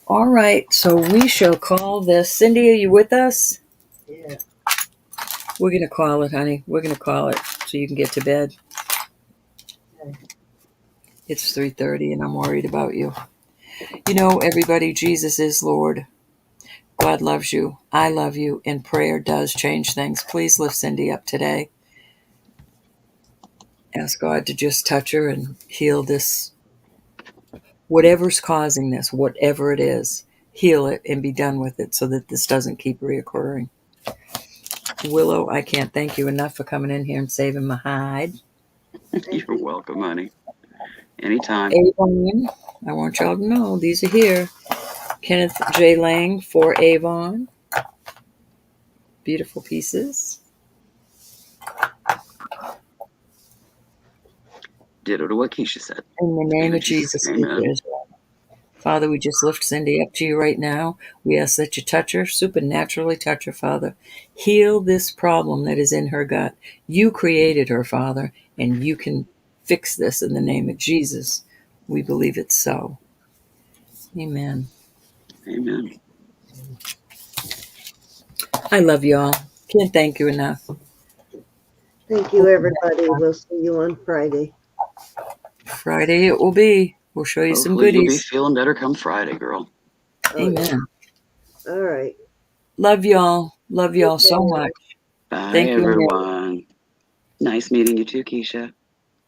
All right, so we shall call this. Cindy, are you with us? Yeah. We're going to call it, honey. We're going to call it so you can get to bed. Okay. It's 3:30 and I'm worried about you. You know, everybody, Jesus is Lord. God loves you. I love you. And prayer does change things. Please lift Cindy up today. Ask God to just touch her and heal this. Whatever's causing this, whatever it is, heal it and be done with it so that this doesn't keep reoccurring. Willow, I can't thank you enough for coming in here and saving my hide. You're welcome, honey. Anytime. Avon, I want y'all to know these are here. Kenneth J. Lang for Avon. Beautiful pieces. Ditto to what Keisha said. In the name of Jesus. Amen. Father, we just lift Cindy up to you right now. We ask that you touch her, supernaturally touch her, Father. Heal this problem that is in her gut. You created her, Father, and you can fix this in the name of Jesus. We believe it's so. Amen. Amen. I love y'all. Can't thank you enough. Thank you, everybody. We'll see you on Friday. Friday it will be. We'll show you some Hopefully you'll be goodies. feeling better come Friday, girl. Amen. All right. Love y'all. Love y'all so Okay. much. Bye, Thank you, Mary. everyone. Nice meeting you too, Keisha.